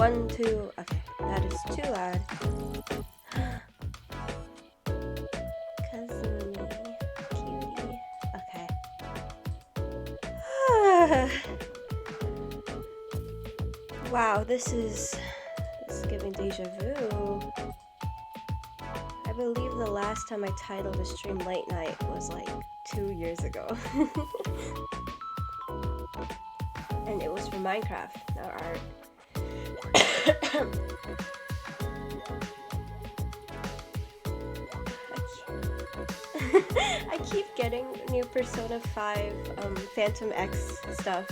1, 2. Okay, that is too loud. Kazumi, cutie. Okay. Wow, this is giving deja vu. I believe the last time I titled a stream late night was like 2 years ago. And it was for Minecraft, not art. I keep getting new Persona 5 Phantom X stuff.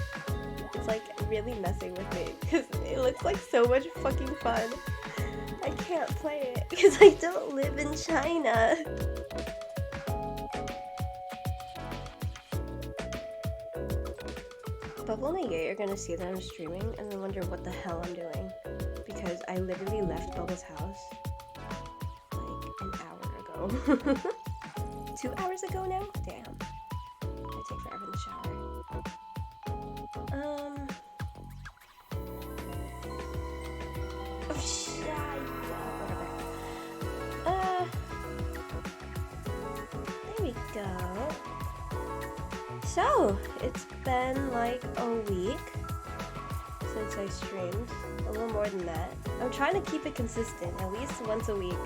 It's like really messing with me because it looks like so much fucking fun. I can't play it because I don't live in China. Bubble and Ye are gonna see that I'm streaming and then wonder what the hell I'm doing because I literally left Bubble's house like an hour ago. 2 hours ago now? Damn. I take forever in the shower. Oh shit. Whatever. There we go. So, it's been like a week since I streamed. A little more than that. I'm trying to keep it consistent, at least once a week.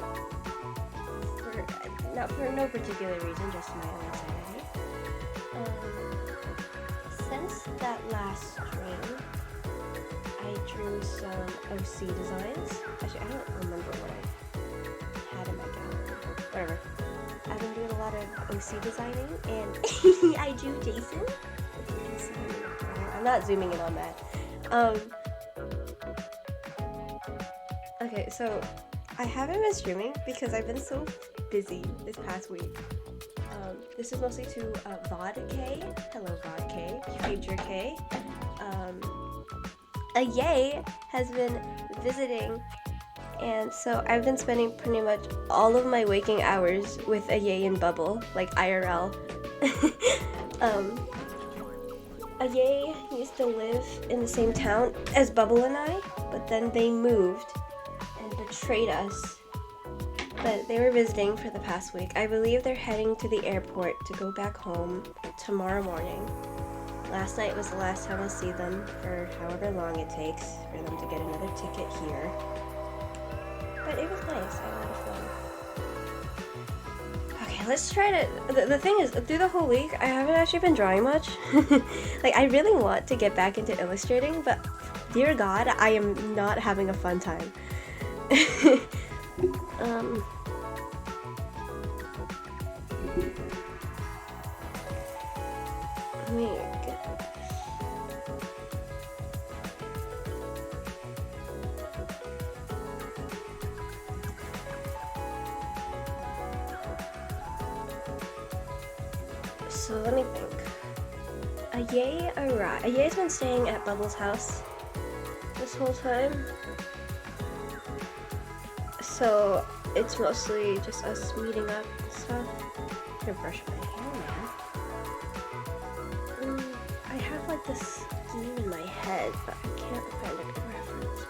Not for no particular reason, just my own sanity. Since that last stream, I drew some OC designs. Actually, I don't remember what I had in my gallery. Whatever. I've been doing a lot of OC designing, and I drew Jason. I'm not zooming in on that. Okay, so I haven't been streaming because I've been so busy this past week. This is mostly to VOD K. Hello, VOD K. Future K. Ye has been visiting, and so I've been spending pretty much all of my waking hours with Ye and Bubble, like IRL. Ye used to live in the same town as Bubble and I, but then they moved and betrayed us. But they were visiting for the past week. I believe they're heading to the airport to go back home tomorrow morning. Last night was the last time I'll see them for however long it takes for them to get another ticket here. But it was nice. I had a lot of fun. Okay, let's try to... The thing is, through the whole week, I haven't actually been drawing much. Like, I really want to get back into illustrating, but dear God, I am not having a fun time. Let me get... So let me think. Ye arrived. Ye's been staying at Bubble's house this whole time. So it's mostly just us meeting up and stuff. I'm gonna brush my hair now. I have like this scheme in my head, but I can't find a good reference.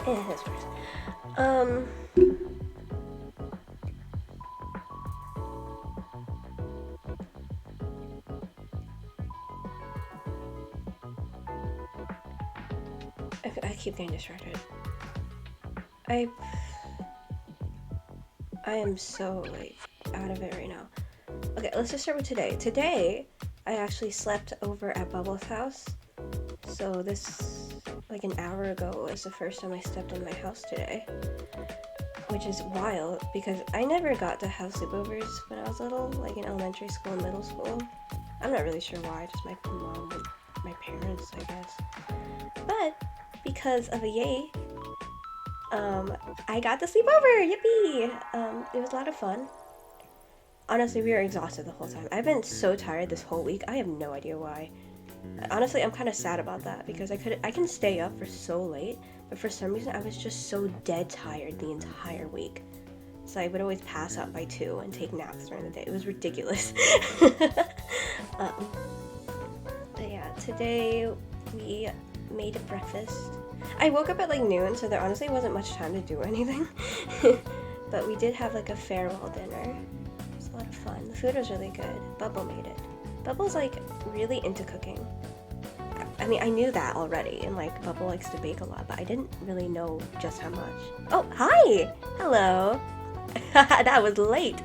This works. I keep getting distracted. I am so like out of it right now. Okay, let's just start with today. Today, I actually slept over at Bubble's house. So this, like an hour ago, was the first time I stepped in my house today. Which is wild, because I never got to have sleepovers when I was little, like in elementary school and middle school. I'm not really sure why, just my mom and my parents, I guess. But because of a Ye, I got to sleep over, yippee! It was a lot of fun. Honestly, we were exhausted the whole time. I've been so tired this whole week, I have no idea why. Honestly, I'm kind of sad about that, because I can stay up for so late, but for some reason I was just so dead tired the entire week. So I would always pass out by 2 and take naps during the day. It was ridiculous. But yeah, today we made breakfast. I woke up at like noon, so there honestly wasn't much time to do anything. But we did have like a farewell dinner. It was a lot of fun. The food was really good. Bubble made it. Bubble's like really into cooking. I mean, I knew that already, and like Bubble likes to bake a lot, but I didn't really know just how much. Oh, hi! Hello! That was late!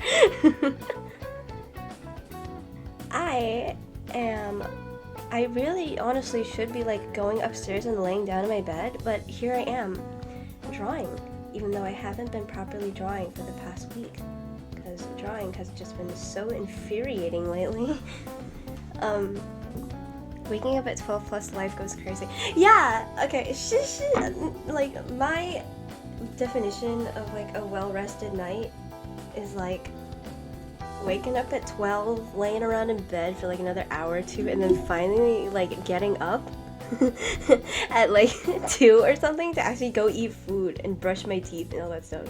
I really honestly should be like going upstairs and laying down in my bed, but here I am, drawing, even though I haven't been properly drawing for the past week, because drawing has just been so infuriating lately. Waking up at 12 plus life goes crazy. Yeah, okay, like my definition of like a well-rested night is like waking up at 12, laying around in bed for like another hour or two, and then finally like getting up at like 2 or something to actually go eat food and brush my teeth and all that stuff.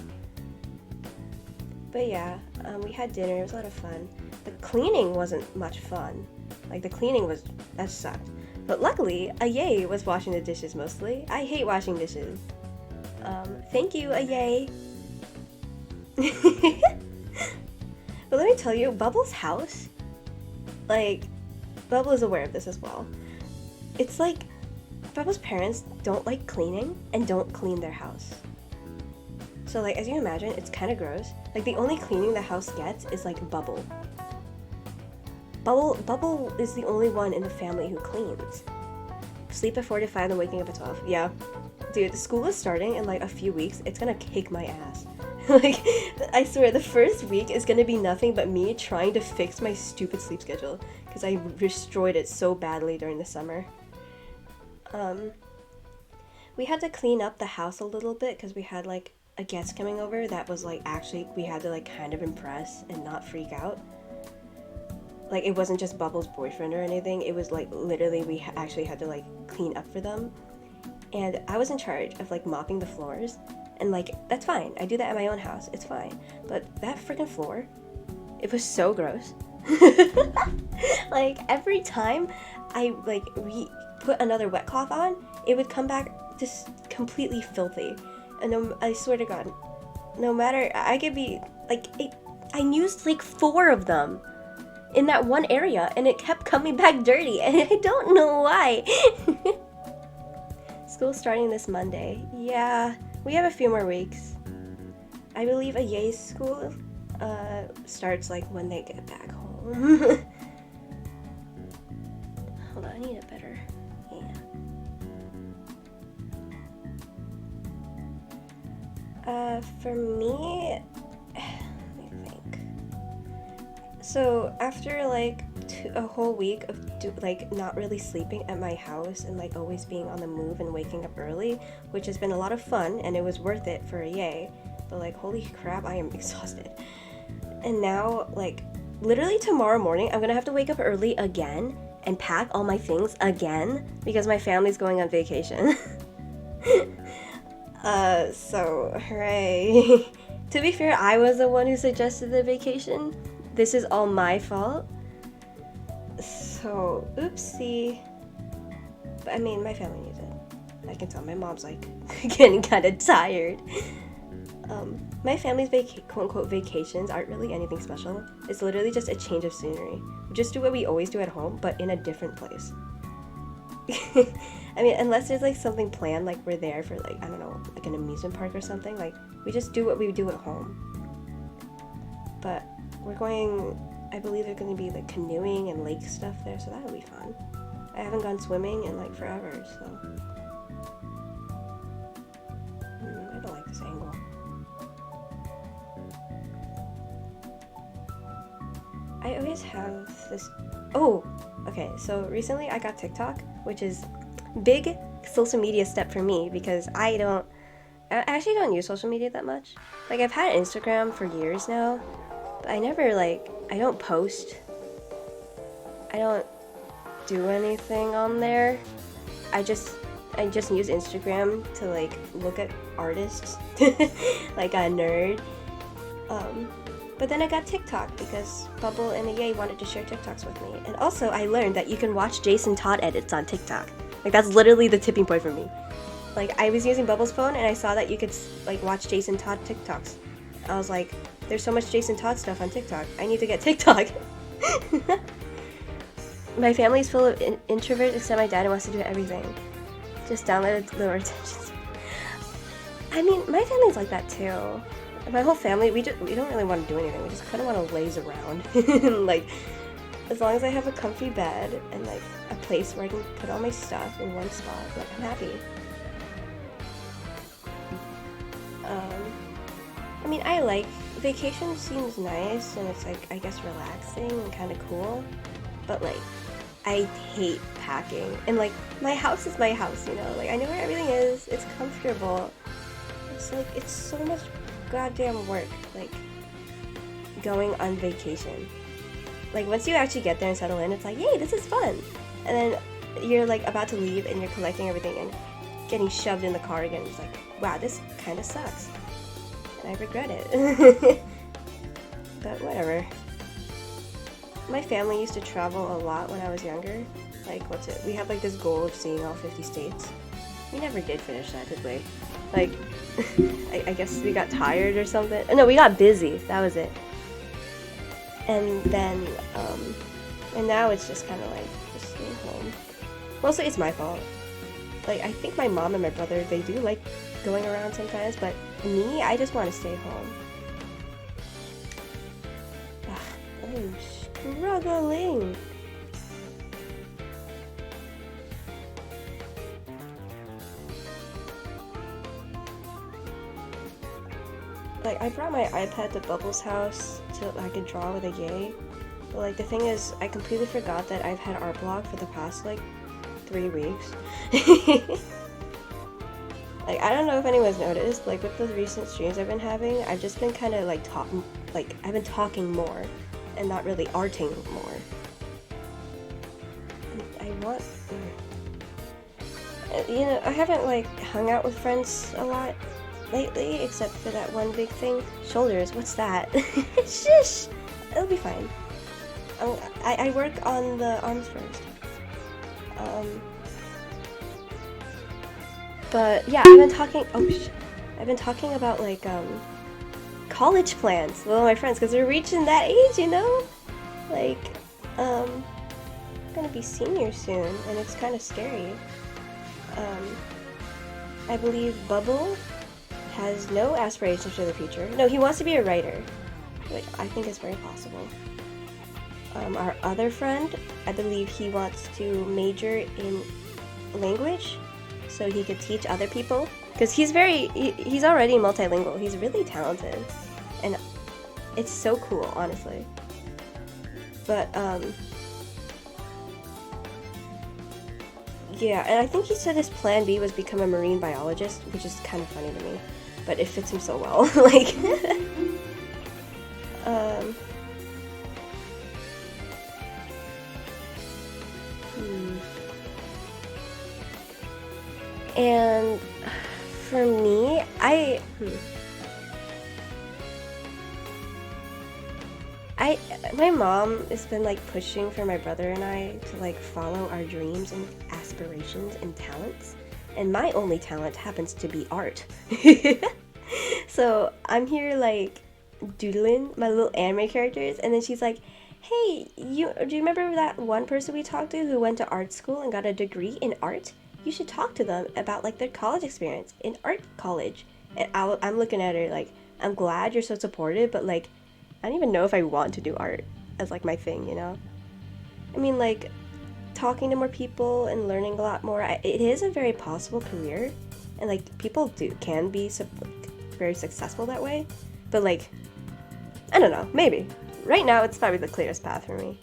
But yeah, we had dinner. It was a lot of fun. The cleaning wasn't much fun. Like the cleaning that sucked. But luckily, Aye was washing the dishes mostly. I hate washing dishes. Thank you, Aye. But let me tell you, Bubble's house, like, Bubble is aware of this as well. It's like, Bubble's parents don't like cleaning and don't clean their house. So like, as you can imagine, it's kind of gross. Like, the only cleaning the house gets is like Bubble. Bubble is the only one in the family who cleans. Sleep at 4 to 5 and waking up at 12. Yeah. Dude, school is starting in like a few weeks. It's gonna kick my ass. Like, I swear, the first week is gonna be nothing but me trying to fix my stupid sleep schedule, because I destroyed it so badly during the summer. We had to clean up the house a little bit, because we had, like, a guest coming over that was, like, actually, we had to, like, kind of impress and not freak out. Like, it wasn't just Bubble's boyfriend or anything, it was, like, literally we actually had to, like, clean up for them. And I was in charge of, like, mopping the floors. And like, that's fine. I do that at my own house. It's fine. But that freaking floor, it was so gross. Like, every time we put another wet cloth on, it would come back just completely filthy. And I swear to God, no matter, I could be, like, I used like 4 of them in that one area, and it kept coming back dirty, and I don't know why. School starting this Monday. Yeah. We have a few more weeks. I believe Aye's school starts like when they get back home. Hold on, I need a better. Yeah. For me, let me think. So after like a whole week of not really sleeping at my house and like always being on the move and waking up early, which has been a lot of fun and it was worth it for a yay, but like holy crap, I am exhausted. And now like literally tomorrow morning I'm gonna have to wake up early again and pack all my things again because my family's going on vacation. So hooray. To be fair, I was the one who suggested the vacation. This is all my fault. So, oopsie. But I mean, my family needs it. I can tell my mom's like getting kind of tired. My family's quote-unquote vacations aren't really anything special. It's literally just a change of scenery. We just do what we always do at home, but in a different place. I mean, unless there's like something planned, like we're there for like, I don't know, like an amusement park or something, like we just do what we do at home. But we're going, I believe there's going to be like canoeing and lake stuff there, so that'll be fun. I haven't gone swimming in like forever, so. I don't like this angle. I always have this, oh, okay, so recently I got TikTok, which is big social media step for me because I actually don't use social media that much. Like I've had Instagram for years now, but I never I don't post. I don't do anything on there. I just use Instagram to like look at artists like a nerd. But then I got TikTok because Bubble and Aye wanted to share TikToks with me. And also I learned that you can watch Jason Todd edits on TikTok. Like, that's literally the tipping point for me. Like, I was using Bubble's phone and I saw that you could, like, watch Jason Todd TikToks. I was like, there's so much Jason Todd stuff on TikTok. I need to get TikTok. My family's full of introverts except my dad, who wants to do everything. Just downloaded the attention. I mean, my family's like that too. My whole family, we don't really want to do anything. We just kind of want to laze around. Like, as long as I have a comfy bed and like a place where I can put all my stuff in one spot, like, I'm happy. I mean, I like vacation. Seems nice and it's like, I guess, relaxing and kind of cool. But like, I hate packing. And like, my house is my house, you know? Like, I know where everything is. It's comfortable. It's like, it's so much goddamn work, like, going on vacation. Like, once you actually get there and settle in, it's like, yay, this is fun. And then you're like about to leave and you're collecting everything and getting shoved in the car again. It's like, wow, this kind of sucks. And I regret it. But whatever. My family used to travel a lot when I was younger. Like, we have like this goal of seeing all 50 states. We never did finish that, did we? Like, I guess we got tired or something. No, we got busy. That was it. And then, and now it's just kind of like, just staying home. Mostly it's my fault. Like, I think my mom and my brother, they do like going around sometimes, but me, I just want to stay home. I'm struggling. Like, I brought my iPad to Bubbles' house so I could draw with a yay. But like, the thing is, I completely forgot that I've had art block for the past like 3 weeks. Like, I don't know if anyone's noticed, like with the recent streams I've been having, I've just been kind of like I've been talking more and not really arting more. I want, you know, I haven't like hung out with friends a lot lately, except for that one big thing. Shoulders, what's that? Shush! It'll be fine. I work on the arms first. But yeah, I've been talking about like, college plans with all my friends, because they're reaching that age, you know? Like, I'm gonna be senior soon, and it's kind of scary. I believe Bubble has no aspirations for the future. No, he wants to be a writer, which I think is very possible. Our other friend, I believe he wants to major in language so he could teach other people, because he's already multilingual. He's really talented, and it's so cool, honestly. But yeah, and I think he said his plan B was become a marine biologist, which is kind of funny to me, but it fits him so well. Like, and for me, my mom has been like pushing for my brother and I to like follow our dreams and aspirations and talents, and my only talent happens to be art. So I'm here like doodling my little anime characters, and then she's like, hey, do you remember that one person we talked to who went to art school and got a degree in art? You should talk to them about like their college experience in art college. And I'm looking at her like, I'm glad you're so supportive, but like, I don't even know if I want to do art as like my thing, you know? I mean, like, talking to more people and learning a lot more, it is a very possible career, and like people can be very successful that way, but like, I don't know, maybe. Right now it's probably the clearest path for me.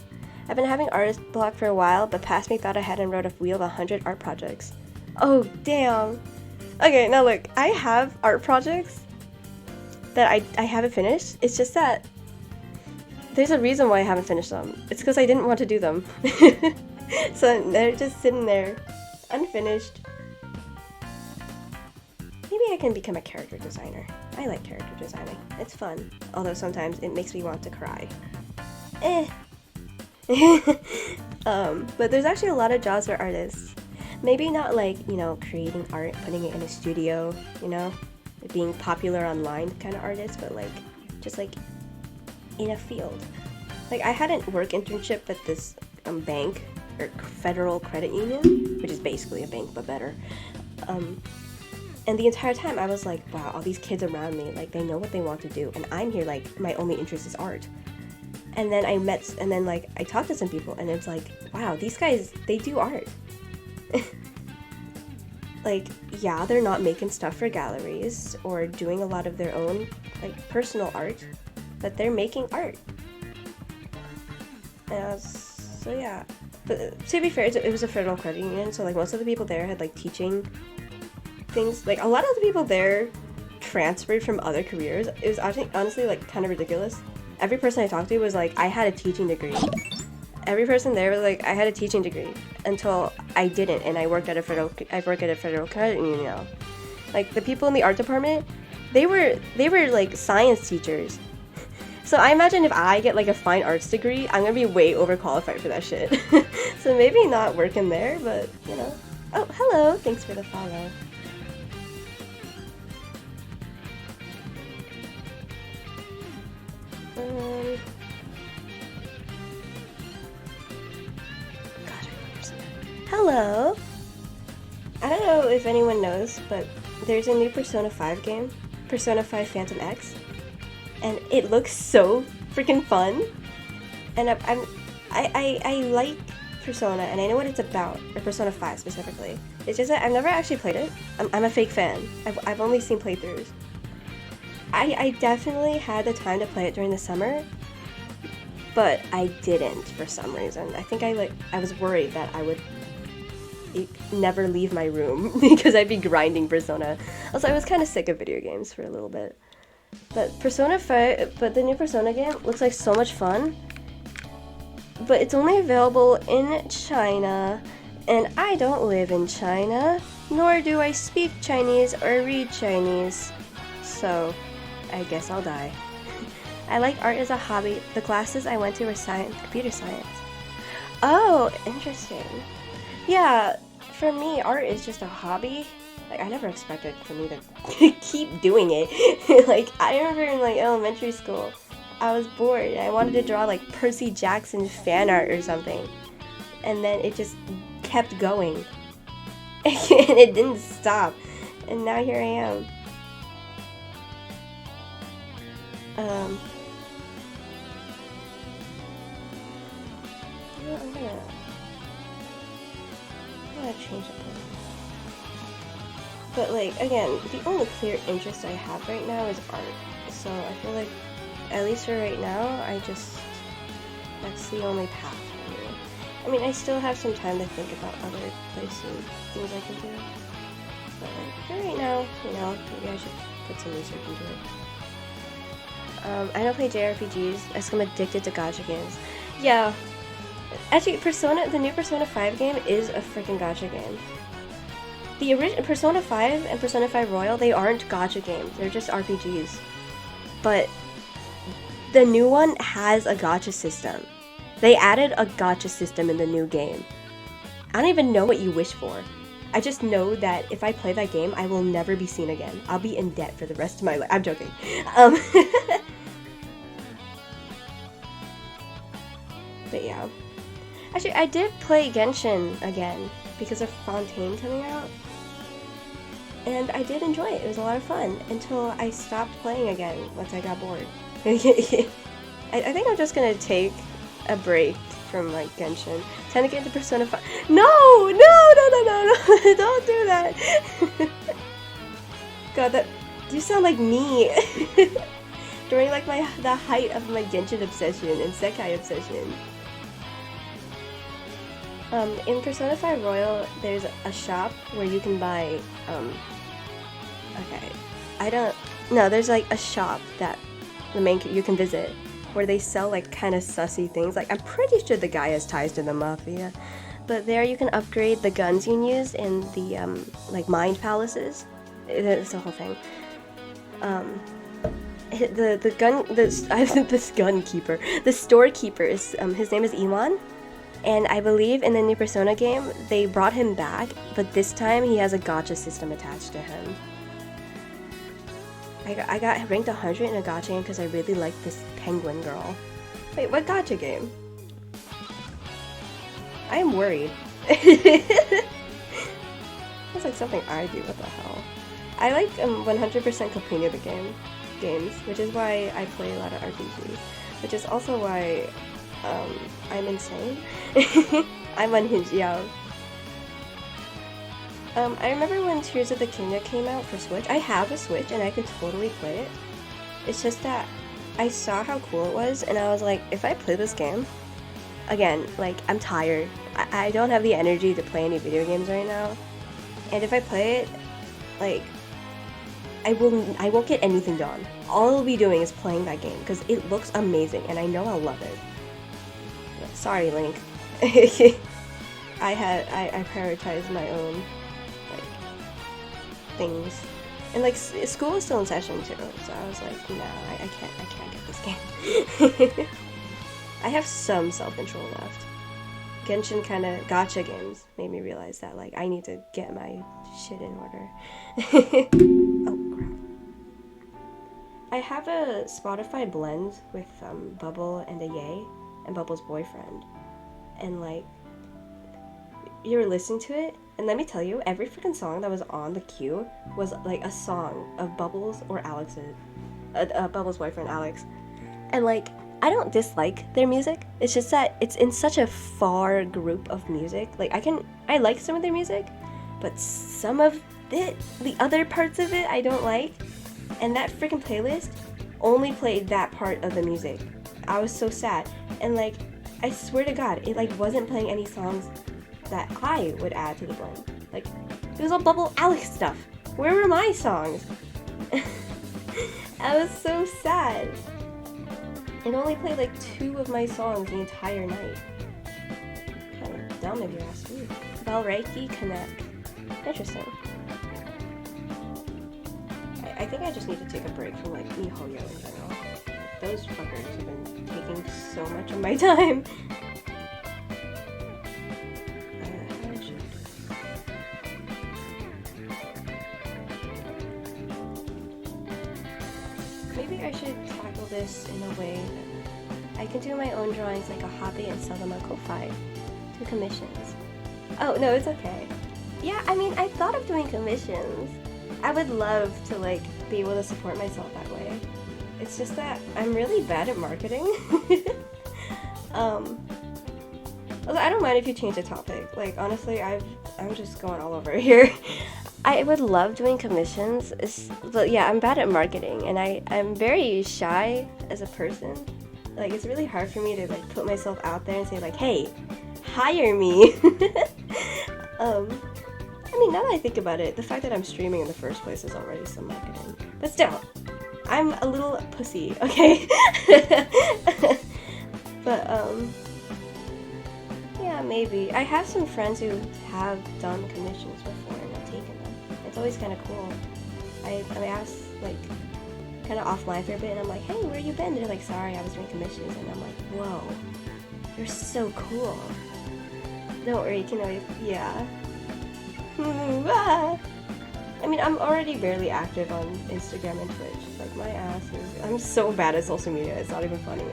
I've been having artist block for a while, but past me thought I had and wrote a wheel of 100 art projects. Oh, damn. Okay, now look, I have art projects that I haven't finished. It's just that there's a reason why I haven't finished them. It's because I didn't want to do them. So they're just sitting there, unfinished. Maybe I can become a character designer. I like character designing. It's fun, although sometimes it makes me want to cry. But there's actually a lot of jobs for artists. Maybe not like, you know, creating art, putting it in a studio, you know, being popular online kind of artist, but like just like in a field. Like I had a work internship at this bank or federal credit union, which is basically a bank but better. And the entire time I was like, wow, all these kids around me, like they know what they want to do, and I'm here like my only interest is art. And then like I talked to some people, and it's like, wow, these guys, they do art. Like, yeah, they're not making stuff for galleries or doing a lot of their own like personal art, but they're making art. And so yeah, but to be fair, it was a federal credit union, so like most of the people there had like teaching things. Like a lot of the people there transferred from other careers. It was honestly like kind of ridiculous. Every person I talked to was like, I had a teaching degree. Every person there was like, I had a teaching degree, until I didn't, and I work at a federal credit union now. Like the people in the art department, they were like science teachers. So I imagine if I get like a fine arts degree, I'm gonna be way overqualified for that shit. So maybe not working there, but you know. Oh, hello! Thanks for the follow. Hello! I don't know if anyone knows, but there's a new Persona 5 game, Persona 5 Phantom X, and it looks so freaking fun. And I like Persona, and I know what it's about, or Persona 5 specifically. It's just that I've never actually played it. I'm a fake fan. I've only seen playthroughs. I definitely had the time to play it during the summer, but I didn't for some reason. I think I was worried that I would never leave my room because I'd be grinding Persona. Also, I was kind of sick of video games for a little bit. But the new Persona game looks like so much fun. But it's only available in China, and I don't live in China, nor do I speak Chinese or read Chinese. So, I guess I'll die. I like art as a hobby. The classes I went to were computer science. Oh, interesting. Yeah, for me, art is just a hobby. Like, I never expected for me to keep doing it. Like, I remember in, like, elementary school, I was bored. I wanted to draw, like, Percy Jackson fan art or something. And then it just kept going. And it didn't stop. And now here I am. I'm gonna change it. But like, again, the only clear interest I have right now is art. So I feel like, at least for right now, that's the only path for me. I mean, I still have some time to think about other places, things I can do. But like, for right now, you know, maybe I should put some research into it. I don't play JRPGs, I am addicted to gacha games. Yeah. Actually, the new Persona 5 game is a freaking gacha game. The original Persona 5 and Persona 5 Royal, they aren't gacha games, they're just RPGs. But the new one has a gacha system. They added a gacha system in the new game. I don't even know what you wish for. I just know that if I play that game, I will never be seen again. I'll be in debt for the rest of my life. I'm joking. But yeah. Actually, I did play Genshin again because of Fontaine coming out. And I did enjoy it. It was a lot of fun until I stopped playing again once I got bored. I think I'm just gonna take a break from like Genshin. Time to get into Persona 5. No! Don't do that! God, that you sound like me. During like the height of my Genshin obsession and Sekai obsession. In Persona 5 Royal, there's a shop where you can buy, there's like a shop that you can visit where they sell like kind of sussy things. Like, I'm pretty sure the guy has ties to the mafia. But there you can upgrade the guns you can use in the, like, mind palaces. It's the whole thing. The storekeeper is, his name is Iwan. And I believe in the new Persona game, they brought him back, but this time he has a gacha system attached to him. I got ranked 100 in a gacha game because I really like this penguin girl. Wait, what gacha game? I am worried. That's like something I do, what the hell. I like 100% completing the games, which is why I play a lot of RPGs, which is also why I'm insane. I'm unhinged, yeah. I remember when Tears of the Kingdom came out for Switch. I have a Switch and I could totally play it. It's just that I saw how cool it was and I was like, if I play this game, again, like, I'm tired. I don't have the energy to play any video games right now. And if I play it, like, I won't get anything done. All I'll be doing is playing that game because it looks amazing and I know I'll love it. Sorry, Link. I prioritized my own, like, things. And, like, school is still in session too, so I was like, nah, I can't get this game. I have some self-control left. Genshin kind of gacha games made me realize that, like, I need to get my shit in order. Oh, crap. I have a Spotify blend with Bubble and a Ye and Bubble's boyfriend. And, like, you were listening to it, and let me tell you, every freaking song that was on the queue was, like, a song of Bubbles or Alex's. Bubbles' boyfriend, Alex. And, like, I don't dislike their music. It's just that it's in such a far group of music. Like, I like some of their music, but some of it, the other parts of it, I don't like. And that freaking playlist only played that part of the music. I was so sad. And, like, I swear to God, it, like, wasn't playing any songs that I would add to the blend. Like, it was all Bubble Alex stuff. Where were my songs? I was so sad. It only played like 2 of my songs the entire night. Kind of dumb if you ask me. Valreiki Connect. Interesting. I think I just need to take a break from, like, MiHoYo in general. Those fuckers have been taking so much of my time. Maybe I should tackle this in a way that I can do my own drawings like a hobby and sell them on Ko-Fi. Do commissions. Oh, no, it's okay. Yeah, I mean, I thought of doing commissions. I would love to, like, be able to support myself that way. It's just that I'm really bad at marketing. Although I don't mind if you change the topic. Like, honestly, I'm just going all over here. I would love doing commissions, but yeah, I'm bad at marketing, and I'm very shy as a person. Like, it's really hard for me to, like, put myself out there and say, like, hey, hire me. I mean, now that I think about it, the fact that I'm streaming in the first place is already some marketing. But still, I'm a little pussy, okay? But, yeah, maybe. I have some friends who have done commissions before and I've taken them. It's always kind of cool. I asked, like, kind of offline for a bit, and I'm like, hey, where you been? They're like, sorry, I was doing commissions. And I'm like, whoa, you're so cool. Don't worry, you can always, yeah. I mean, I'm already barely active on Instagram and Twitch. Like, my ass is, I'm so bad at social media, it's not even funny.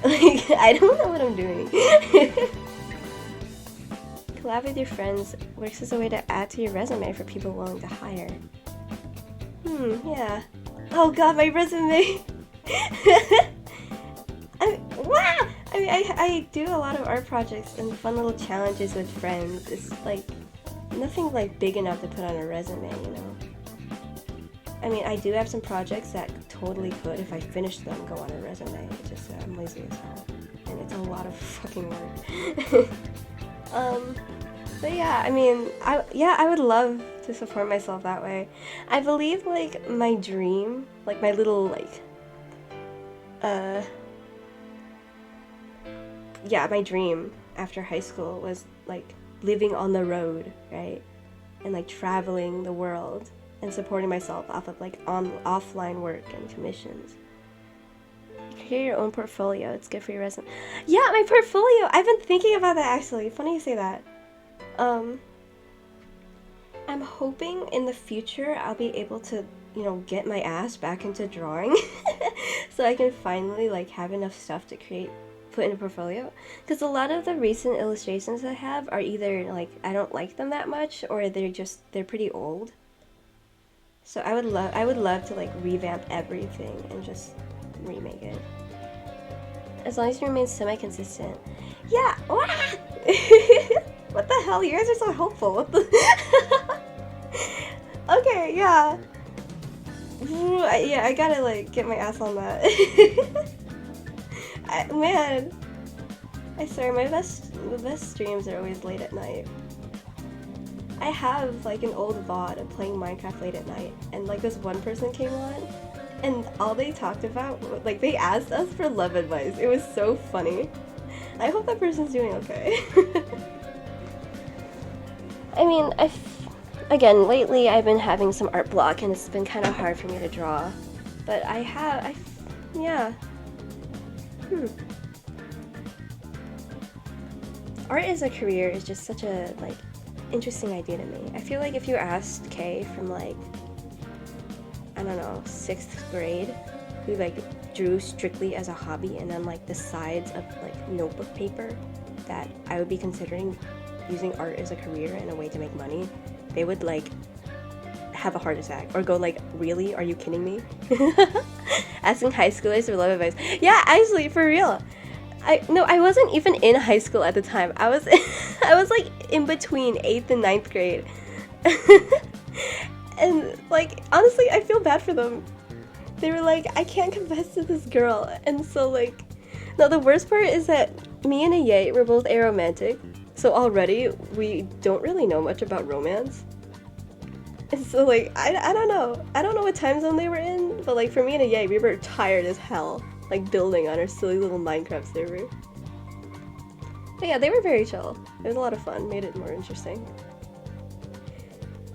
Like, I don't know what I'm doing. Collab with your friends works as a way to add to your resume for people willing to hire. Yeah. Oh god, my resume! I do a lot of art projects and fun little challenges with friends. It's like nothing like big enough to put on a resume, you know? I mean, I do have some projects that totally could, if I finished them, go on a resume. It's just that I'm lazy as hell. And it's a lot of fucking work. But yeah, I mean, I would love to support myself that way. I believe, like, my dream, like, my little, like, yeah, my dream after high school was, like, living on the road, right? And, like, traveling the world and supporting myself off of, like, offline work and commissions. Create your own portfolio. It's good for your resume. Yeah, my portfolio. I've been thinking about that actually. Funny you say that. I'm hoping in the future I'll be able to, get my ass back into drawing, so I can finally like have enough stuff to put in a portfolio. Because a lot of the recent illustrations I have are either like I don't like them that much, or they're pretty old. So I would love to like revamp everything and just remake it. As long as you remain semi-consistent. Yeah. What the hell? You guys are so hopeful. What the? Okay, yeah. Yeah, I gotta like get my ass on that. Man, I swear the best streams are always late at night. I have like an old VOD of playing Minecraft late at night, and like this one person came on, and all they talked about, like they asked us for love advice. It was so funny. I hope that person's doing okay. I mean, again, lately I've been having some art block and it's been kind of hard for me to draw. But yeah. Art as a career is just such a, like, interesting idea to me. I feel like if you asked Kay from, like, I don't know, 6th grade, who, like, drew strictly as a hobby, and then, like, the sides of, like, notebook paper that I would be considering using art as a career and a way to make money, they would like have a heart attack or go like, really? Are you kidding me? Asking high schoolers for love advice. Yeah, actually, for real. I wasn't even in high school at the time. I was like in between 8th and 9th grade. And like honestly, I feel bad for them. They were like, I can't confess to this girl. And so like, no, the worst part is that me and Ye were both aromantic. So already, we don't really know much about romance. And so, like, I don't know. I don't know what time zone they were in, but, like, for me and Ye, we were tired as hell, like, building on our silly little Minecraft server. But yeah, they were very chill. It was a lot of fun. Made it more interesting.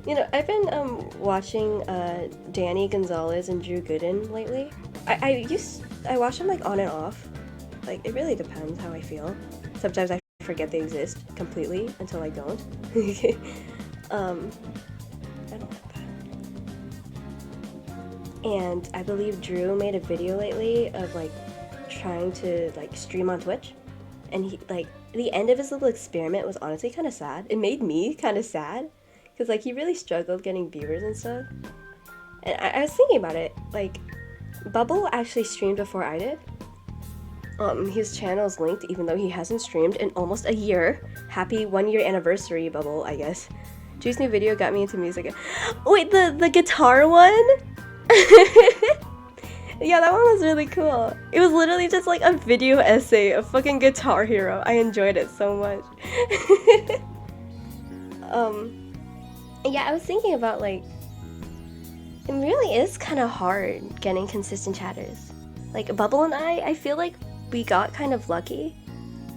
You know, I've been, watching, Danny Gonzalez and Drew Gooden lately. I watch them, like, on and off. Like, it really depends how I feel. Sometimes I forget they exist completely until I don't. I don't like that. And I believe Drew made a video lately of like trying to like stream on Twitch, and he like the end of his little experiment was honestly kind of sad. It made me kind of sad because like he really struggled getting viewers and stuff. And I was thinking about it, like Bubble actually streamed before I did. His channel is linked even though he hasn't streamed in almost a year. Happy 1-year anniversary, Bubble, I guess. Drew's new video got me into music. Wait, the guitar one? Yeah, that one was really cool. It was literally just like a video essay of fucking Guitar Hero. I enjoyed it so much. Yeah, I was thinking about like, it really is kind of hard getting consistent chatters. Like Bubble and I feel like we got kind of lucky.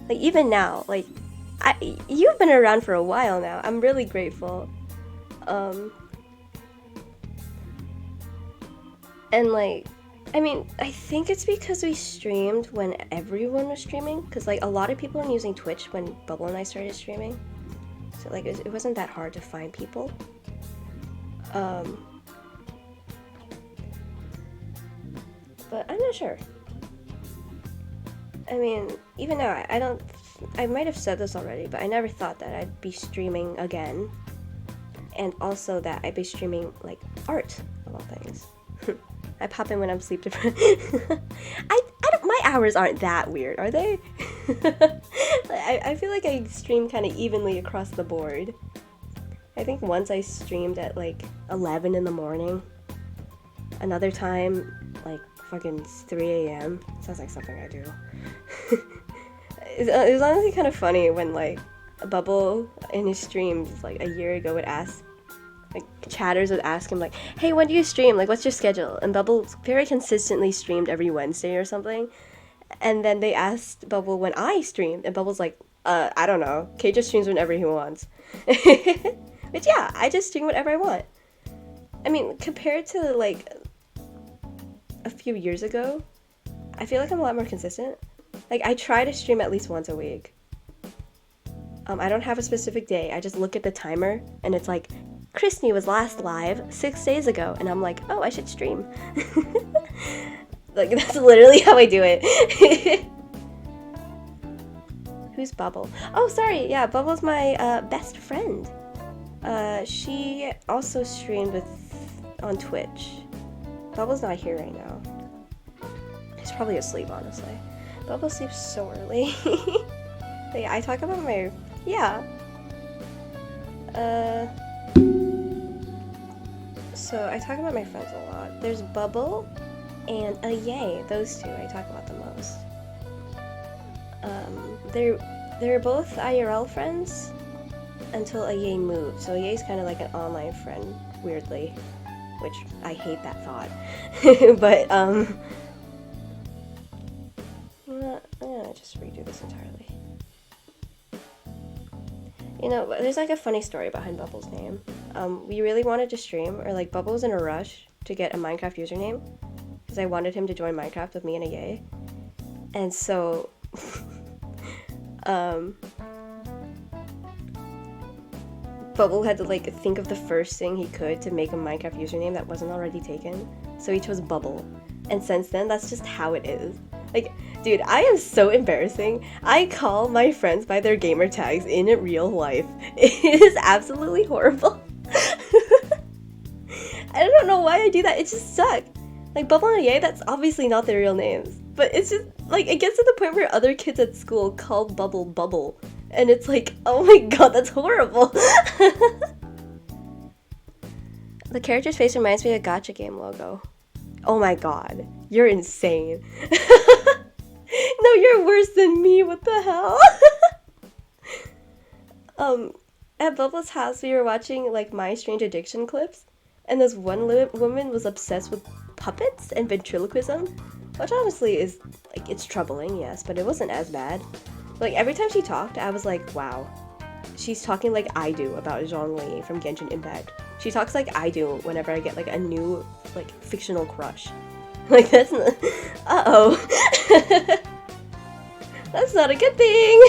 Like even now, like you've been around for a while now. I'm really grateful. And like, I mean, I think it's because we streamed when everyone was streaming. Cause like a lot of people were using Twitch when Bubble and I started streaming. So like it wasn't that hard to find people. But I'm not sure. I mean, even now, I might have said this already, but I never thought that I'd be streaming again. And also that I'd be streaming, like, art, of all things. I pop in when I'm sleep deprived. My hours aren't that weird, are they? I feel like I stream kind of evenly across the board. I think once I streamed at, like, 11 in the morning. Another time, like, fucking 3 a.m. Sounds like something I do. It was honestly kind of funny when like Bubble in his streams like a year ago would ask, like chatters would ask him like, hey, when do you stream? Like, what's your schedule? And Bubble very consistently streamed every Wednesday or something. And then they asked Bubble when I streamed, and Bubble's like, I don't know. Kay just streams whenever he wants. But yeah, I just stream whatever I want. I mean, compared to like a few years ago, I feel like I'm a lot more consistent. Like, I try to stream at least once a week. I don't have a specific day. I just look at the timer, and it's like, Christine was last live 6 days ago, and I'm like, oh, I should stream. Like, that's literally how I do it. Who's Bubble? Oh, sorry, yeah, Bubble's my best friend. She also streamed on Twitch. Bubble's not here right now. He's probably asleep, honestly. Bubble sleeps so early. But yeah, I talk about my... Yeah. So I talk about my friends a lot. There's Bubble and a Yay. Those two I talk about the most. They're both IRL friends until a Yay moved. So Yay's kind of like an online friend, weirdly, which I hate that thought. But I'm gonna just redo this entirely. You know, there's like a funny story behind Bubble's name. We really wanted to stream, or like Bubble was in a rush to get a Minecraft username because I wanted him to join Minecraft with me and a Yay. And so Bubble had to like think of the first thing he could to make a Minecraft username that wasn't already taken. So he chose Bubble. And since then, that's just how it is. Like, dude, I am so embarrassing. I call my friends by their gamer tags in real life. It is absolutely horrible. I don't know why I do that. It just sucks. Like, Bubble and Yay, that's obviously not their real names. But it's just, like, it gets to the point where other kids at school call Bubble Bubble. And it's like, oh my god, that's horrible. The character's face reminds me of a gacha game logo. Oh my god, you're insane. No, you're worse than me, what the hell? At Bubble's house, we were watching, like, My Strange Addiction clips, and this one woman was obsessed with puppets and ventriloquism, which honestly is, like, it's troubling, yes, but it wasn't as bad. Like, every time she talked, I was like, wow, she's talking like I do about Zhongli from Genshin Impact. She talks like I do whenever I get, like, a new, like, fictional crush. Like, that's not... Uh-oh. That's not a good thing!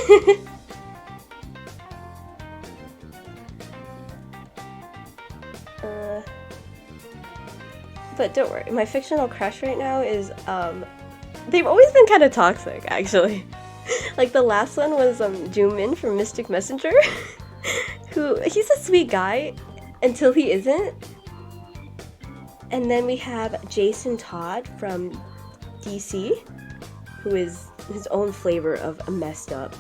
But don't worry, my fictional crush right now is, they've always been kind of toxic, actually. Like, the last one was, Jumin from Mystic Messenger, who, he's a sweet guy, until he isn't. And then we have Jason Todd from DC, who is his own flavor of messed up.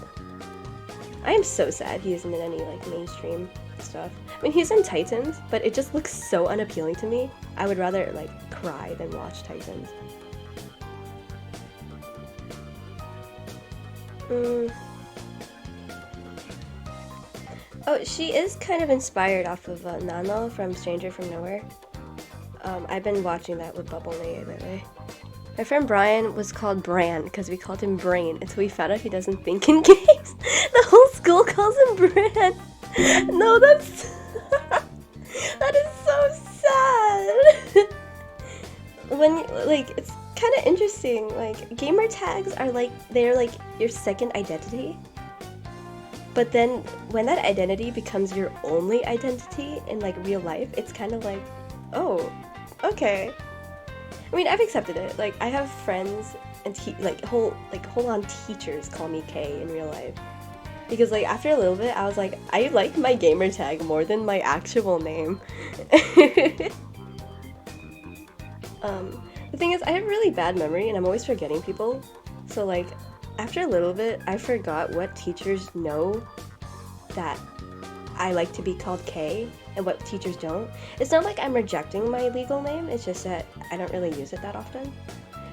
I am so sad he isn't in any, like, mainstream stuff. I mean, he's in Titans, but it just looks so unappealing to me. I would rather, like, cry than watch Titans. Oh, she is kind of inspired off of Nano from Stranger from Nowhere. I've been watching that with Bubble lately. My friend Brian was called Bran because we called him Brain until we found out he doesn't think in games. The whole school calls him Bran. No, that's... that is so sad. When, like, it's kind of interesting. Like, gamer tags are like, they're like your second identity. But then when that identity becomes your only identity in, like, real life, it's kind of like, oh, okay. I mean, I've accepted it. Like, I have friends and whole on teachers call me Kay in real life. Because, like, after a little bit, I was like, I like my gamer tag more than my actual name. The thing is, I have really bad memory and I'm always forgetting people. So, like, after a little bit, I forgot what teachers know that I like to be called Kay and what teachers don't. It's not like I'm rejecting my legal name, it's just that I don't really use it that often.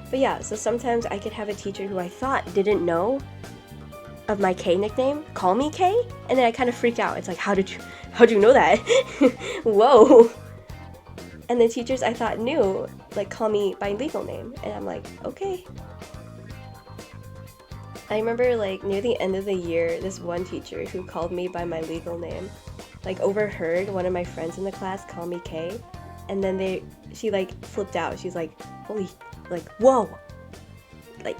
But yeah, so sometimes I could have a teacher who I thought didn't know of my K nickname call me Kay, and then I kind of freak out. It's like, how'd you know that? Whoa. And then teachers I thought knew, like, call me by legal name, and I'm like, okay. I remember, like, near the end of the year, this one teacher who called me by my legal name, like, overheard one of my friends in the class call me Kay, and then she, like, flipped out. She's like, holy, like, whoa! like,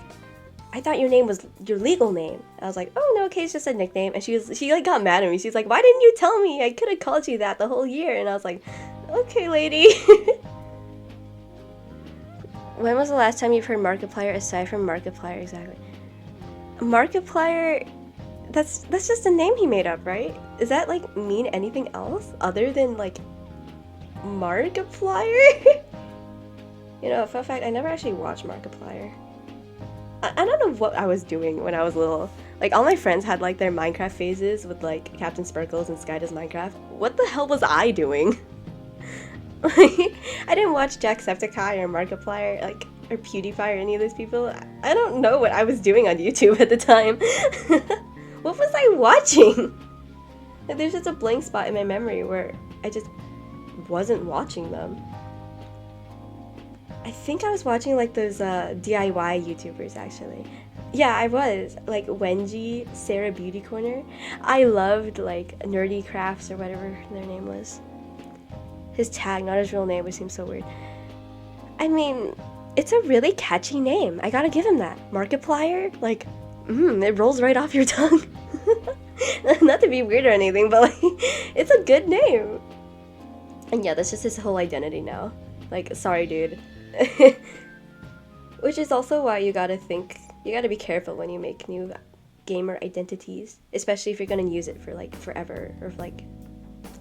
I thought your name was your legal name. I was like, oh no, okay, it's just a nickname. And she like got mad at me. She's like, why didn't you tell me? I could have called you that the whole year. And I was like, okay, lady. When was the last time you've heard Markiplier aside from Markiplier? Exactly. Markiplier, that's just a name he made up, right? Does that like mean anything else other than like Markiplier? You know, fun fact, I never actually watched Markiplier. I don't know what I was doing when I was little. Like, all my friends had, like, their Minecraft phases with, like, Captain Sparkles and Sky Does Minecraft. What the hell was I doing? Like, I didn't watch Jacksepticeye or Markiplier, like, or PewDiePie or any of those people. I don't know what I was doing on YouTube at the time. What was I watching? Like, there's just a blank spot in my memory where I just wasn't watching them. I think I was watching like those DIY YouTubers actually. Yeah, I was. Like Wenji, Sarah Beauty Corner. I loved like Nerdy Crafts or whatever their name was. His tag, not his real name, which seems so weird. I mean, it's a really catchy name. I gotta give him that. Markiplier? Like, it rolls right off your tongue. Not to be weird or anything, but like, it's a good name. And yeah, that's just his whole identity now. Like, sorry dude. Which is also why you gotta be careful when you make new gamer identities, especially if you're gonna use it for like forever or like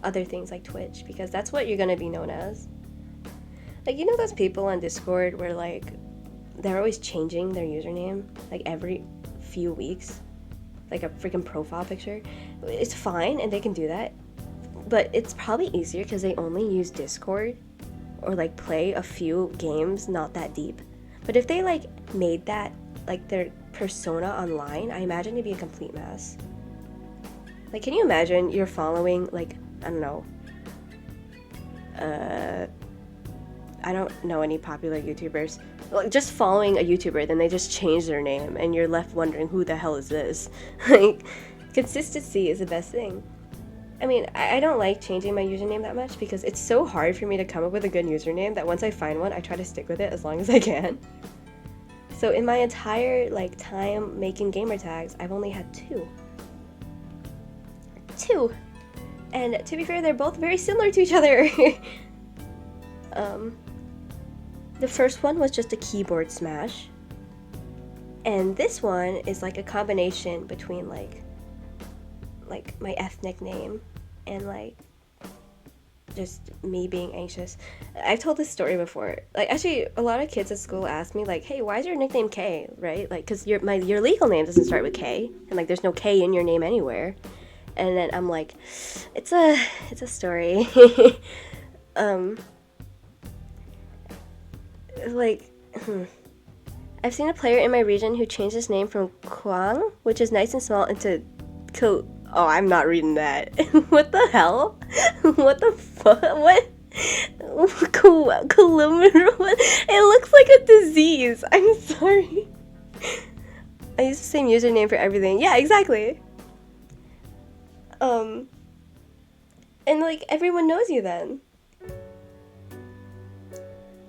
other things like Twitch, because that's what you're gonna be known as. Like, you know those people on Discord where like they're always changing their username like every few weeks, like a freaking profile picture? It's fine and they can do that, but it's probably easier because they only use Discord or like play a few games not that deep. But if they like made that like their persona online, I imagine it'd be a complete mess. Like, can you imagine you're following like, I don't know, I don't know any popular YouTubers, like just following a YouTuber, then they just change their name and you're left wondering who the hell is this? Like, consistency is the best thing. I mean, I don't like changing my username that much because it's so hard for me to come up with a good username that once I find one, I try to stick with it as long as I can. So in my entire like time making gamer tags, I've only had two. And to be fair, they're both very similar to each other. The first one was just a keyboard smash. And this one is like a combination between like my ethnic name and like just me being anxious. I've told this story before. Like, actually, a lot of kids at school ask me like, "Hey, why is your nickname K?" Right? Like, cause your legal name doesn't start with K, and like there's no K in your name anywhere. And then I'm like, it's a story. I've seen a player in my region who changed his name from Kwang, which is nice and small, into Oh, I'm not reading that. What the hell? What the fuck? What? It looks like a disease. I'm sorry. I use the same username for everything. Yeah, exactly. And like everyone knows you then.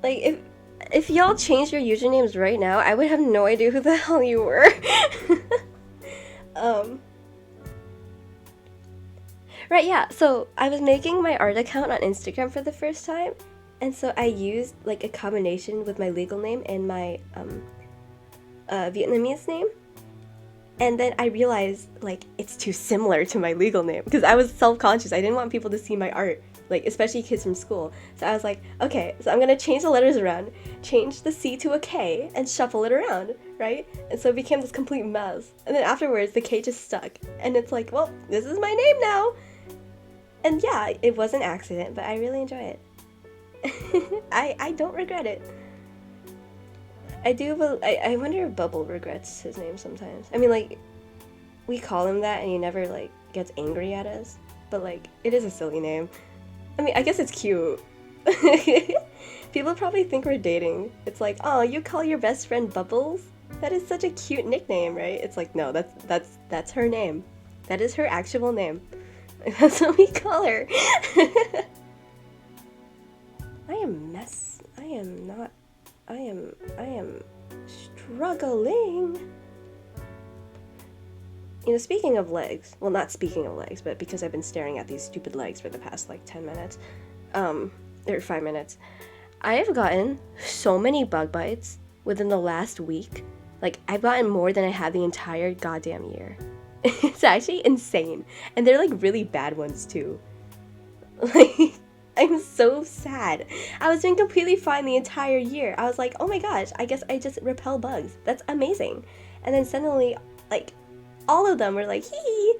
Like if y'all changed your usernames right now, I would have no idea who the hell you were. Right, yeah, so I was making my art account on Instagram for the first time, and so I used like a combination with my legal name and my Vietnamese name. And then I realized like it's too similar to my legal name because I was self-conscious. I didn't want people to see my art, like especially kids from school. So I was like, okay, so I'm gonna change the letters around, change the C to a K, and shuffle it around, right? And so it became this complete mess. And then afterwards, the K just stuck, and it's like, well, this is my name now. And yeah, it was an accident, but I really enjoy it. I don't regret it. I do, but I wonder if Bubble regrets his name sometimes. I mean, like, we call him that and he never, like, gets angry at us. But, like, it is a silly name. I mean, I guess it's cute. People probably think we're dating. It's like, oh, you call your best friend Bubbles? That is such a cute nickname, right? It's like, no, that's her name. That is her actual name. That's what we call her. I am struggling. You know, speaking of legs, well, not speaking of legs, but because I've been staring at these stupid legs for the past like 10 minutes, or 5 minutes, I have gotten so many bug bites within the last week. Like, I've gotten more than I had the entire goddamn year. It's actually insane. And they're like really bad ones too. Like, I'm so sad. I was doing completely fine the entire year. I was like, oh my gosh, I guess I just repel bugs. That's amazing. And then suddenly, like, all of them were like, hee,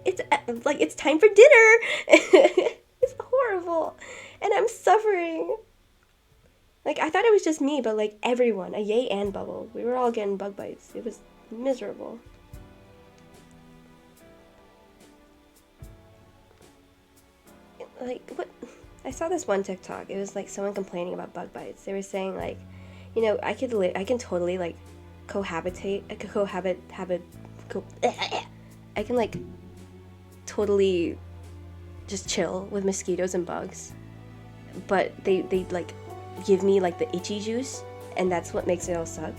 it's time for dinner. It's horrible. And I'm suffering. Like, I thought it was just me, but like everyone, Ayay and Bubble, we were all getting bug bites. It was miserable. Like, what? I saw this one TikTok. It was like someone complaining about bug bites. They were saying like, you know, I can totally like I can like totally just chill with mosquitoes and bugs, but they like give me like the itchy juice, and that's what makes it all suck.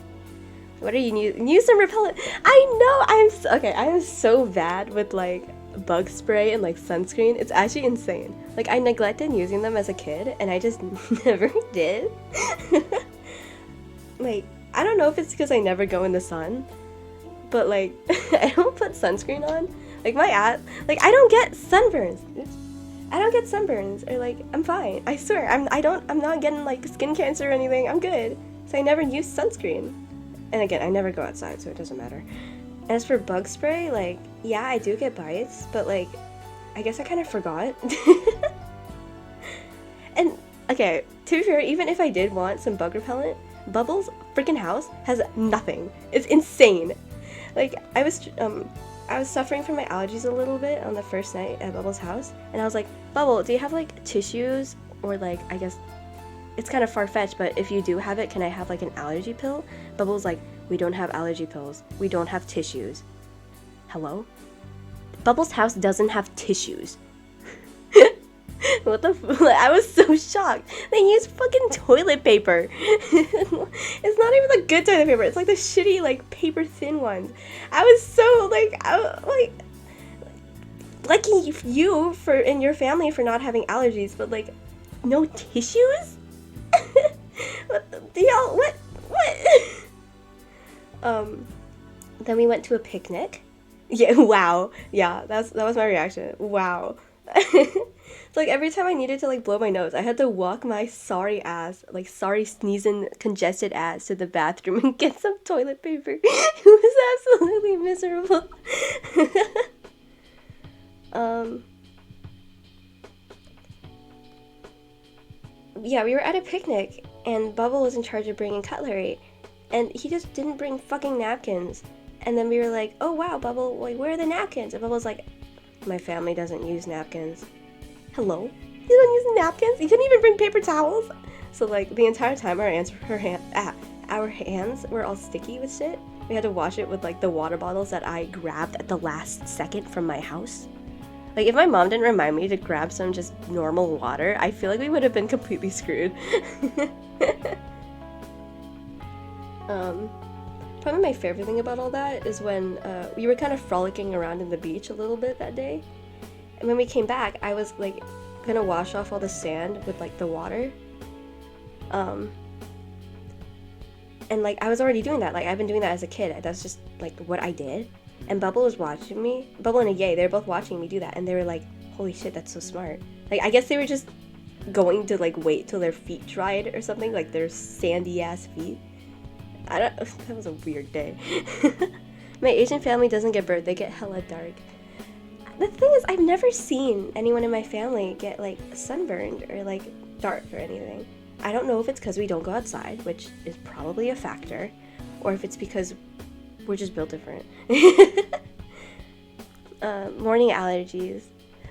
What are you use some repellent? I know I am so bad with like bug spray and like sunscreen. It's actually insane. Like, I neglected using them as a kid, and I just never did. Like, I don't know if it's because I never go in the sun, but like I don't put sunscreen on. Like, my ass, like, I don't get sunburns. Or like, I'm fine. I swear, I'm not getting like skin cancer or anything. I'm good. So I never use sunscreen. And again, I never go outside, so it doesn't matter. As for bug spray, like, yeah, I do get bites, but like, I guess I kind of forgot. And okay, to be fair, even if I did want some bug repellent, Bubbles' freaking house has nothing. It's insane. Like, I was suffering from my allergies a little bit on the first night at Bubbles' house, and I was like, Bubble, do you have like tissues? Or like, I guess it's kind of far-fetched, but if you do have it, can I have like an allergy pill? Bubbles like, we don't have allergy pills. We don't have tissues. Hello? Bubbles' house doesn't have tissues. What the I was so shocked. They use fucking toilet paper. It's not even the good toilet paper. It's like the shitty, like, paper thin ones. I was so, like, lucky you and your family for not having allergies, but, like, no tissues? What? Then we went to a picnic. Yeah, wow. Yeah, that was my reaction. Wow. It's like every time I needed to like blow my nose, I had to walk my sorry sneezing congested ass to the bathroom and get some toilet paper. It was absolutely miserable. Yeah, we were at a picnic and Bubble was in charge of bringing cutlery, and he just didn't bring fucking napkins. And then we were like, oh wow, Bubble, like, where are the napkins? And Bubble's like, my family doesn't use napkins. Hello? You don't use napkins? You couldn't even bring paper towels? So like the entire time our hands were all sticky with shit. We had to wash it with like the water bottles that I grabbed at the last second from my house. Like, if my mom didn't remind me to grab some just normal water, I feel like we would have been completely screwed. Probably my favorite thing about all that is when we were kind of frolicking around in the beach a little bit that day. And when we came back, I was like gonna wash off all the sand with like the water. And like I was already doing that. Like, I've been doing that as a kid. That's just like what I did. And Bubble was watching me. Bubble and Ayay, they were both watching me do that. And they were like, holy shit, that's so smart. Like, I guess they were just going to like wait till their feet dried or something. Like their sandy ass feet. That was a weird day. My Asian family doesn't get burnt. They get hella dark. The thing is, I've never seen anyone in my family get like sunburned or like dark or anything. I don't know if it's because we don't go outside, which is probably a factor, or if it's because we're just built different. Morning allergies.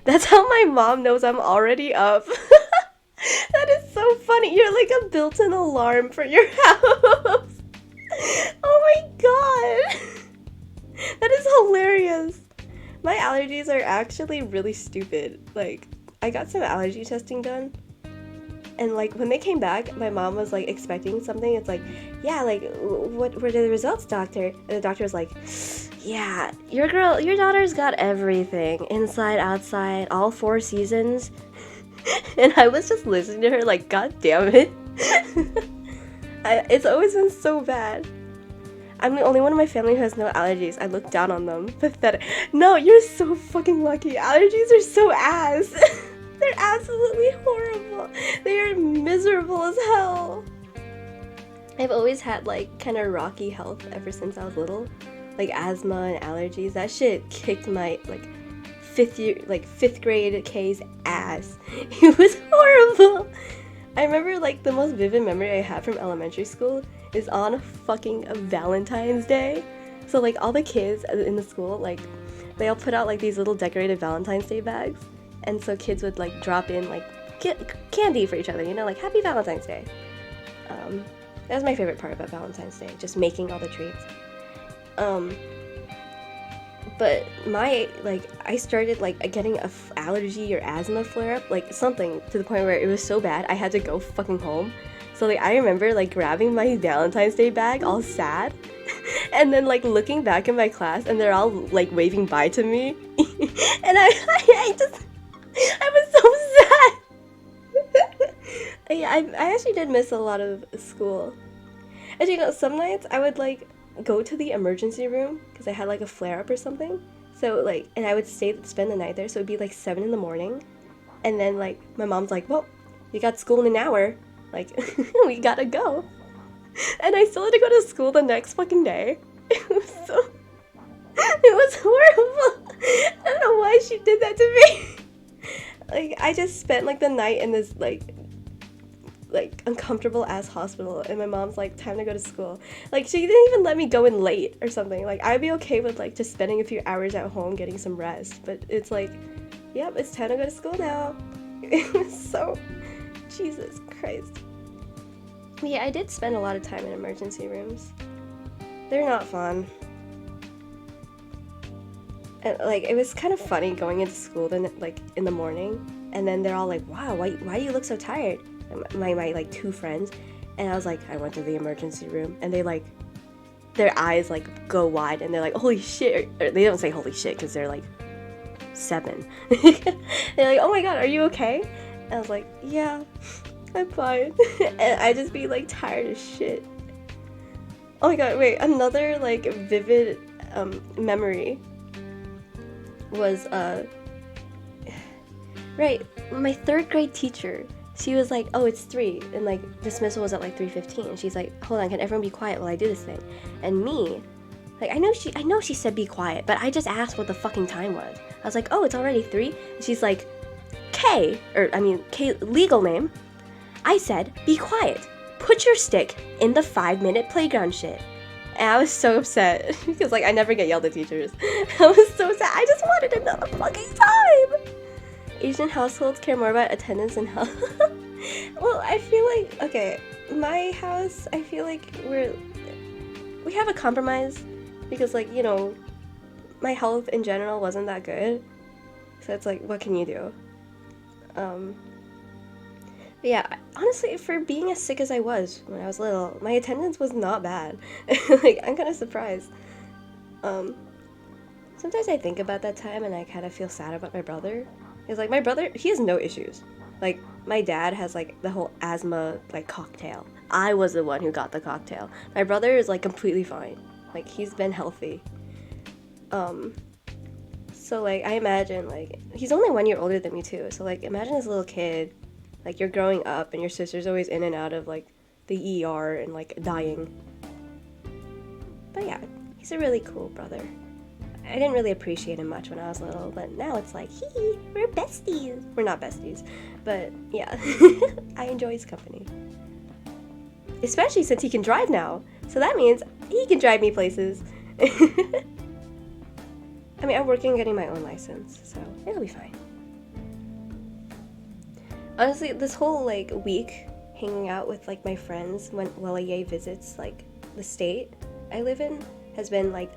That's how my mom knows I'm already up. That is so funny. You're like a built-in alarm for your house. Oh my god. That is hilarious. My allergies are actually really stupid. Like, I got some allergy testing done. And like when they came back, my mom was like expecting something. It's like, yeah, like what were the results, doctor? And the doctor was like, yeah, your daughter's got everything, inside, outside, all 4 seasons. And I was just listening to her like, god damn it. It's always been so bad. I'm the only one in my family who has no allergies. I look down on them. Pathetic. No, you're so fucking lucky. Allergies are so ass. They're absolutely horrible. They are miserable as hell. I've always had like kind of rocky health ever since I was little. Like asthma and allergies. That shit kicked my like 5th grade K's ass. It was horrible. I remember like the most vivid memory I have from elementary school is on fucking Valentine's Day. So like all the kids in the school, like they all put out like these little decorated Valentine's Day bags. And so kids would like drop in like candy for each other, you know, like Happy Valentine's Day. That was my favorite part about Valentine's Day, just making all the treats. But I started like getting a allergy or asthma flare up, like something to the point where it was so bad I had to go fucking home. So like I remember like grabbing my Valentine's Day bag all sad and then like looking back in my class and they're all like waving bye to me. And I was so sad. Yeah, I actually did miss a lot of school. And you know, some nights I would like go to the emergency room because I had like a flare up or something. So like, and I would spend the night there. So it'd be like 7 in the morning, and then like my mom's like, "Well, you got school in an hour. Like, we gotta go." And I still had to go to school the next fucking day. It was horrible. I don't know why she did that to me. Like, I just spent like the night in this like uncomfortable ass hospital, and my mom's like, time to go to school. Like, she didn't even let me go in late or something. Like, I'd be okay with like just spending a few hours at home getting some rest, but it's like, yep, it's time to go to school now. It was so, Jesus Christ. But yeah, I did spend a lot of time in emergency rooms. They're not fun. And like, it was kind of funny going into school then like in the morning, and then they're all like, wow, why do you look so tired? My like 2 friends, and I was like, I went to the emergency room, and they like, their eyes like go wide, and they're like, holy shit, or they don't say holy shit because they're like 7. They're like, oh my god, are you okay? And I was like, yeah, I'm fine. And I just be like tired as shit. Oh my god, wait, another like vivid memory was right, my 3rd grade teacher. She was like, oh, it's 3, and like dismissal was at like 3:15. And she's like, hold on, can everyone be quiet while I do this thing? And me, like, I know she said be quiet, but I just asked what the fucking time was. I was like, oh, it's already 3? And she's like, K legal name. I said, be quiet. Put your stick in the 5-minute playground shit. And I was so upset because like I never get yelled at teachers. I was so sad. I just wanted another fucking time. Asian households care more about attendance and health. Well, I feel like, okay, my house, I feel like we have a compromise because, like, you know, my health in general wasn't that good. So it's like, what can you do? But yeah, honestly, for being as sick as I was when I was little, my attendance was not bad. Like, I'm kind of surprised. Sometimes I think about that time and I kind of feel sad about my brother. Because, like, my brother, he has no issues. Like, my dad has, like, the whole asthma, like, cocktail. I was the one who got the cocktail. My brother is, like, completely fine. Like, he's been healthy. So, like, I imagine, like, he's only 1 year older than me, too. So, like, imagine this little kid, like, you're growing up and your sister's always in and out of, like, the ER and, like, dying. But, yeah, he's a really cool brother. I didn't really appreciate him much when I was little, but now it's like, hee, we're besties. We're not besties, but yeah, I enjoy his company. Especially since he can drive now, so that means he can drive me places. I mean, I'm working on getting my own license, so it'll be fine. Honestly, this whole, like, week hanging out with, like, my friends while Ye visits, like, the state I live in has been, like,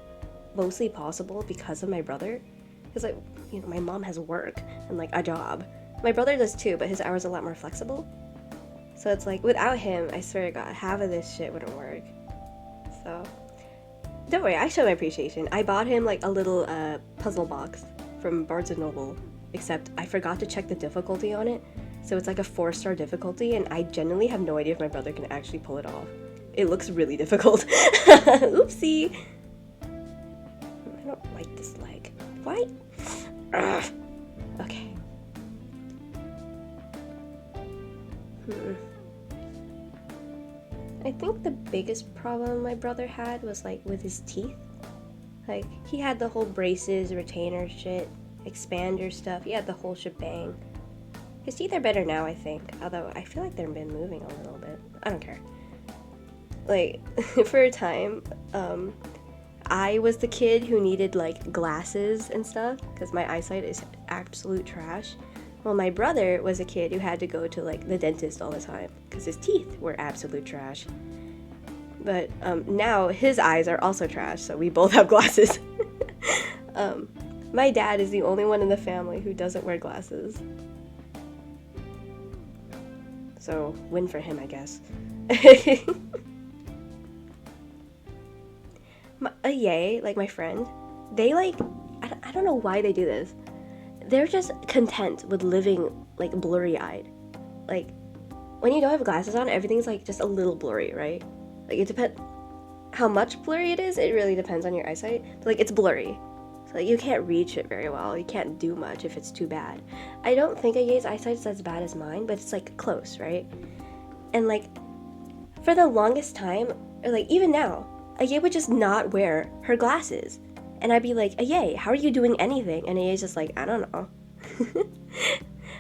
mostly possible because of my brother. Because, like, you know, my mom has work and, like, a job. My brother does too, but his hours are a lot more flexible. So it's like, without him, I swear to God, half of this shit wouldn't work. So, don't worry, I show my appreciation. I bought him like a little puzzle box from Barnes & Noble, except I forgot to check the difficulty on it. So it's like a 4-star difficulty, and I genuinely have no idea if my brother can actually pull it off. It looks really difficult. Oopsie. I don't like this leg. Why? Ugh. Okay. I think the biggest problem my brother had was like with his teeth. Like, he had the whole braces, retainer shit, expander stuff. He had the whole shebang. His teeth are better now, I think. Although, I feel like they've been moving a little bit. I don't care. Like, for a time, I was the kid who needed, like, glasses and stuff. Because my eyesight is absolute trash. Well, my brother was a kid who had to go to, like, the dentist all the time. Because his teeth were absolute trash. But now his eyes are also trash, so we both have glasses. My dad is the only one in the family who doesn't wear glasses. So, win for him, I guess. Yay, like my friend, they like, I don't know why they do this. They're just content with living like blurry-eyed. Like, when you don't have glasses on, everything's like just a little blurry, right? Like, it depends how much blurry it is. It really depends on your eyesight. But, like, it's blurry. So, like, you can't reach it very well. You can't do much if it's too bad. I don't think Aye's eyesight is as bad as mine, but it's, like, close, right? And, like, for the longest time, or, like, even now, Aye would just not wear her glasses. And I'd be like, Aye, how are you doing anything? And Aye's just like, I don't know.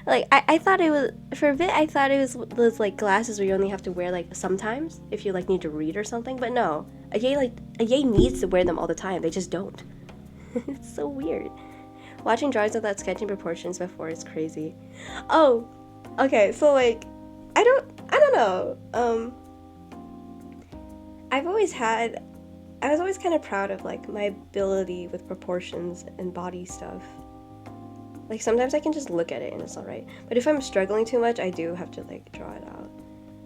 Like, I thought it was, for a bit, I thought it was those, like, glasses where you only have to wear, like, sometimes, if you, like, need to read or something, but no. Aye needs to wear them all the time, they just don't. It's so weird. Watching drawings without sketching proportions before is crazy. Oh, okay, so, like, I don't know, I was always kind of proud of, like, my ability with proportions and body stuff. Like, sometimes I can just look at it and it's alright. But if I'm struggling too much, I do have to, like, draw it out.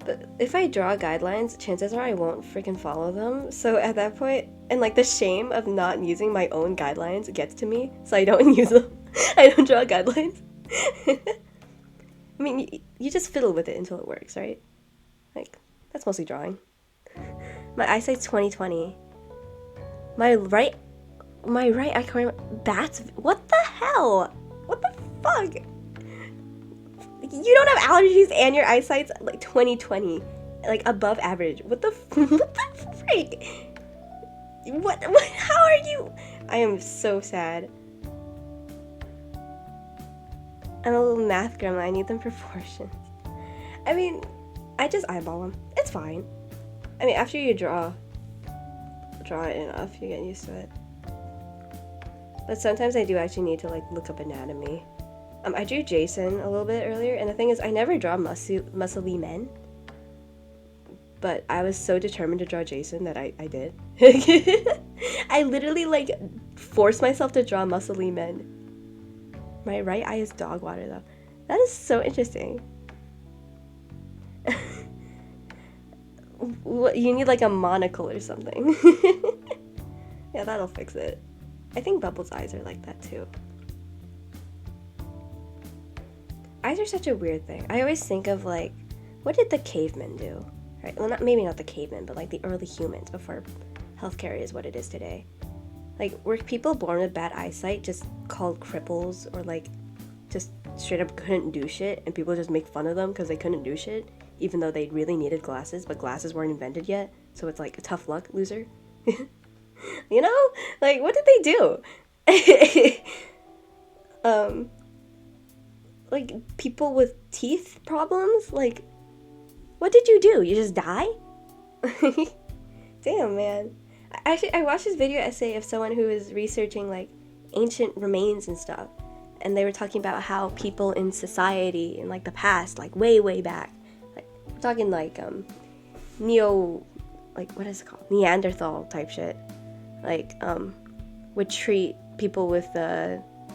But if I draw guidelines, chances are I won't freaking follow them. So at that point, and, like, the shame of not using my own guidelines gets to me, so I don't use them. I don't draw guidelines. I mean, you just fiddle with it until it works, right? Like, that's mostly drawing. My eyesight's 20/20. My right eye corner, that's, what the hell? What the fuck? You don't have allergies and your eyesight's like 20/20, like above average. What the freak? What, how are you? I am so sad. I'm a little math grandma, I need them proportions. I mean, I just eyeball them. It's fine. I mean, after you draw it enough, you get used to it. But sometimes I do actually need to, like, look up anatomy. I drew Jason a little bit earlier, and the thing is, I never draw muscly men. But I was so determined to draw Jason that I did. I literally, like, forced myself to draw muscly men. My right eye is dog water, though. That is so interesting. You need, like, a monocle or something. Yeah, that'll fix it. I think Bubble's eyes are like that too. Eyes are such a weird thing. I always think of, like, what did the cavemen do? Right? Well, maybe not the cavemen, but like the early humans before healthcare is what it is today. Like, were people born with bad eyesight just called cripples, or like just straight up couldn't do shit and people just make fun of them because they couldn't do shit even though they really needed glasses, but glasses weren't invented yet, so it's like a tough luck, loser. You know? Like, what did they do? Like, people with teeth problems? Like, what did you do? You just die? Damn, man. Actually, I watched this video essay of someone who was researching, like, ancient remains and stuff, and they were talking about how people in society in, like, the past, like, way back, like, we're talking, like, what is it called? Neanderthal type shit. Like, would treat people with,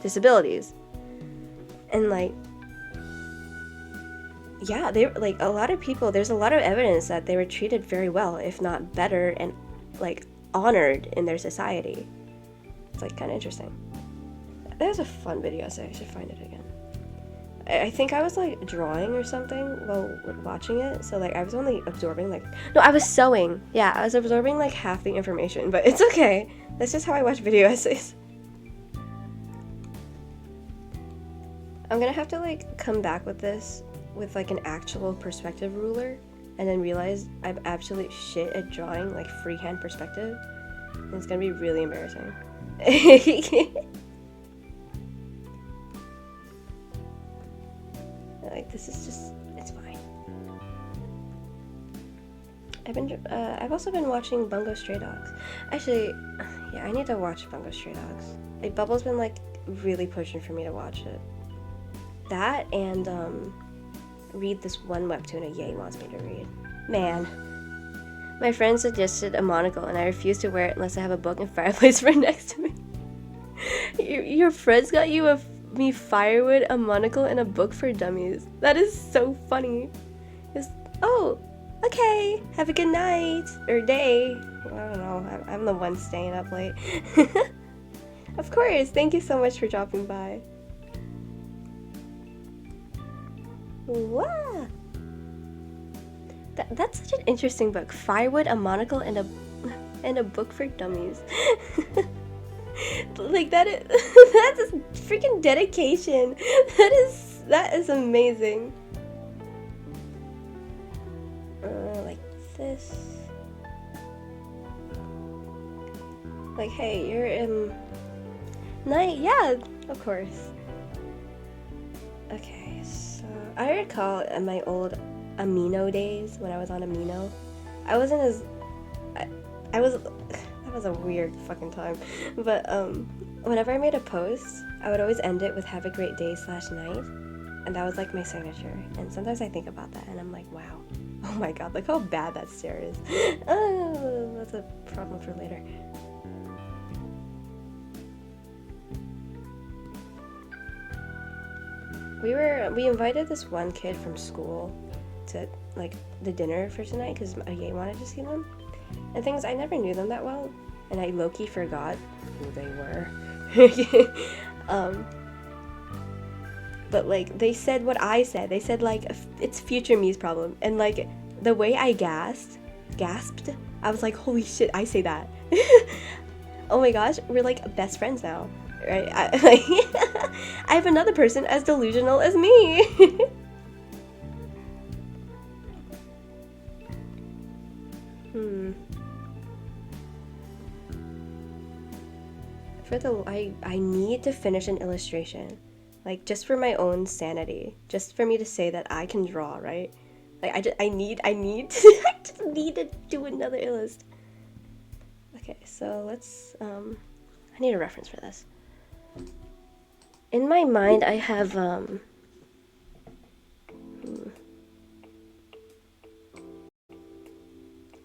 disabilities. And, like, yeah, they like a lot of people. There's a lot of evidence that they were treated very well, if not better, and like honored in their society. It's like kind of interesting. That was a fun video essay. I should find it again. I think I was like drawing or something while watching it, so like I was only absorbing like no, I was sewing. Yeah, I was absorbing like half the information, but it's okay. That's just how I watch video essays. I'm gonna have to like come back with this with like an actual perspective ruler, and then realize I'm absolute shit at drawing like freehand perspective, and it's gonna be really embarrassing. Like this is just, it's fine. I've also been watching Bungo Stray Dogs. Actually, yeah, I need to watch Bungo Stray Dogs. Like Bubble's been like really pushing for me to watch it. That and read this one webtoon a Yay wants me to read. Man, my friend suggested a monocle and I refuse to wear it unless I have a book and fireplace right next to me. Your friends got you me firewood, a monocle, and a book for dummies. That is so funny. Oh, okay, have a good night or day. I don't know, I'm the one staying up late. Of course, thank you so much for dropping by. Wow, that's such an interesting book. Firewood, a monocle, and a book for dummies. Like that is that's freaking dedication. That is amazing. Like this. Like, hey, you're in night. Yeah, of course. Okay, so I recall in my old Amino days when I was on Amino, I wasn't as I was. That was a weird fucking time. But whenever I made a post, I would always end it with "Have a great day" /night, and that was like my signature. And sometimes I think about that, and I'm like, wow, oh my god, look how bad that stare is. Oh, that's a problem for later. We invited this one kid from school to like the dinner for tonight because Ye wanted to see them. And things, I never knew them that well, and I low-key forgot who they were. But like they said what I said. They said like it's future me's problem, and like the way I gasped, I was like, holy shit, I say that. Oh my gosh, we're like best friends now, right? I have another person as delusional as me. I need to finish an illustration, like just for my own sanity, just for me to say that I can draw, right? Like I need I just need to do another illust. Okay, so let's I need a reference for this. In my mind I have will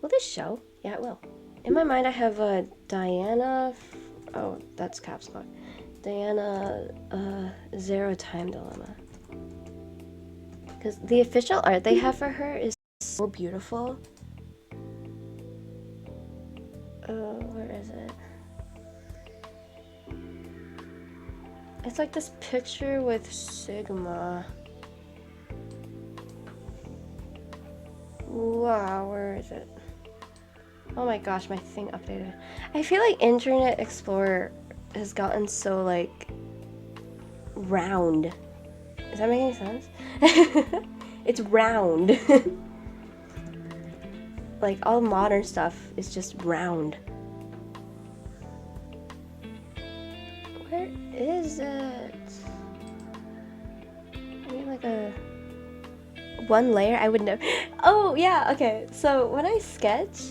this show? Yeah, it will. In my mind I have Diana. Oh, that's caps lock. Diana, Zero Time Dilemma. Because the official art they have for her is so beautiful. Where is it? It's like this picture with Sigma. Wow, where is it? Oh my gosh, my thing updated. I feel like Internet Explorer has gotten so like round. Is that making sense? It's round. Like all modern stuff is just round. Where is it? I mean like a one layer, I would know. Oh yeah, okay. So when I sketch,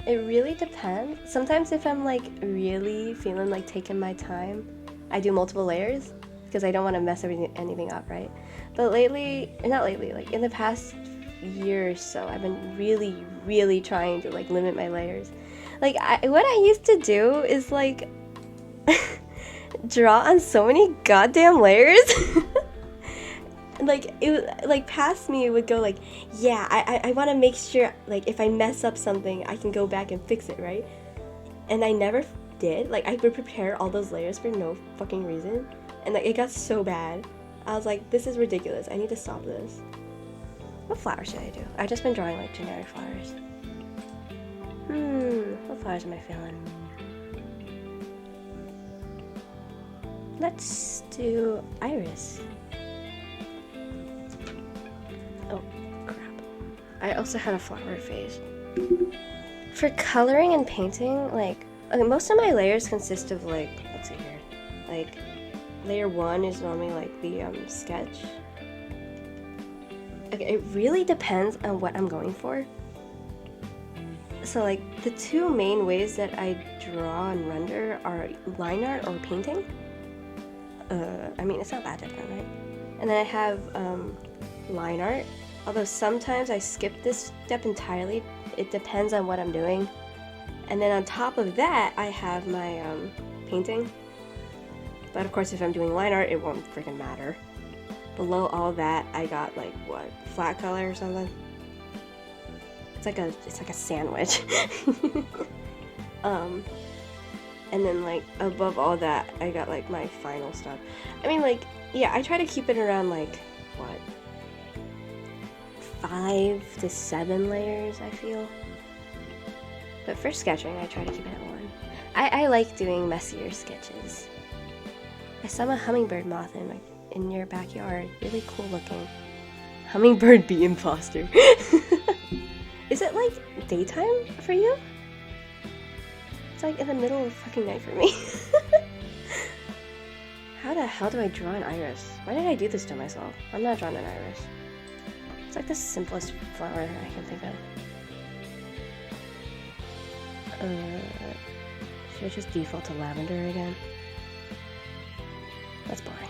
it really depends. Sometimes if I'm like really feeling like taking my time, I do multiple layers because I don't want to mess anything up, right? But lately, not lately, like in the past year or so, I've been really trying to like limit my layers. Like what I used to do is like draw on so many goddamn layers. like it like past me, it would go like, yeah, I want to make sure like if I mess up something, I can go back and fix it, right? And I never did. Like I would prepare all those layers for no fucking reason, and like it got so bad. I was like, this is ridiculous. I need to stop this. What flowers should I do? I've just been drawing like generic flowers. What flowers am I feeling? Let's do iris. Oh, crap. I also had a flower phase. For coloring and painting, like, okay, most of my layers consist of like, let's see here, like, layer 1 is normally like the sketch. Okay, it really depends on what I'm going for. So like, the two main ways that I draw and render are line art or painting. I mean, it's not that different, right? And then I have line art, although sometimes I skip this step entirely. It depends on what I'm doing. And then on top of that, I have my painting. But of course, if I'm doing line art, it won't freaking matter. Below all that, I got like, what, flat color or something? It's like a sandwich. And then like above all that, I got like my final stuff. I mean, like, yeah, I try to keep it around like, what, 5 to 7 layers, I feel. But for sketching, I try to keep it at 1. I like doing messier sketches. I saw a hummingbird moth in your backyard. Really cool looking. Hummingbird bee imposter. Is it like daytime for you? It's like in the middle of fucking night for me. How the hell do I draw an iris? Why did I do this to myself? I'm not drawing an iris. It's like the simplest flower I can think of. Should I just default to lavender again? That's boring.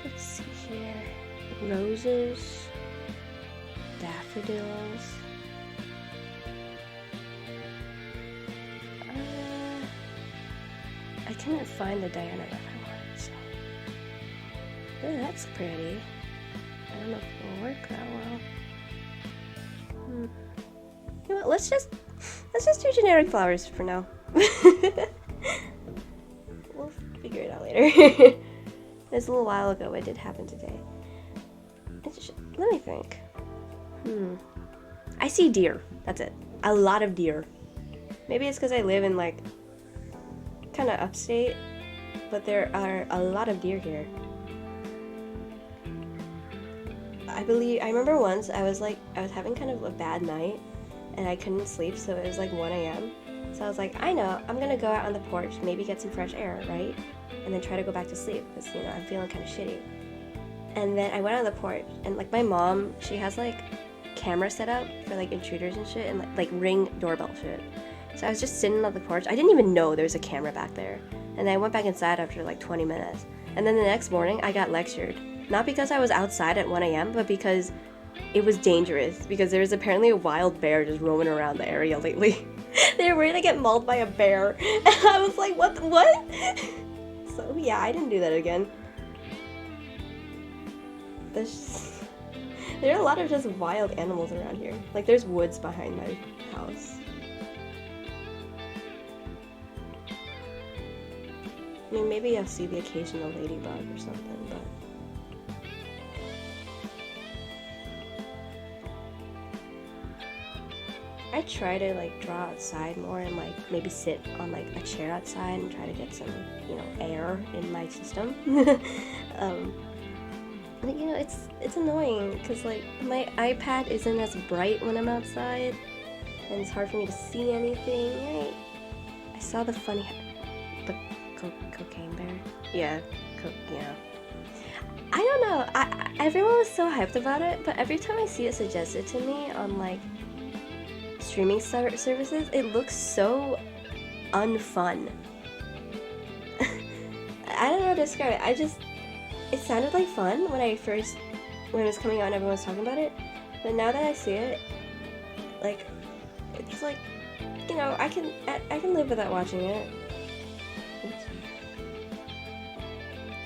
Let's see here. Roses. Daffodils. I couldn't find the diameter that I wanted, so. Ooh, that's pretty. I don't know if it'll work that well. You know what, let's just do generic flowers for now. We'll figure it out later. It was a little while ago, it did happen today. Let me think. I see deer. That's it. A lot of deer. Maybe it's because I live in like kind of upstate, but there are a lot of deer here. I remember once I was having kind of a bad night and I couldn't sleep, so it was like 1 a.m. So I was like, I know, I'm gonna go out on the porch, maybe get some fresh air, right? And then try to go back to sleep because, you know, I'm feeling kind of shitty. And then I went on the porch and like my mom, she has like camera set up for like intruders and shit and like Ring doorbell shit. So I was just sitting on the porch. I didn't even know there was a camera back there. And then I went back inside after like 20 minutes. And then the next morning I got lectured. Not because I was outside at 1 a.m., but because it was dangerous. Because there was apparently a wild bear just roaming around the area lately. They were worried to get mauled by a bear. And I was like, what? So yeah, I didn't do that again. There are a lot of just wild animals around here. Like there's woods behind my house. I mean, maybe I'll see the occasional ladybug or something, but... I try to like draw outside more and like maybe sit on like a chair outside and try to get some, you know, air in my system. But you know, it's annoying because like my iPad isn't as bright when I'm outside and it's hard for me to see anything, right? I saw the funny... cocaine bear? Yeah, yeah. I don't know, everyone was so hyped about it, but every time I see it suggested to me on like streaming services, it looks so unfun. I don't know how to describe it. It sounded like fun when it was coming out and everyone was talking about it, but now that I see it, like, it's like, you know, I can live without watching it. Oops.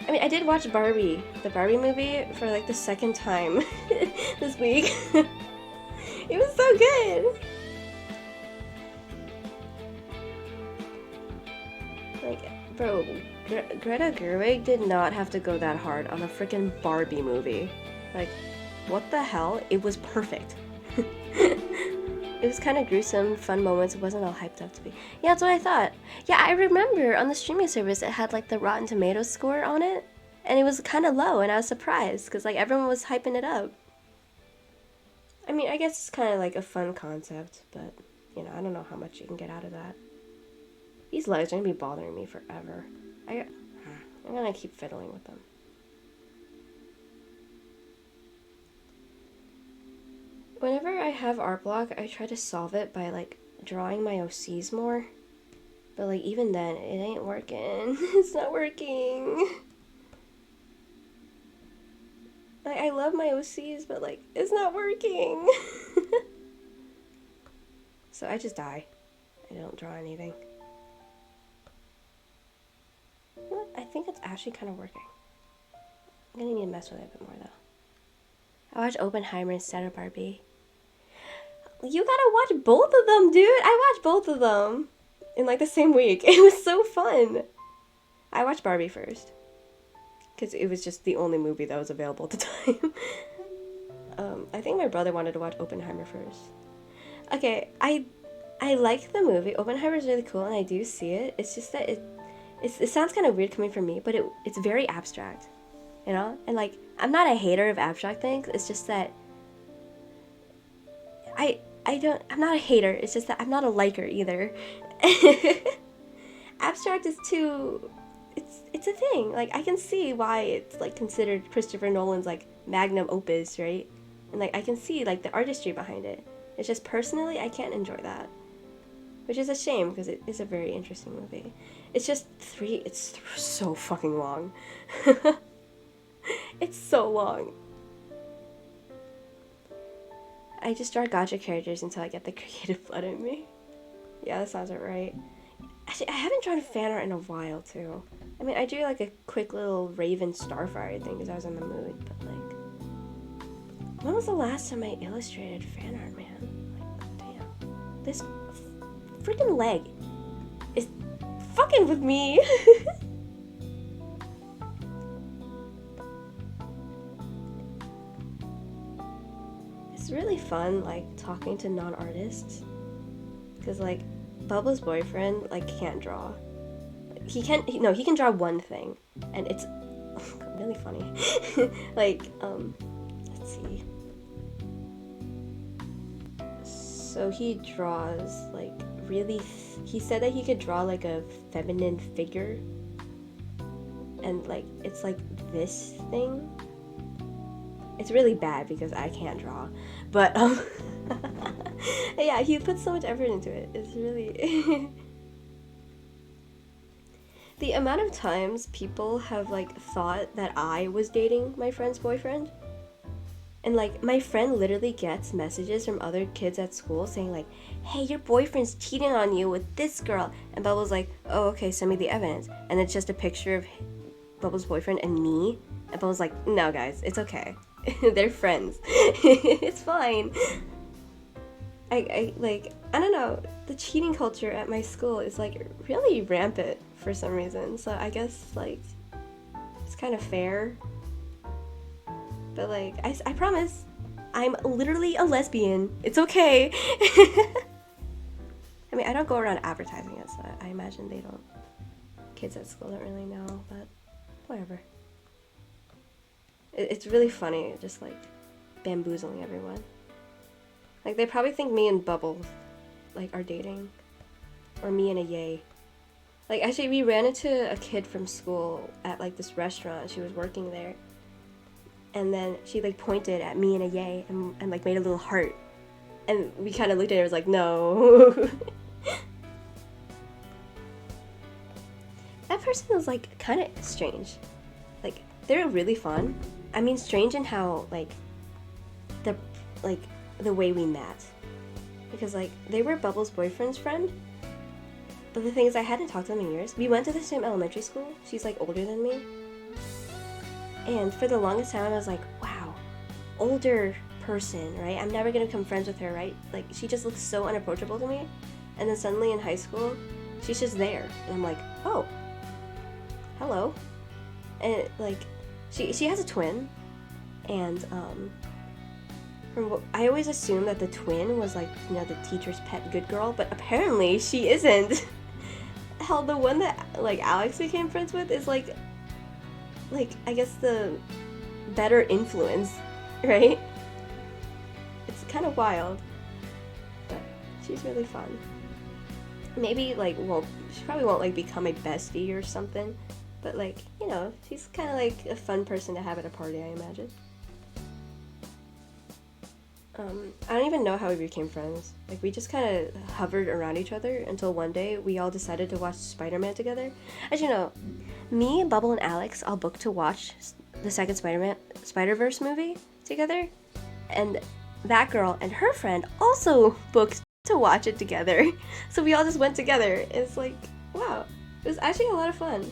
I mean, I did watch Barbie, the Barbie movie, for like the second time this week. It was so good! Like, bro, Greta Gerwig did not have to go that hard on a freaking Barbie movie. Like, what the hell? It was perfect. It was kind of gruesome, fun moments. It wasn't all hyped up to be. Yeah, that's what I thought. Yeah, I remember on the streaming service it had like the Rotten Tomatoes score on it, and it was kind of low, and I was surprised because like everyone was hyping it up. I mean, I guess it's kind of like a fun concept, but you know, I don't know how much you can get out of that. These legs are gonna be bothering me forever. I'm gonna keep fiddling with them. Whenever I have art block, I try to solve it by like drawing my OCs more. But like even then, it ain't working. It's not working. Like I love my OCs, but like it's not working. So I just die. I don't draw anything. You know what? I think it's actually kind of working. I'm gonna need to mess with it a bit more though. I watched Oppenheimer instead of Barbie. You gotta watch both of them, dude! I watched both of them in like the same week. It was so fun! I watched Barbie first. Because it was just the only movie that was available at the time. I think my brother wanted to watch Oppenheimer first. Okay, I like the movie. Oppenheimer is really cool and I do see it. It's just that it sounds kind of weird coming from me, but it's very abstract. You know? And like, I'm not a hater of abstract things. It's just that I'm not a hater. It's just that I'm not a liker either. Abstract is too, it's a thing. Like, I can see why it's like considered Christopher Nolan's like magnum opus, right? And like, I can see like the artistry behind it. It's just personally, I can't enjoy that. Which is a shame because it is a very interesting movie. It's just it's so fucking long. It's so long. I just draw gacha characters until I get the creative blood in me. Yeah, that sounds right. Actually, I haven't drawn fan art in a while, too. I mean, I do like a quick little Raven Starfire thing because I was in the mood, but like... When was the last time I illustrated fan art, man? Like, damn. This freaking leg is fucking with me! It's really fun, like, talking to non-artists. Because, like, Bubba's boyfriend, like, can't draw. He can draw one thing. And it's really funny. Like, let's see. So he draws, like, really... he said that he could draw, like, a feminine figure. And, like, it's, like, this thing. It's really bad because I can't draw, but yeah, he put so much effort into it. It's really the amount of times people have like thought that I was dating my friend's boyfriend, and like my friend literally gets messages from other kids at school saying like, "Hey, your boyfriend's cheating on you with this girl," and Bubbles like, "Oh, okay, send me the evidence," and it's just a picture of Bubbles' boyfriend and me, and Bubbles like, "No, guys, it's okay." They're friends. It's fine. I don't know, the cheating culture at my school is like really rampant for some reason, so I guess like it's kind of fair, but like I promise I'm literally a lesbian. It's okay. I mean, I don't go around advertising it, so I imagine kids at school don't really know, but whatever. It's really funny, just like bamboozling everyone. Like they probably think me and Bubbles like are dating, or me and a Yay. Like actually, we ran into a kid from school at like this restaurant. She was working there, and then she like pointed at me and a Yay and like made a little heart, and we kind of looked at her and was like, no. That person was like kind of strange. Like they're really fun. I mean, strange in how, like, the way we met. Because, like, they were Bubbles' boyfriend's friend. But the thing is, I hadn't talked to them in years. We went to the same elementary school. She's, like, older than me. And for the longest time, I was like, wow, older person, right? I'm never gonna become friends with her, right? Like, she just looks so unapproachable to me. And then suddenly in high school, she's just there. And I'm like, oh, hello. And, like, she has a twin. And, I always assumed that the twin was, like, you know, the teacher's pet good girl. But apparently, she isn't. Hell, the one that, like, Alex became friends with is, like, I guess the better influence, right? It's kind of wild, but she's really fun. Maybe, like, she probably won't, like, become a bestie or something, but, like, you know, she's kind of, like, a fun person to have at a party, I imagine. I don't even know how we became friends. Like, we just kind of hovered around each other until one day we all decided to watch Spider-Man together. As you know, me, Bubble, and Alex all booked to watch the second Spider-Verse movie together, and that girl and her friend also booked to watch it together. So we all just went together. It's like, wow, it was actually a lot of fun.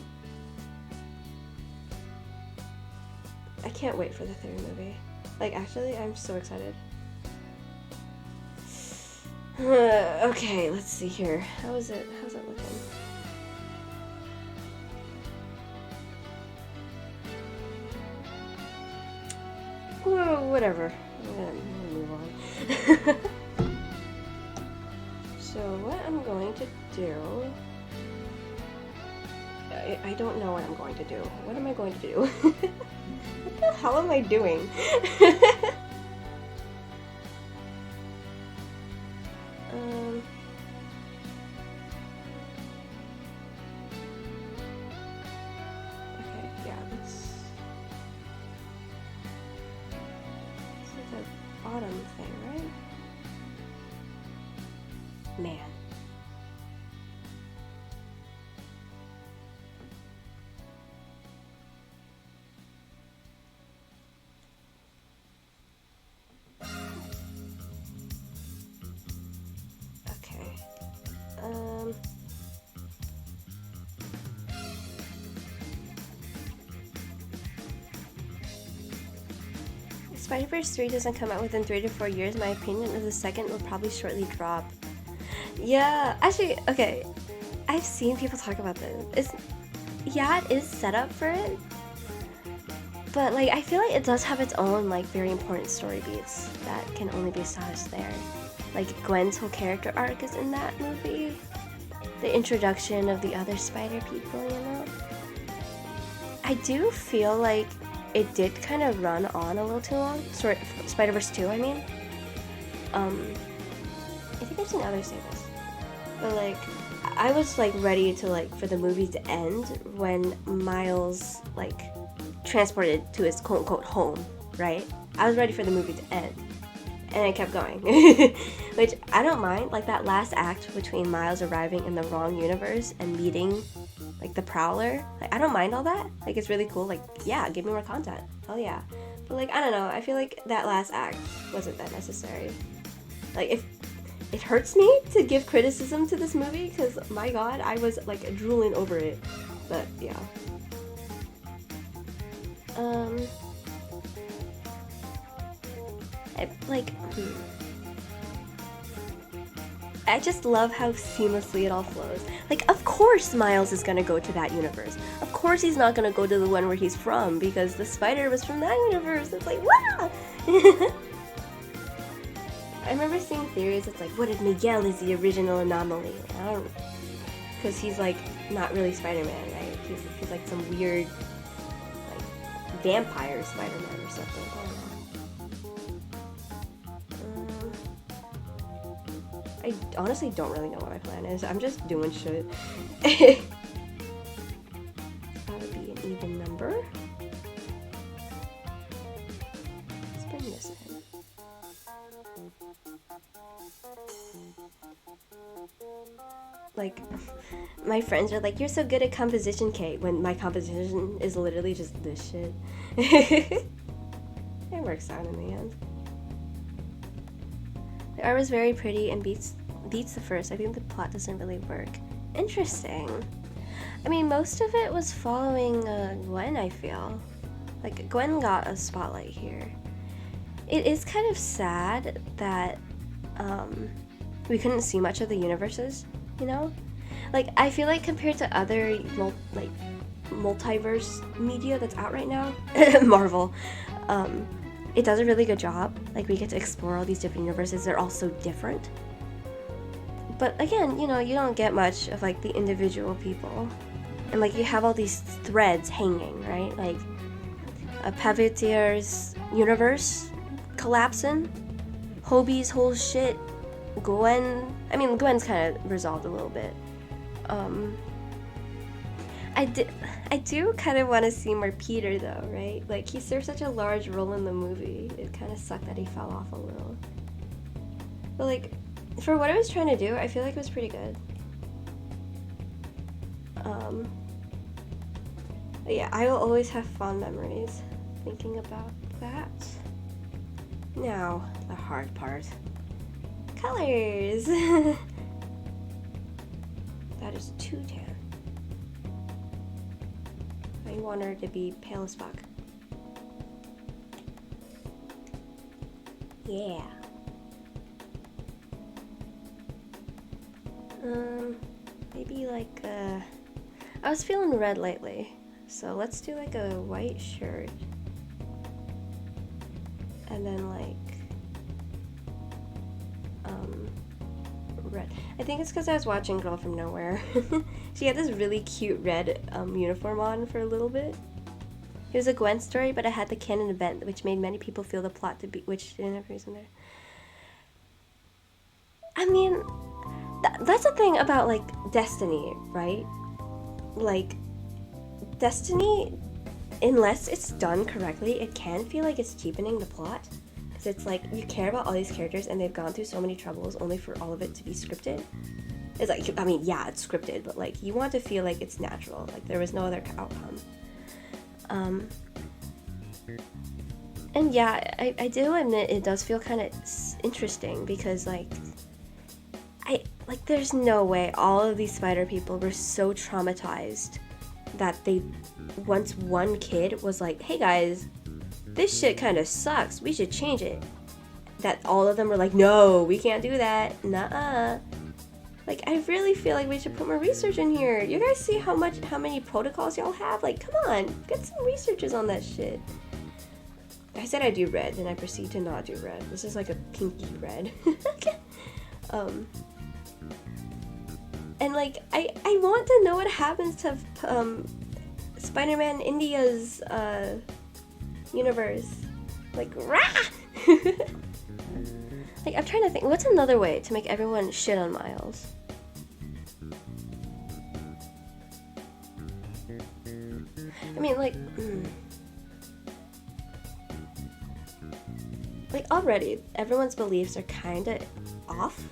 I can't wait for the third movie. Like, actually, I'm so excited. Okay, let's see here. How's it looking? Whoa, whatever. I'm gonna move on. So what I'm going to do... I don't know what I'm going to do. What am I going to do? What the hell am I doing? Okay, yeah, let's like the bottom thing, right? Man. Okay. Spider-Verse 3 doesn't come out within 3 to 4 years. My opinion of the second will probably shortly drop. Yeah, actually, okay. I've seen people talk about this. It is set up for it. But, like, I feel like it does have its own, like, very important story beats that can only be established there. Like, Gwen's whole character arc is in that movie. The introduction of the other spider people, you know? I do feel like it did kind of run on a little too long. Spider-Verse 2, I mean. I think I've seen others say this. But, like, I was, like, ready to, like, for the movie to end when Miles, like, transported to his quote-unquote home, right? I was ready for the movie to end. And it kept going. Which, I don't mind. Like, that last act between Miles arriving in the wrong universe and meeting, like, the Prowler. Like, I don't mind all that. Like, it's really cool. Like, yeah, give me more content. Hell yeah. But, like, I don't know. I feel like that last act wasn't that necessary. Like, if it hurts me to give criticism to this movie, because, my god, I was, like, drooling over it. But, yeah. I just love how seamlessly it all flows. Like, of course Miles is gonna go to that universe. Of course he's not gonna go to the one where he's from, because the spider was from that universe. It's like, wow! I remember seeing theories, it's like, what if Miguel is the original anomaly? I don't... Because he's, like, not really Spider-Man, right? He's like some weird, like, vampire Spider-Man or something. I don't know. I honestly don't really know what my plan is. I'm just doing shit. It's gotta be an even number. Let's bring this in. Like, my friends are like, you're so good at composition, Kate, when my composition is literally just this shit. It works out in the end. The art was very pretty and beats the first. I think the plot doesn't really work. Interesting. I mean, most of it was following Gwen, I feel. Like, Gwen got a spotlight here. It is kind of sad that we couldn't see much of the universes, you know? Like, I feel like compared to other multiverse media that's out right now, Marvel, it does a really good job. Like, we get to explore all these different universes. They're all so different. But again, you know, you don't get much of like the individual people. And like you have all these threads hanging, right? Like a Pavetier's universe collapsing, Hobie's whole shit, Gwen's kind of resolved a little bit. I do kind of want to see more Peter though, right? Like he served such a large role in the movie. It kind of sucked that he fell off a little. But like, for what I was trying to do, I feel like it was pretty good. But yeah, I will always have fond memories thinking about that. Now, the hard part. Colors! That is too tan. I want her to be pale as fuck. Yeah. Maybe like, I was feeling red lately, so let's do like a white shirt. And then like, red. I think it's because I was watching Girl from Nowhere. She had this really cute red, uniform on for a little bit. It was a Gwen story, but it had the canon event, which made many people feel the plot to be, which didn't have reason there. I mean, that's the thing about, like, Destiny, right? Like, Destiny, unless it's done correctly, it can feel like it's cheapening the plot. Because it's like, you care about all these characters and they've gone through so many troubles only for all of it to be scripted. It's like, I mean, yeah, it's scripted, but, like, you want to feel like it's natural. Like, there was no other outcome. And yeah, I do admit it does feel kind of interesting because, like, there's no way all of these spider people were so traumatized that once one kid was like, hey guys, this shit kind of sucks, we should change it, that all of them were like, no, we can't do that, nuh-uh. Like, I really feel like we should put more research in here. You guys see how many protocols y'all have? Like, come on, get some researches on that shit. I said I do red, and I proceed to not do red. This is like a pinky red. And like, I want to know what happens to Spider-Man India's universe. Like, rah! Like, I'm trying to think, what's another way to make everyone shit on Miles? I mean, like, like, already, everyone's beliefs are kinda off.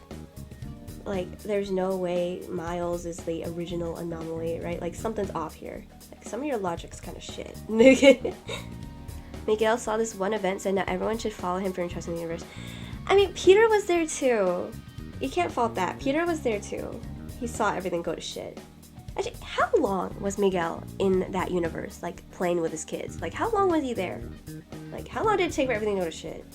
Like, there's no way Miles is the original anomaly, right? Like, something's off here. Like, some of your logic's kinda shit. Miguel saw this one event, said now everyone should follow him for interest in the universe. I mean, Peter was there too. You can't fault that. Peter was there too. He saw everything go to shit. Actually, how long was Miguel in that universe, like, playing with his kids? Like, how long was he there? Like, how long did it take for everything to go to shit?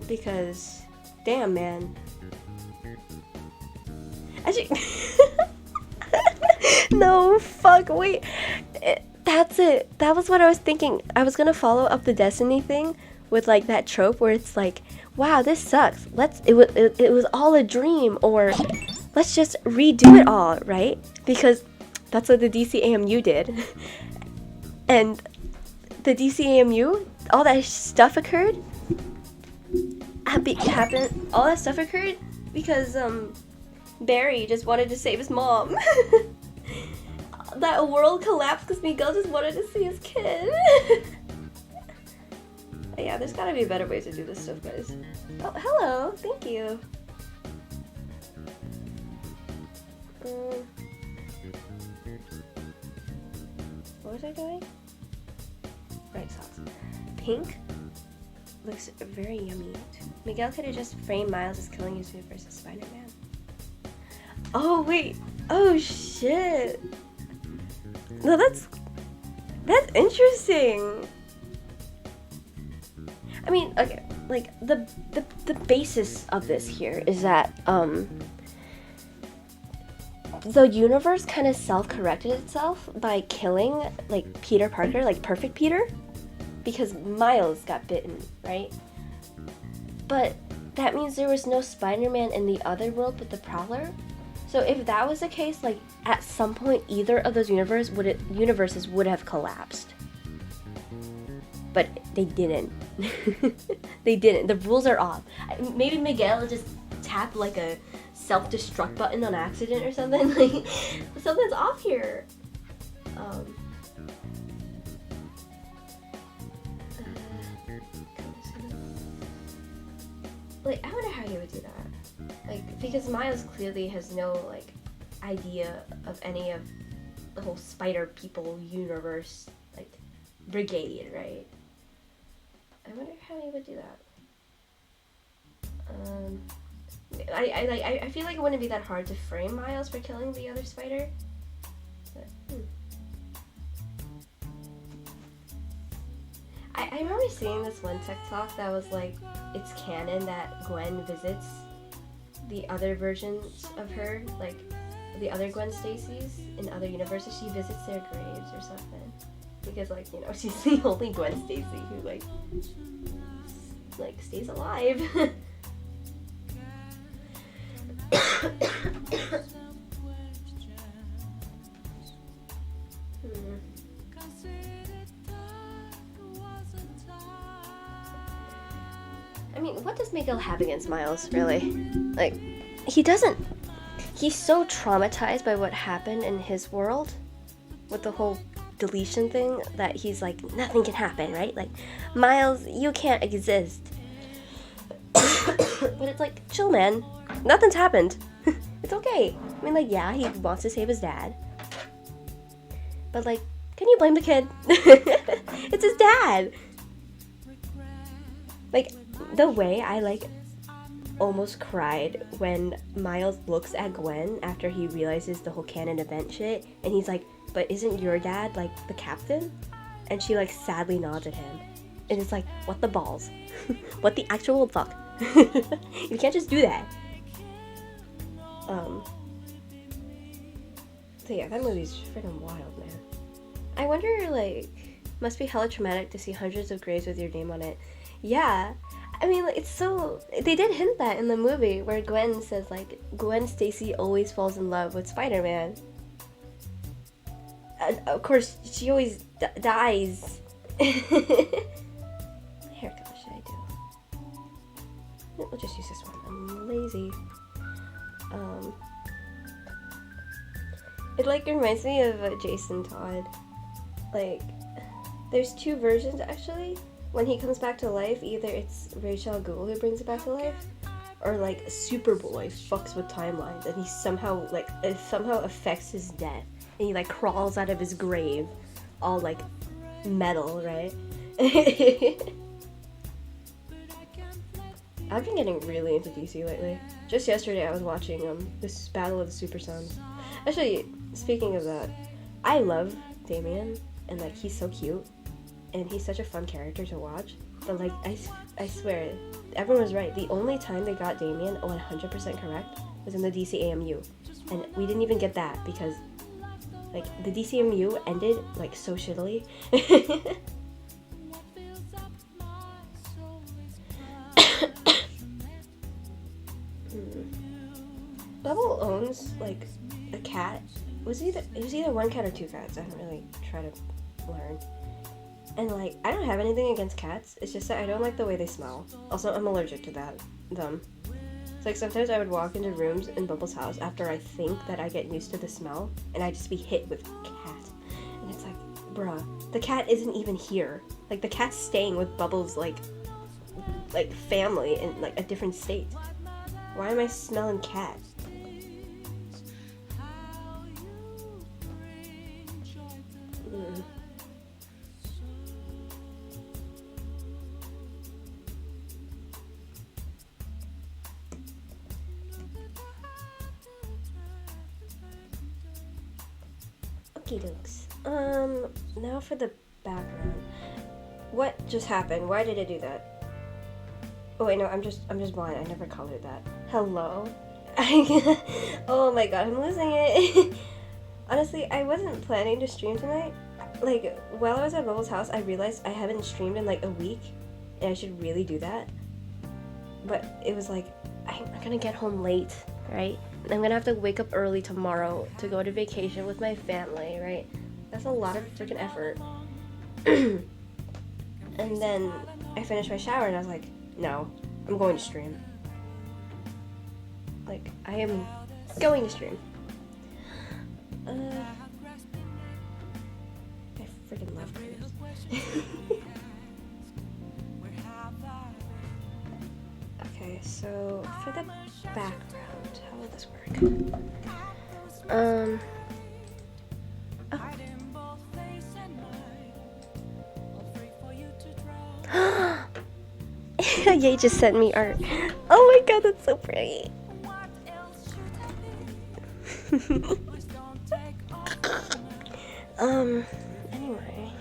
Because, damn, man. Actually, no, fuck, wait. That's it. That was what I was thinking. I was gonna follow up the Destiny thing with, like, that trope where it's like, wow, this sucks. It was all a dream, or let's just redo it all, right? Because that's what the DCAMU did. And the DCAMU, all that stuff occurred. All that stuff occurred because Barry just wanted to save his mom. That world collapsed because Miguel just wanted to see his kid. Yeah, there's gotta be better ways to do this stuff, guys. Oh, hello, thank you. What was I doing? Right socks. Pink looks very yummy. Miguel could have just framed Miles as killing his versus Spider-Man. Oh, wait. Oh, shit. No, That's interesting. I mean, okay, like the basis of this here is that the universe kind of self-corrected itself by killing like Peter Parker, like Perfect Peter, because Miles got bitten, right? But that means there was no Spider-Man in the other world with the Prowler. So if that was the case, like at some point either of those universes would have collapsed. But they didn't. They didn't. The rules are off. Maybe Miguel just tapped like a self-destruct button on accident or something. Like something's off here. Like I wonder how he would do that. Like because Miles clearly has no like idea of any of the whole spider people universe like brigade, right? I wonder how he would do that. I feel like it wouldn't be that hard to frame Miles for killing the other spider. But, I remember seeing this one TikTok that was like, it's canon that Gwen visits the other versions of her, like the other Gwen Stacy's in other universes. She visits their graves or something. Because like, you know, she's the only Gwen Stacy who like stays alive. I mean, what does Miguel have against Miles, really? Like, he doesn't. He's so traumatized by what happened in his world with the whole deletion thing that he's like, nothing can happen, right? Like, Miles, you can't exist. But it's like, chill, man. Nothing's happened. It's okay. I mean, like, yeah, he wants to save his dad. But, like, can you blame the kid? It's his dad. Like, the way I, like, almost cried when Miles looks at Gwen after he realizes the whole canon event shit, and he's like, but isn't your dad, like, the captain? And she, like, sadly nods at him. And it's like, what the balls? What the actual fuck? You can't just do that. So yeah, that movie's freaking wild, man. I wonder, like, must be hella traumatic to see hundreds of graves with your name on it. Yeah. I mean, like, it's so... They did hint that in the movie where Gwen says, like, Gwen Stacy always falls in love with Spider-Man. Of course, she always dies. What haircut should I do? We'll just use this one. I'm lazy. It, like, reminds me of Jason Todd. Like, there's two versions, actually. When he comes back to life, either it's Rachel Gould who brings it back to life, or, like, Superboy fucks with timelines, and he somehow, like, it somehow affects his death. And he, like, crawls out of his grave, all, like, metal, right? I've been getting really into DC lately. Just yesterday I was watching this Battle of the Super Sons. Actually, speaking of that, I love Damian, and like he's so cute, and he's such a fun character to watch. But like I swear, everyone was right. The only time they got Damian 100% correct was in the DCAMU, and we didn't even get that because like the DCAMU ended like so shittily. Bubble owns like a cat. It was either one cat or two cats. I don't really try to learn. And like I don't have anything against cats. It's just that I don't like the way they smell. Also, I'm allergic to them. It's like sometimes I would walk into rooms in Bubble's house after I think that I get used to the smell, and I just be hit with cat. And it's like, bruh, the cat isn't even here. Like the cat's staying with Bubbles like family in like a different state. Why am I smelling cat? Okie dokes. Now for the background. What just happened? Why did I do that? Oh wait, no, I'm just blind. I never colored that. Hello? Oh my god, I'm losing it. Honestly, I wasn't planning to stream tonight. Like, while I was at Bubbles' house, I realized I haven't streamed in like a week, and I should really do that. But it was like, I'm gonna get home late, right? I'm gonna have to wake up early tomorrow to go to vacation with my family, right? That's a lot of freaking effort. And then I finished my shower and I was like, no, I'm going to stream. Like, I am going to stream. I freaking love creeps. Okay, so for the background, how will this work? Oh. Ye just sent me art. Oh my god, that's so pretty. Anyway.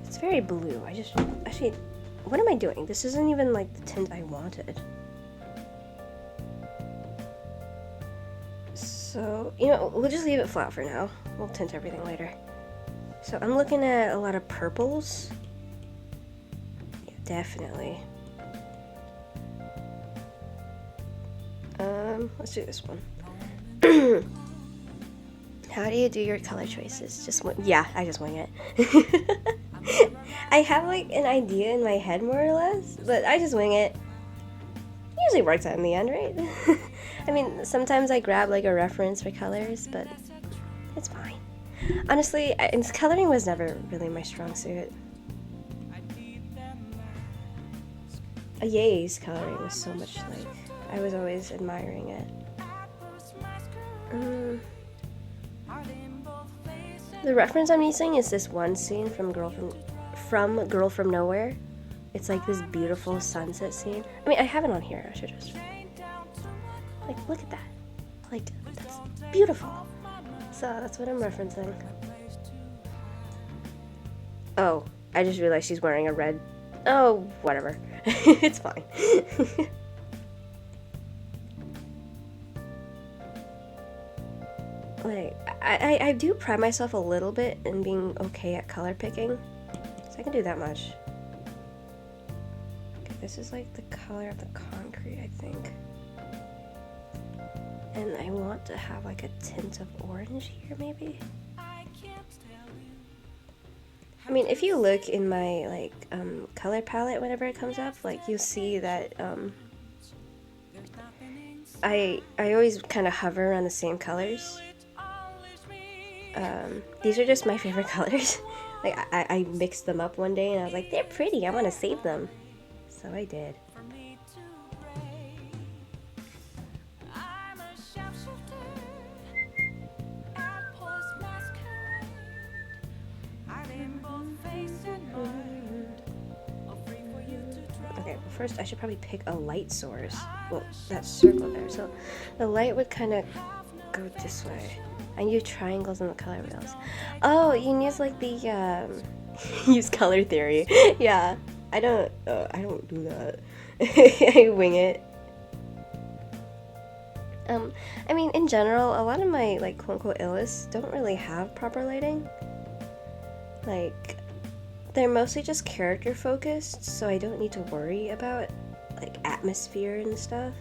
It's very blue. Actually, what am I doing? This isn't even like the tint I wanted. So, you know, we'll just leave it flat for now. We'll tint everything later. So I'm looking at a lot of purples. Yeah, definitely. Let's do this one. How do you do your color choices? Yeah, I just wing it. I have like an idea in my head more or less, but I just wing it. Usually works out in the end, right? I mean, sometimes I grab like a reference for colors, but it's fine. Honestly, coloring was never really my strong suit. Ye's coloring was so much like, I was always admiring it. The reference I'm using is this one scene from Girl from Nowhere. It's like this beautiful sunset scene. I mean, I have it on here. I should just like look at that. Like, that's beautiful. So that's what I'm referencing. Oh, I just realized she's wearing a red. Oh, whatever. It's fine. Like, I do pride myself a little bit in being okay at color picking, so I can do that much. Okay, this is like the color of the concrete, I think. And I want to have like a tint of orange here, maybe? I mean, if you look in my, like, color palette whenever it comes up, like, you'll see that, I always kind of hover around the same colors. These are just my favorite colors. Like, I mixed them up one day and I was like, they're pretty, I want to save them. So I did. Okay, well first I should probably pick a light source. Well, that circle there. So the light would kind of go this way. I use triangles in the color wheels. Oh, you can use like the use color theory. Yeah, I don't do that. I wing it. I mean, in general, a lot of my like quote-unquote illusts don't really have proper lighting. Like, they're mostly just character focused, so I don't need to worry about like atmosphere and stuff.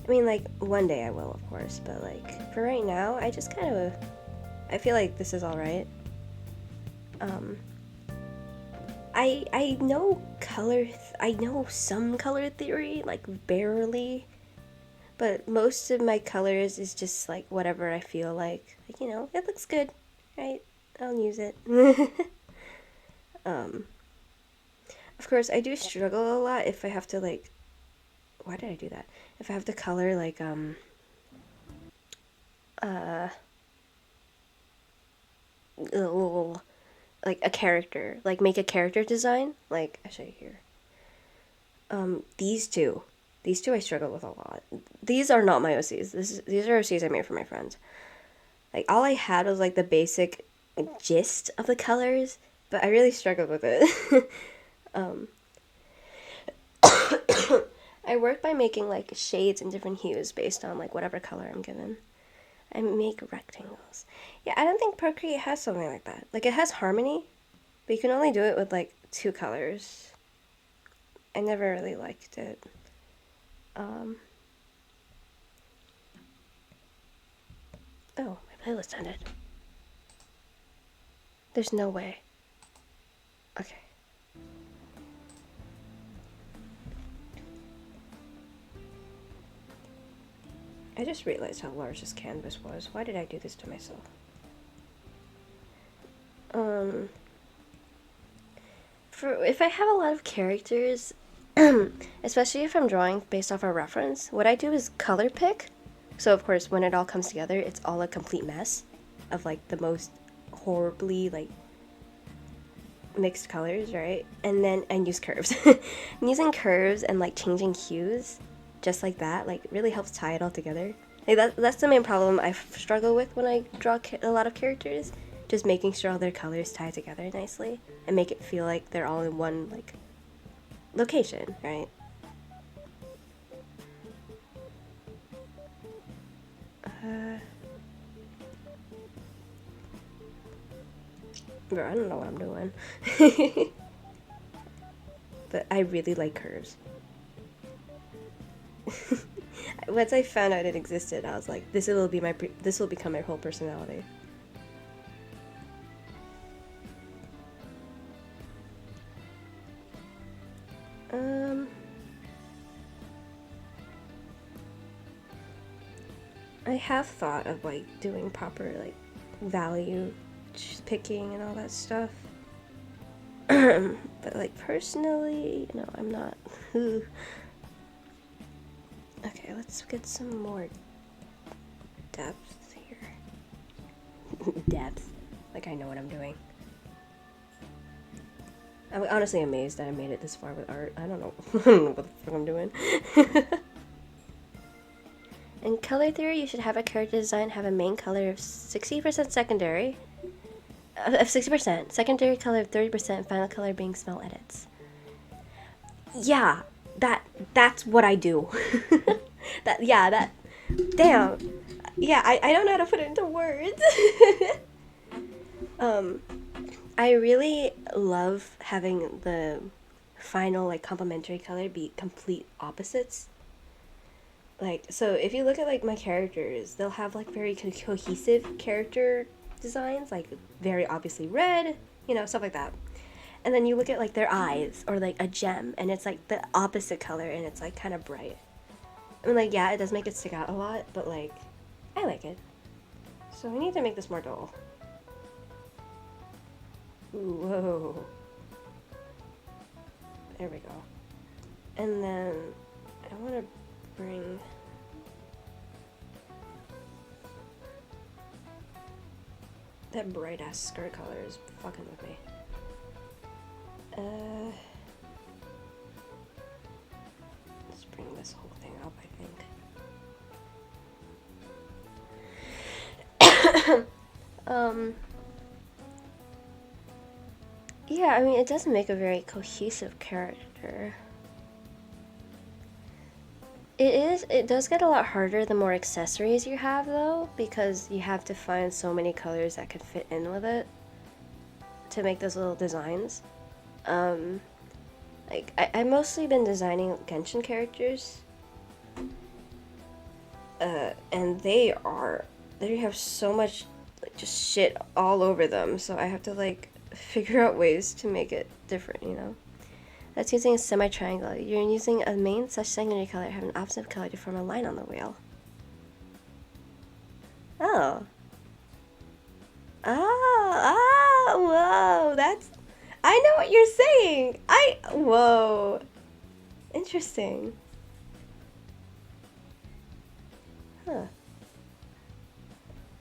I mean, like, one day I will, of course, but like for right now, I just kind of, I feel like this is all right. I know I know some color theory, like barely, but most of my colors is just like whatever I feel like you know, it looks good, right? I'll use it. Of course, I do struggle a lot if I have to like, why did I do that? If I have to color like, like a character, like make a character design, like, I'll show you here. These two, These two I struggle with a lot. These are not my OCs. These are OCs I made for my friends. Like, all I had was, like, the basic gist of the colors, but I really struggled with it. I work by making, like, shades and different hues based on, like, whatever color I'm given. I make rectangles. Yeah, I don't think Procreate has something like that. Like, it has harmony, but you can only do it with, like, 2 colors. I never really liked it. Oh, my playlist ended. There's no way. Okay. I just realized how large this canvas was. Why did I do this to myself? If I have a lot of characters, especially if I'm drawing based off a reference, what I do is color pick. So of course, when it all comes together, it's all a complete mess of like the most horribly like mixed colors, right? And use curves. And using curves and like changing hues, just like that, like really helps tie it all together. Like that's the main problem I struggle with when I draw a lot of characters. Just making sure all their colors tie together nicely and make it feel like they're all in one like location, right? Bro, I don't know what I'm doing. But I really like curves. Once I found out it existed, I was like, this will become my whole personality. I have thought of like doing proper like value picking and all that stuff. But like personally, no, I'm not. Okay, let's get some more depth here. Depth. Like I know what I'm doing. I'm honestly amazed that I made it this far with art. I don't know. I don't know what the fuck I'm doing. In color theory, you should have a character design have a main color of 60% secondary, of 60%, secondary color of 30%, final color being small edits. Yeah, that's what I do. Damn. Yeah, I don't know how to put it into words. I really love having the final like complementary color be complete opposites. Like, so if you look at like my characters, they'll have like very cohesive character designs, like very obviously red, stuff like that. And then you look at like their eyes or like a gem and it's like the opposite color and it's like kind of bright. I mean, like, yeah, it does make it stick out a lot, but like I like it. So we need to make this more dull. Ooh, whoa. There we go. And then I want to bring that bright ass skirt color is fucking with me. Let's bring this whole thing up, I think. Yeah, I mean, it does make a very cohesive character. It does get a lot harder the more accessories you have, though, because you have to find so many colors that could fit in with it to make those little designs. Like, I've mostly been designing Genshin characters, and they have so much, like, just shit all over them, so I have to, like, figure out ways to make it different. That's using a semi-triangle. You're using a main / secondary color have an opposite color to form a line on the wheel. Oh. Whoa, I know what you're saying! Whoa. Interesting. Huh.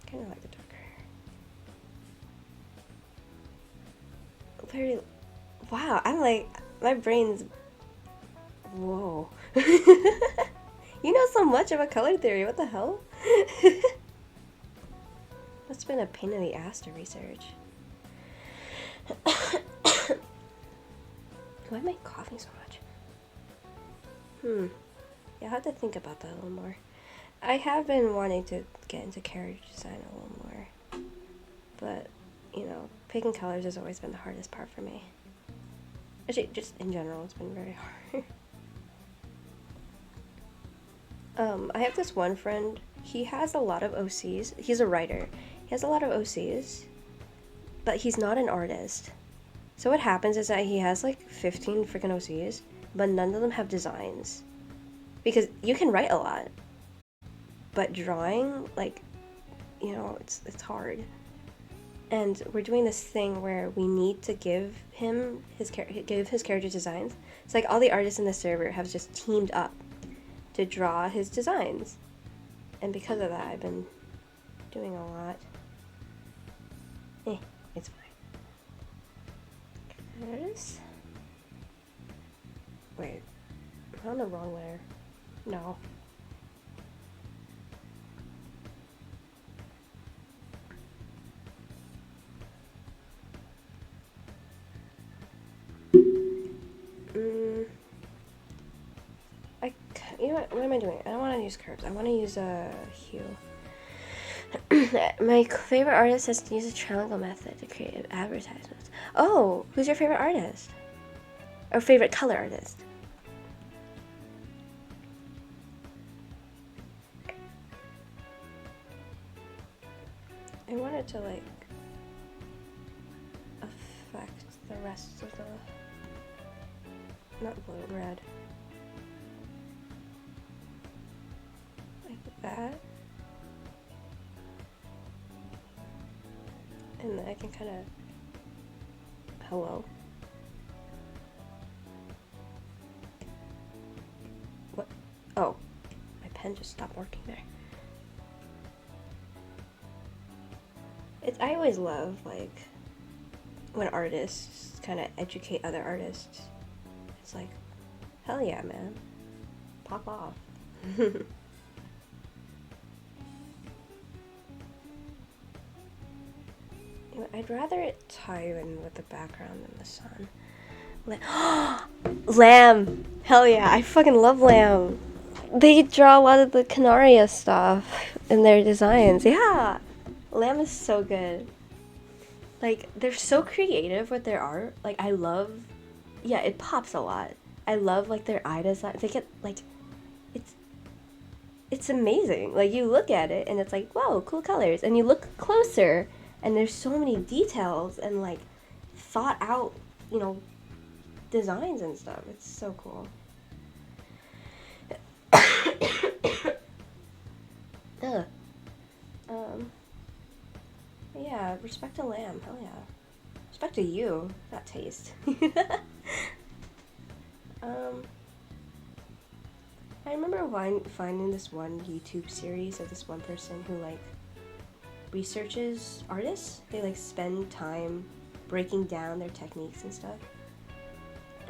Kinda like the darker hair. Wow, I'm like, my brain's... Whoa. You know so much about color theory, what the hell? That's been a pain in the ass to research. Why am I coughing so much? Yeah, I have to think about that a little more. I have been wanting to get into character design a little more. But, you know, picking colors has always been the hardest part for me. Actually, just in general, it's been very hard. I have this one friend, he has a lot of OCs. He's a writer. He has a lot of OCs, but he's not an artist. So what happens is that he has like 15 freaking OCs, but none of them have designs. Because you can write a lot, but drawing, like, you know, it's hard. And we're doing this thing where we need to give him his character designs. It's like all the artists in the server have just teamed up to draw his designs. And because of that, I've been doing a lot. It's fine. There's... Wait, I'm on the wrong layer. No. You know what am I doing? I don't want to use curves. I want to use a hue. My favorite artist has to use a triangle method to create advertisements. Oh, who's your favorite artist? Or favorite color artist? I want it to like affect the rest of the, not blue, red. Like that. And then I can kind of, hello. What? Oh, my pen just stopped working there. I always love, like, when artists kind of educate other artists. It's like, hell yeah, man. Pop off. I'd rather it tie in with the background than the sun. Lamb! Hell yeah, I fucking love Lamb. They draw a lot of the Canaria stuff in their designs. Yeah! Lamb is so good. Like, they're so creative with their art. Like, I love... Yeah, it pops a lot. I love, like, their eye design. They get, like... It's amazing. Like, you look at it, and it's like, whoa, cool colors. And you look closer, and there's so many details and, like, thought out, you know, designs and stuff. It's so cool. Ugh. Yeah, respect to Lamb. Hell yeah. Respect to you, not taste. I remember finding this one YouTube series of this one person who, like, researches artists. They, like, spend time breaking down their techniques and stuff.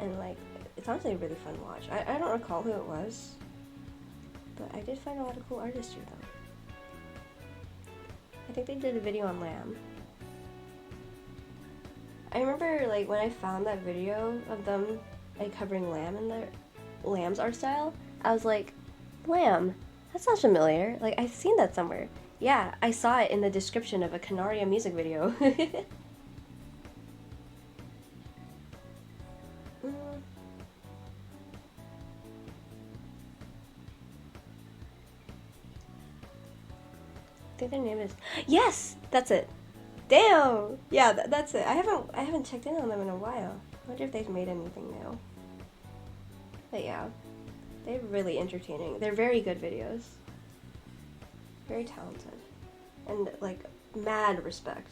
And, like, it's honestly a really fun watch. I don't recall who it was, but I did find a lot of cool artistry, though. I think they did a video on Lamb. I remember, like, when I found that video of them, like, covering Lamb in their Lamb's art style, I was like, Lamb? That sounds familiar. Like, I've seen that somewhere. Yeah, I saw it in the description of a Canaria music video. I think their name is... Yes! That's it! Damn! Yeah, that's it. I haven't checked in on them in a while. I wonder if they've made anything new. But yeah, they're really entertaining. They're very good videos. Very talented. And, like, mad respect.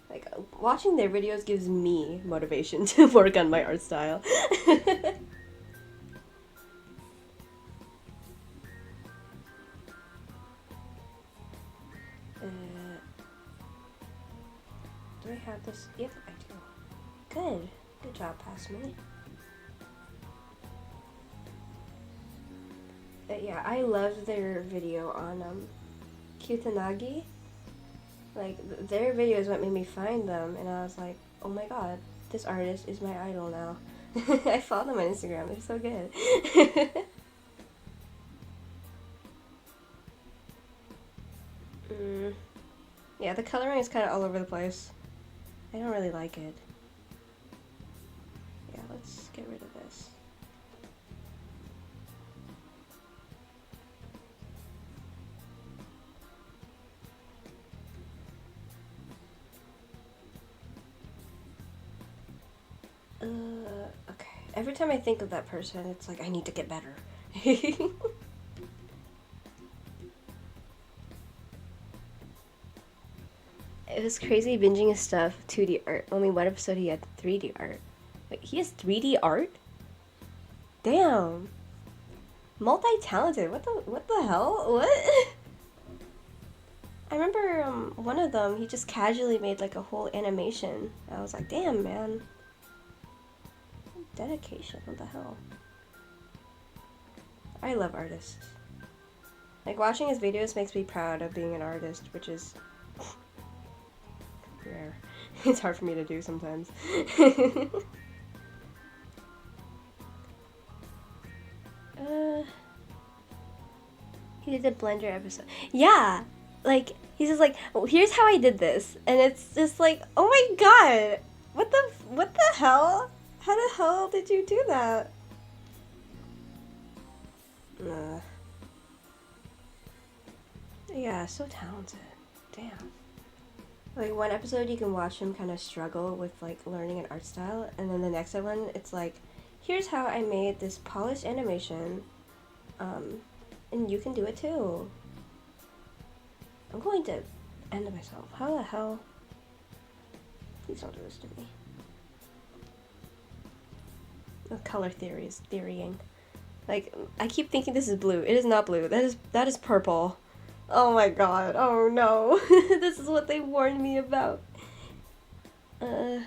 Like, watching their videos gives me motivation to work on my art style. Do I have this? Yep, I do. Good. Good job, past me. But yeah, I loved their video on Kutanagi. Like, their videos what made me find them, and I was like, oh my god, this artist is my idol now. I follow them on Instagram, they're so good. Yeah, the coloring is kind of all over the place. I don't really like it. Yeah, let's get rid of this. Okay. Every time I think of that person, it's like, I need to get better. It was crazy binging his stuff, 2D art. Only one episode he had 3D art. Wait, he has 3D art? Damn. Multi-talented. What the hell? What? I remember one of them, he just casually made like a whole animation. I was like, damn, man. Dedication, what the hell? I love artists. Like, watching his videos makes me proud of being an artist, which is rare. It's hard for me to do sometimes. He did a Blender episode. Yeah! Like, he's just like, oh, here's how I did this. And it's just like, oh my god! What the hell? How the hell did you do that? Yeah, so talented. Damn. Like, one episode you can watch him kind of struggle with like learning an art style, and then the next one it's like, here's how I made this polished animation, and you can do it too. I'm going to end myself. How the hell? Please don't do this to me. The color theory is theorying. Like, I keep thinking this is blue. It is not blue. That is purple. Oh my god. Oh no. This is what they warned me about. It's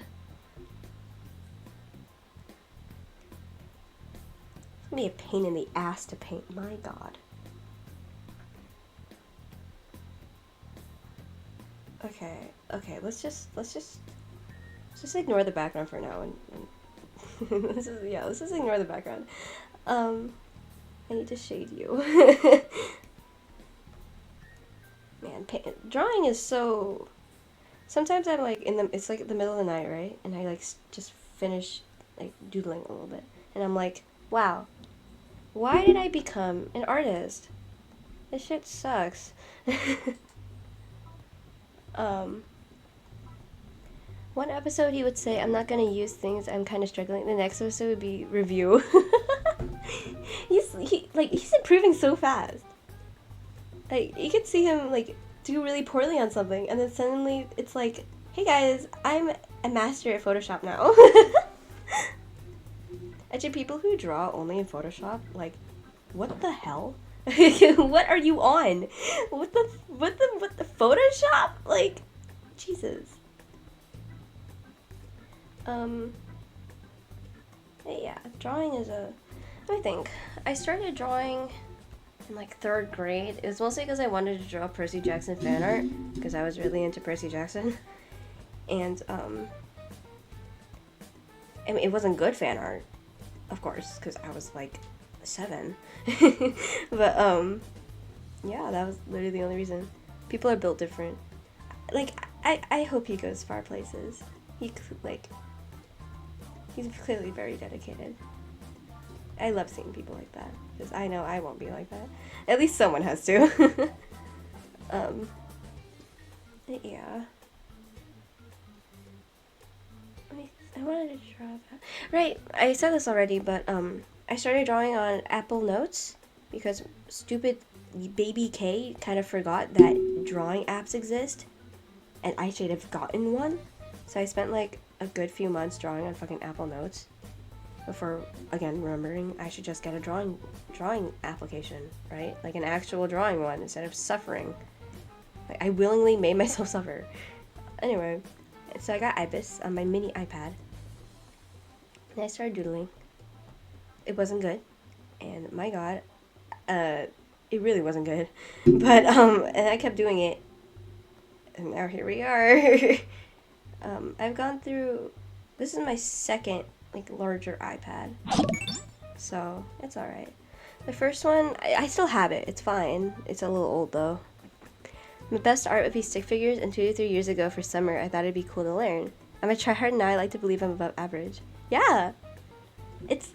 gonna be a pain in the ass to paint. My god. Okay, let's just ignore the background for now and let's just ignore the background. I need to shade you. Man, drawing is so... Sometimes I'm like it's like the middle of the night, right? And I like just finish like doodling a little bit. And I'm like, wow, why did I become an artist? This shit sucks. One episode he would say, I'm not gonna use things, I'm kind of struggling. The next episode would be review. He's improving so fast. Like, you could see him like do really poorly on something, and then suddenly it's like, hey guys, I'm a master at Photoshop now. Actually, people who draw only in Photoshop, like, what the hell? What are you on? What the Photoshop? Like, Jesus. Yeah, drawing is let me think. I started drawing in like 3rd grade. It was mostly because I wanted to draw Percy Jackson fan art, because I was really into Percy Jackson. And, I mean, it wasn't good fan art, of course, because I was like 7. But, yeah, that was literally the only reason. People are built different. Like, I hope he goes far places. He's clearly very dedicated. I love seeing people like that, because I know I won't be like that. At least someone has to. Yeah. I wanted to draw that. Right, I said this already, but I started drawing on Apple Notes, because stupid baby K kind of forgot that drawing apps exist, and I should have gotten one. So I spent like a good few months drawing on fucking Apple Notes before, again, remembering I should just get a drawing application, right? Like an actual drawing one instead of suffering. Like, I willingly made myself suffer. Anyway, so I got Ibis on my mini iPad, and I started doodling. It wasn't good, and my god, it really wasn't good. But, and I kept doing it, and now here we are. I've gone through, this is my second, like, larger iPad, so it's alright. The first one, I still have it, it's fine. It's a little old, though. My best art would be stick figures, and 2 to 3 years ago for summer, I thought it'd be cool to learn. I'm a tryhard now, I like to believe I'm above average. Yeah! It's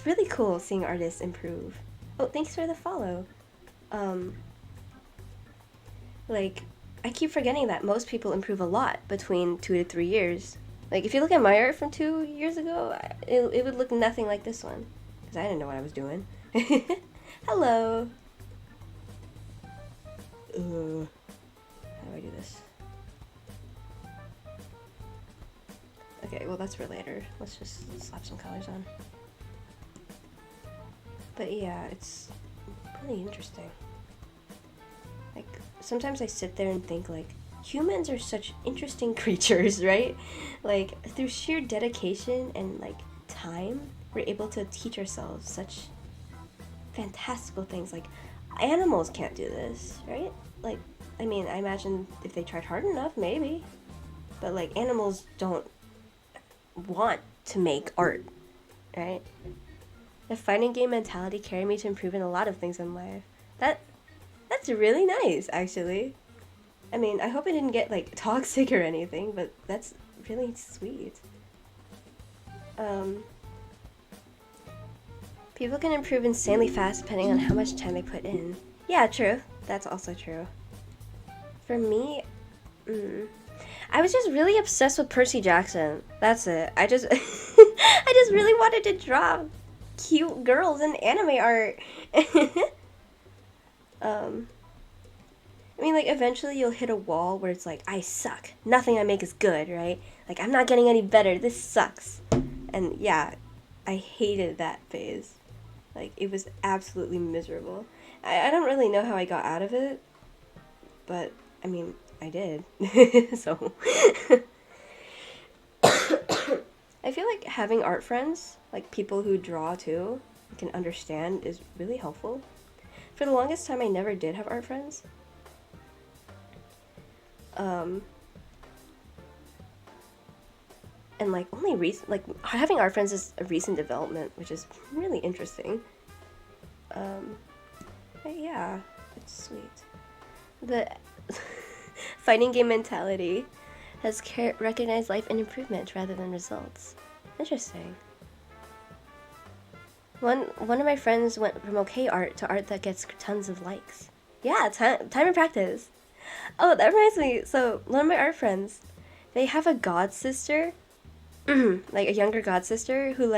really cool seeing artists improve. Oh, thanks for the follow. Like, I keep forgetting that most people improve a lot between 2 to 3 years. Like, if you look at my art from 2 years ago, it would look nothing like this one. Because I didn't know what I was doing. Hello! How do I do this? Okay, well that's for later. Let's just slap some colors on. But yeah, it's really interesting. Like, sometimes I sit there and think, like, humans are such interesting creatures, right? Like, through sheer dedication and, like, time, we're able to teach ourselves such fantastical things. Like, animals can't do this, right? Like, I mean, I imagine if they tried hard enough, maybe. But, like, animals don't want to make art, right? The fighting game mentality carried me to improve in a lot of things in life. That's really nice, actually. I mean, I hope I didn't get, like, toxic or anything, but that's really sweet. People can improve insanely fast depending on how much time they put in. Yeah, true. That's also true. For me, I was just really obsessed with Percy Jackson. That's it. I just really wanted to draw cute girls in anime art. I mean, like, eventually you'll hit a wall where it's like, I suck. Nothing I make is good, right? Like, I'm not getting any better. This sucks. And yeah, I hated that phase. Like, it was absolutely miserable. I don't really know how I got out of it, but, I mean, I did. So. I feel like having art friends, like people who draw too, and can understand, is really helpful. For the longest time, I never did have art friends. And like having art friends is a recent development, which is really interesting. But yeah, it's sweet. The fighting game mentality has recognized life and improvement rather than results. Interesting. One of my friends went from okay art to art that gets tons of likes. Yeah, time and practice. Oh, that reminds me. So one of my art friends, they have a god sister, like a younger god sister who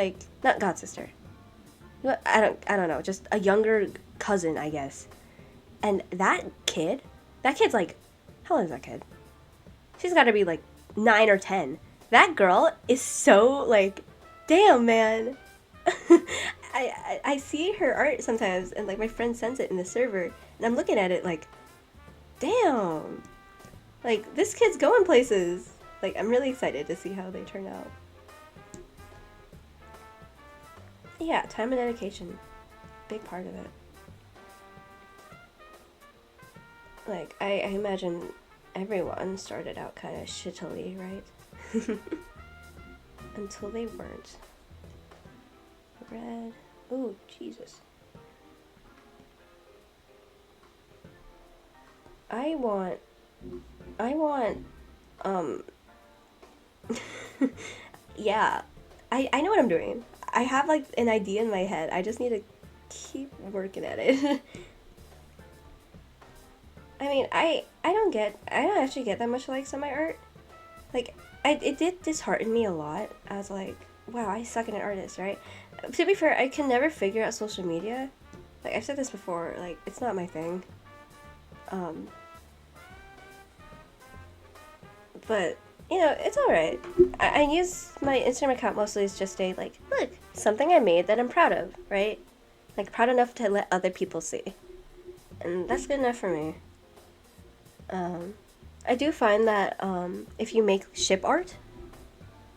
not god sister. I don't know, just a younger cousin, I guess. And that kid's like, how old is that kid? She's got to be like 9 or 10. That girl is so like, damn, man. I see her art sometimes, and like my friend sends it in the server, and I'm looking at it like, damn, like this kid's going places. Like, I'm really excited to see how they turn out. Yeah, time and dedication, big part of it. Like, I imagine everyone started out kind of shittily, right? Until they weren't. Red. Oh, Jesus. I want, yeah. I know what I'm doing. I have, like, an idea in my head. I just need to keep working at it. I mean, I don't actually get that much likes on my art. Like, it did dishearten me a lot. I was like, wow, I suck at an artist, right? To be fair, I can never figure out social media. Like, I've said this before, like, it's not my thing. But, you know, it's alright. I use my Instagram account mostly as just a, like, look, something I made that I'm proud of, right? Like, proud enough to let other people see. And that's good enough for me. I do find that if you make ship art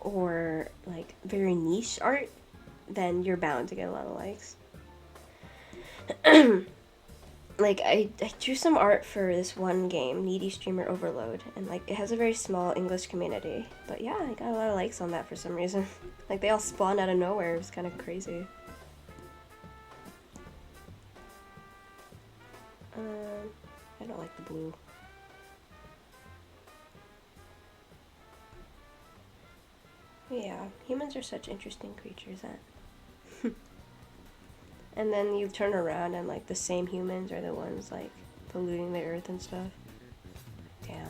or like very niche art, then you're bound to get a lot of likes. Like, I drew some art for this one game, Needy Streamer Overload, and like it has a very small English community. But yeah, I got a lot of likes on that for some reason. Like they all spawned out of nowhere. It was kind of crazy. I don't like the blue. Yeah, humans are such interesting creatures, huh? And then you turn around and like the same humans are the ones like polluting the earth and stuff. Damn.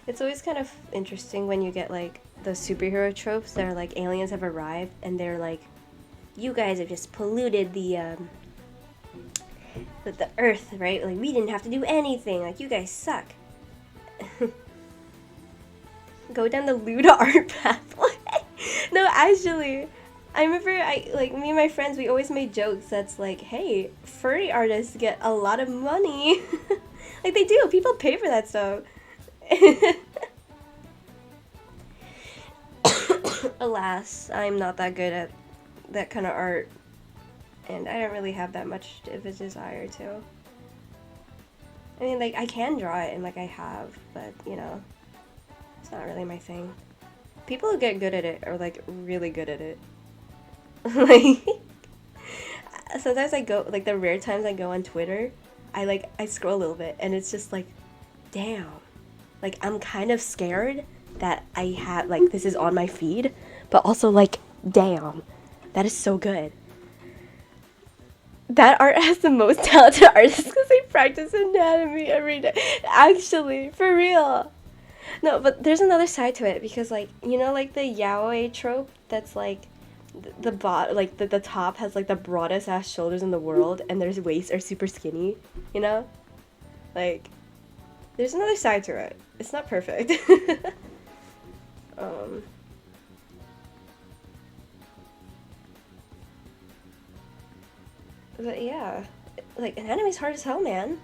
It's always kind of interesting when you get like the superhero tropes that are like aliens have arrived and they're like, you guys have just polluted the earth, right? Like we didn't have to do anything. Like you guys suck. Go down the Luda art pathway. No, actually, I remember me and my friends, we always made jokes that's like, hey, furry artists get a lot of money. Like they do. People pay for that stuff. Alas, I'm not that good at that kind of art, and I don't really have that much of a desire to. I mean, like, I can draw it, and like I have, but you know, it's not really my thing. People who get good at it are like really good at it. Like, sometimes I go, like the rare times I go on Twitter, I scroll a little bit, and it's just like, damn. Like, I'm kind of scared that I have, like, this is on my feed, but also, like, damn, that is so good. That art has the most talented artists because they practice anatomy every day. Actually, for real. No, but there's another side to it because, like, you know, like the yaoi trope that's like the top has like the broadest ass shoulders in the world and their waists are super skinny, you know? Like, there's another side to it. It's not perfect. um, but yeah, like anatomy's hard as hell, man.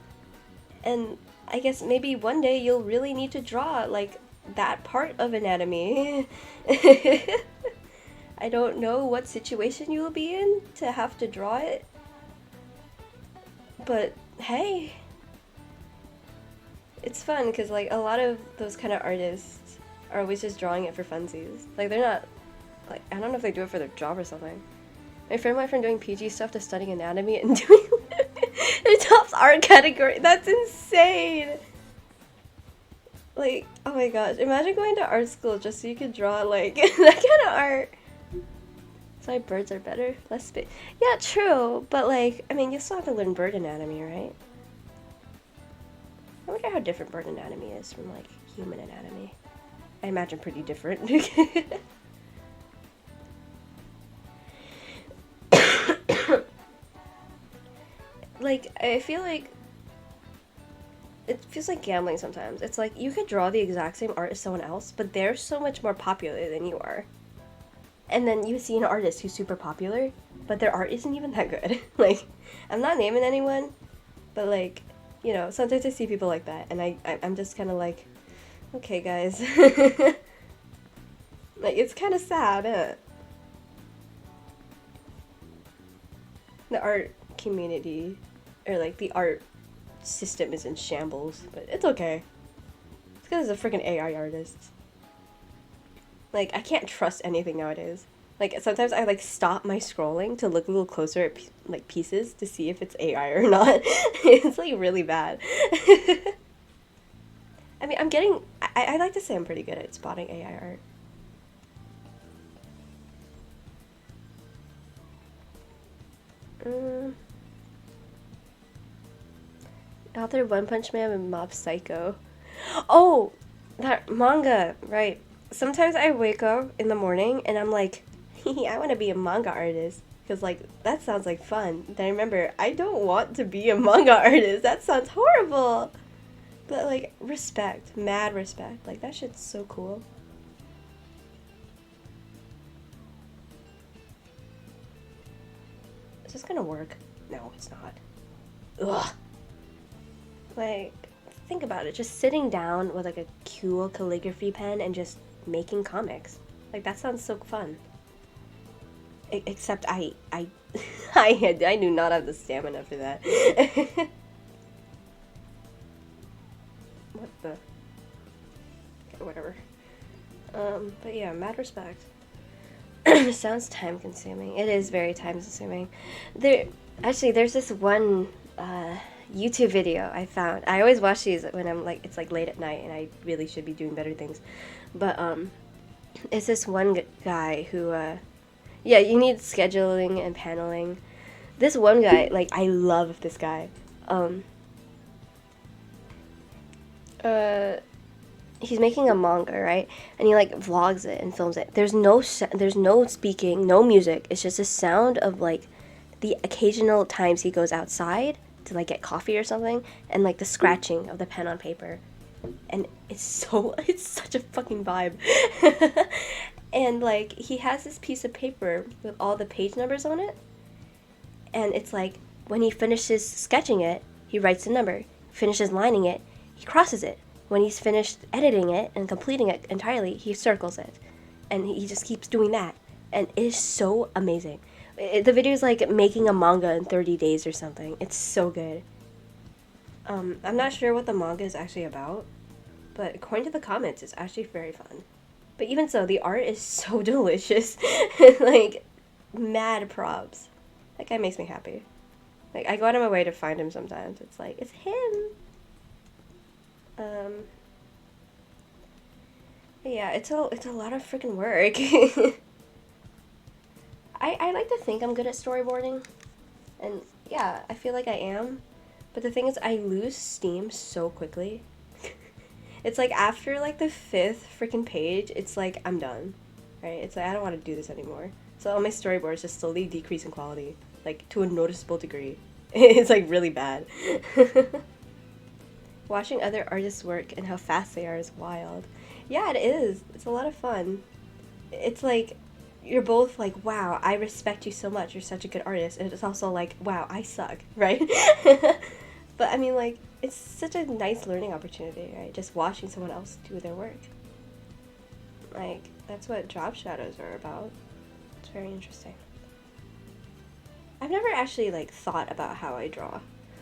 And I guess maybe one day you'll really need to draw like that part of anatomy. I don't know what situation you will be in to have to draw it. But hey, it's fun because like a lot of those kind of artists are always just drawing it for funsies. Like they're not, like, I don't know if they do it for their job or something. My friend went from doing PG stuff to studying anatomy and doing their top's art category. That's insane. Like, oh my gosh, imagine going to art school just so you could draw like that kind of art. That's why birds are better. Less space. Yeah, true. But like, I mean, you still have to learn bird anatomy, right? I wonder how different bird anatomy is from like human anatomy. I imagine pretty different. Like, I feel like it feels like gambling sometimes. It's like you could draw the exact same art as someone else, but they're so much more popular than you are. And then you see an artist who's super popular, but their art isn't even that good. Like, I'm not naming anyone, but like, you know, sometimes I see people like that, and I'm just kind of like, okay, guys. Like, it's kind of sad, huh? The art community, or like the art system is in shambles, but it's okay. It's because it's a freaking AI artist. Like, I can't trust anything nowadays. Like, sometimes I, like, stop my scrolling to look a little closer at, like, pieces to see if it's AI or not. It's, like, really bad. I mean, I like to say I'm pretty good at spotting AI art. Author One Punch Man and Mob Psycho. Oh! That manga, right. Sometimes I wake up in the morning and I'm like, I want to be a manga artist. Because, like, that sounds like fun. Then I remember, I don't want to be a manga artist. That sounds horrible. But, like, respect. Mad respect. Like, that shit's so cool. Is this gonna work? No, it's not. Ugh. Like, think about it. Just sitting down with, like, a cool calligraphy pen and just making comics. Like, that sounds so fun. Except I I do not have the stamina for that. What the? Okay, whatever. But yeah, mad respect. Sounds time consuming. It is very time consuming. There's this one YouTube video I found. I always watch these when I'm like, it's like late at night and I really should be doing better things. But it's this one guy who, yeah, you need scheduling and paneling. This one guy, like, I love this guy. Uh, he's making a manga, right? And he like vlogs it and films it. There's no speaking, no music. It's just a sound of like the occasional times he goes outside to like get coffee or something, and like the scratching of the pen on paper. And it's such a fucking vibe. And like he has this piece of paper with all the page numbers on it, and it's like when he finishes sketching it, he writes the number. Finishes lining it, he crosses it. When he's finished editing it and completing it entirely, he circles it. And he just keeps doing that. And it is so amazing. The video is like making a manga in 30 days or something. It's so good. I'm not sure what the manga is actually about, but according to the comments, it's actually very fun. But even so, the art is so delicious. Like, mad props. That guy makes me happy. Like, I go out of my way to find him sometimes. It's like, it's him. Yeah, it's a lot of freaking work. I like to think I'm good at storyboarding, and yeah, I feel like I am. But the thing is, I lose steam so quickly. It's like after like the 5th freaking page, it's like I'm done, right? It's like I don't want to do this anymore. So all my storyboards just slowly decrease in quality, like to a noticeable degree. It's like really bad. Watching other artists work and how fast they are is wild. Yeah, it is. It's a lot of fun. It's like you're both like, wow, I respect you so much. You're such a good artist. And it's also like, wow, I suck, right? But I mean, like, it's such a nice learning opportunity, right? Just watching someone else do their work. Like, that's what job shadows are about. It's very interesting. I've never actually, like, thought about how I draw.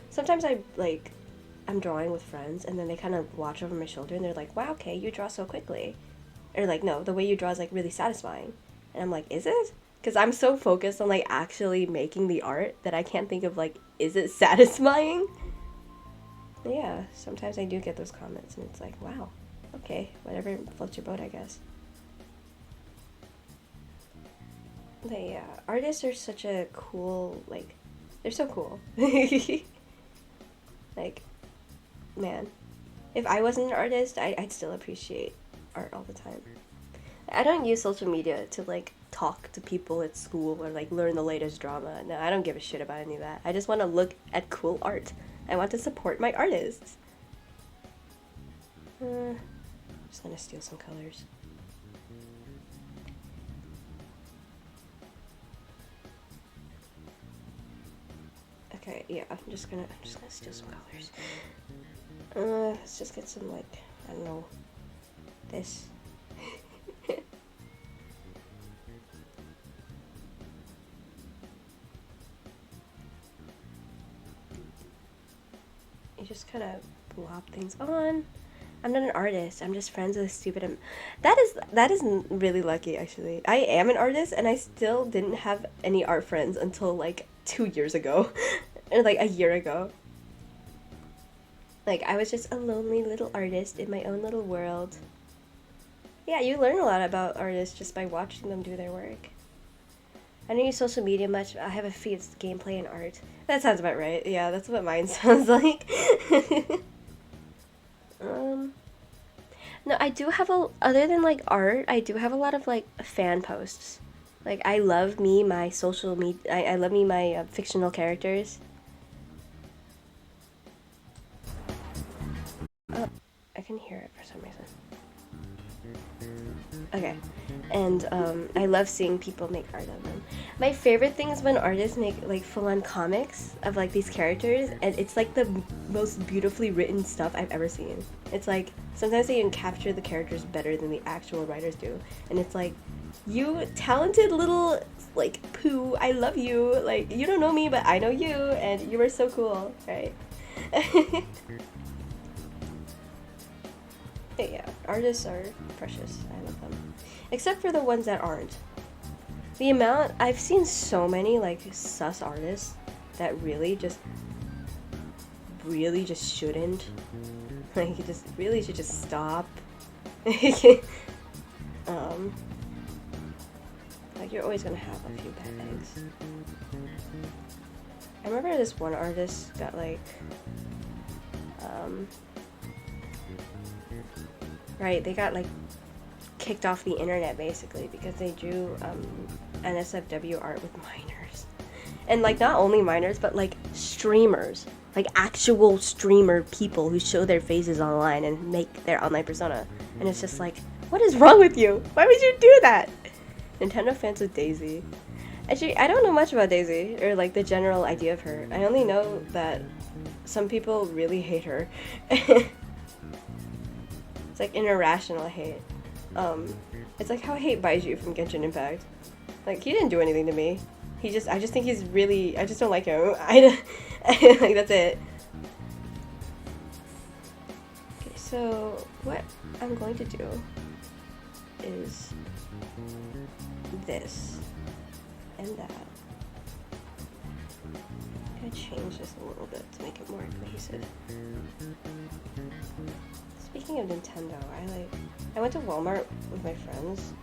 Sometimes I'm drawing with friends, and then they kind of watch over my shoulder, and they're like, wow, okay, you draw so quickly. Or like, no, the way you draw is like really satisfying. And I'm like, is it? Because I'm so focused on like actually making the art that I can't think of like, is it satisfying? Yeah, sometimes I do get those comments, and it's like, wow, okay, whatever floats your boat, I guess. But yeah, artists are such a cool, like, they're so cool. Like, man, if I wasn't an artist, I'd still appreciate art all the time. I don't use social media to like talk to people at school or like learn the latest drama. No, I don't give a shit about any of that. I just want to look at cool art. I want to support my artists. Just gonna steal some colors. Okay, yeah, I'm just gonna steal some colors. Let's just get some like, I don't know, this. You just kind of blob things on. I'm not an artist. I'm just friends with a stupid. That is really lucky, actually. I am an artist, and I still didn't have any art friends until like 2 years ago, or like a year ago. Like I was just a lonely little artist in my own little world. Yeah, you learn a lot about artists just by watching them do their work. I don't use social media much. I have a feed, it's gameplay and art. That sounds about right. Yeah, that's what mine sounds like. No, I do have other than like art, I do have a lot of like fan posts. Like I love me, my social media, I love me, my fictional characters. Oh, I can hear it for some reason. Okay. And I love seeing people make art of them. My favorite thing is when artists make like full-on comics of like these characters, and it's like the most beautifully written stuff I've ever seen. It's like sometimes they even capture the characters better than the actual writers do, and it's like You talented little, like, poo, I love you. Like, you don't know me, but I know you, and you are so cool, right? But yeah, artists are precious. I love them. Except for the ones that aren't. The amount, I've seen so many, like, sus artists that really just shouldn't. Like, you just really should just stop. um, like, you're always gonna have a few bad eggs. I remember this one artist got, like, right, they got, like, kicked off the internet, basically, because they drew, NSFW art with minors. And, like, not only minors, but, like, streamers. Like, actual streamer people who show their faces online and make their online persona. And it's just like, what is wrong with you? Why would you do that? Nintendo fans with Daisy. Actually, I don't know much about Daisy, or, like, the general idea of her. I only know that some people really hate her. It's, like, an irrational hate. It's like how I hate Baiju from Genshin Impact. Like, he didn't do anything to me. I just think he's really, I just don't like him. Like, that's it. Okay, so what I'm going to do is this and that. I'm gonna change this a little bit to make it more cohesive. Speaking of Nintendo, I went to Walmart with my friends,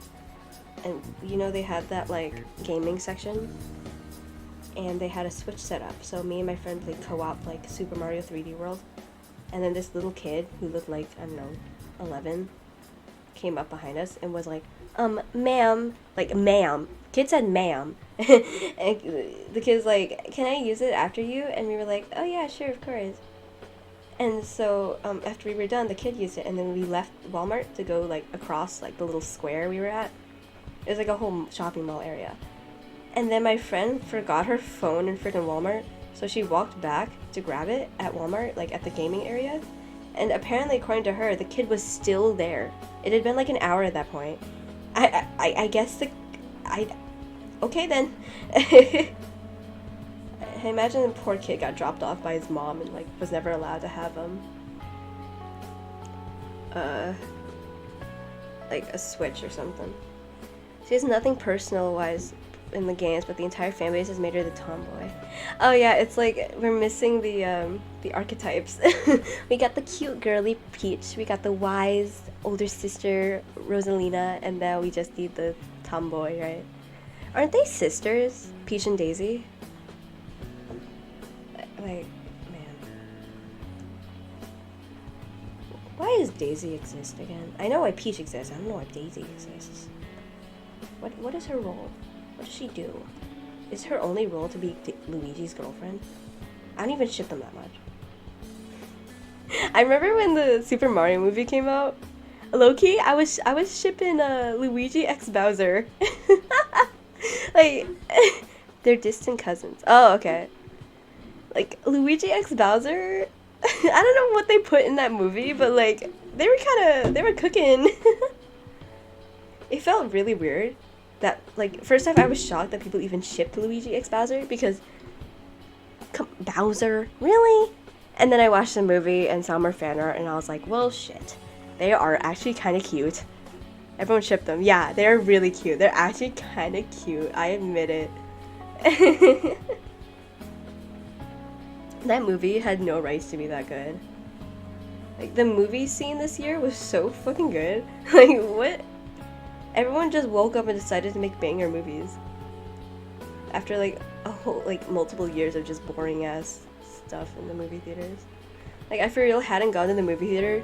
and you know they had that, like, gaming section, and they had a Switch set up, so me and my friend played co-op, like, Super Mario 3D World, and then this little kid who looked like, I don't know, 11, came up behind us and was like, ma'am, like, ma'am. Kid said ma'am. And the kid's like, can I use it after you? And we were like, oh yeah, sure, of course. And so, after we were done, the kid used it, and then we left Walmart to go, like, across, like, the little square we were at. It was, like, a whole shopping mall area. And then my friend forgot her phone in freaking Walmart, so she walked back to grab it at Walmart, like, at the gaming area. And apparently, according to her, the kid was still there. It had been, like, an hour at that point. I guess okay then. I imagine the poor kid got dropped off by his mom and, like, was never allowed to have like, a Switch or something. She has nothing personal-wise in the games, but the entire fanbase has made her the tomboy. Oh yeah, it's like we're missing the archetypes. We got the cute girly Peach, we got the wise older sister Rosalina, and now we just need the tomboy, right? Aren't they sisters, Peach and Daisy? Like, man. Why does Daisy exist again? I know why Peach exists, I don't know why Daisy exists. What is her role? What does she do? Is her only role to be Luigi's girlfriend? I don't even ship them that much. I remember when the Super Mario movie came out. Low-key, I was shipping Luigi x Bowser. Like, they're distant cousins. Oh, okay. Like, Luigi x Bowser, I don't know what they put in that movie, but, like, they were cooking. It felt really weird that, like, first off, I was shocked that people even shipped Luigi x Bowser, because, Bowser? Really? And then I watched the movie and saw more fan art, and I was like, well, shit. They are actually kind of cute. Everyone shipped them. Yeah, they're really cute. They're actually kind of cute. I admit it. That movie had no rights to be that good. Like, the movie scene this year was so fucking good. Like, what? Everyone just woke up and decided to make banger movies. After, like, a whole, like, multiple years of just boring-ass stuff in the movie theaters. Like, I for real hadn't gone to the movie theater.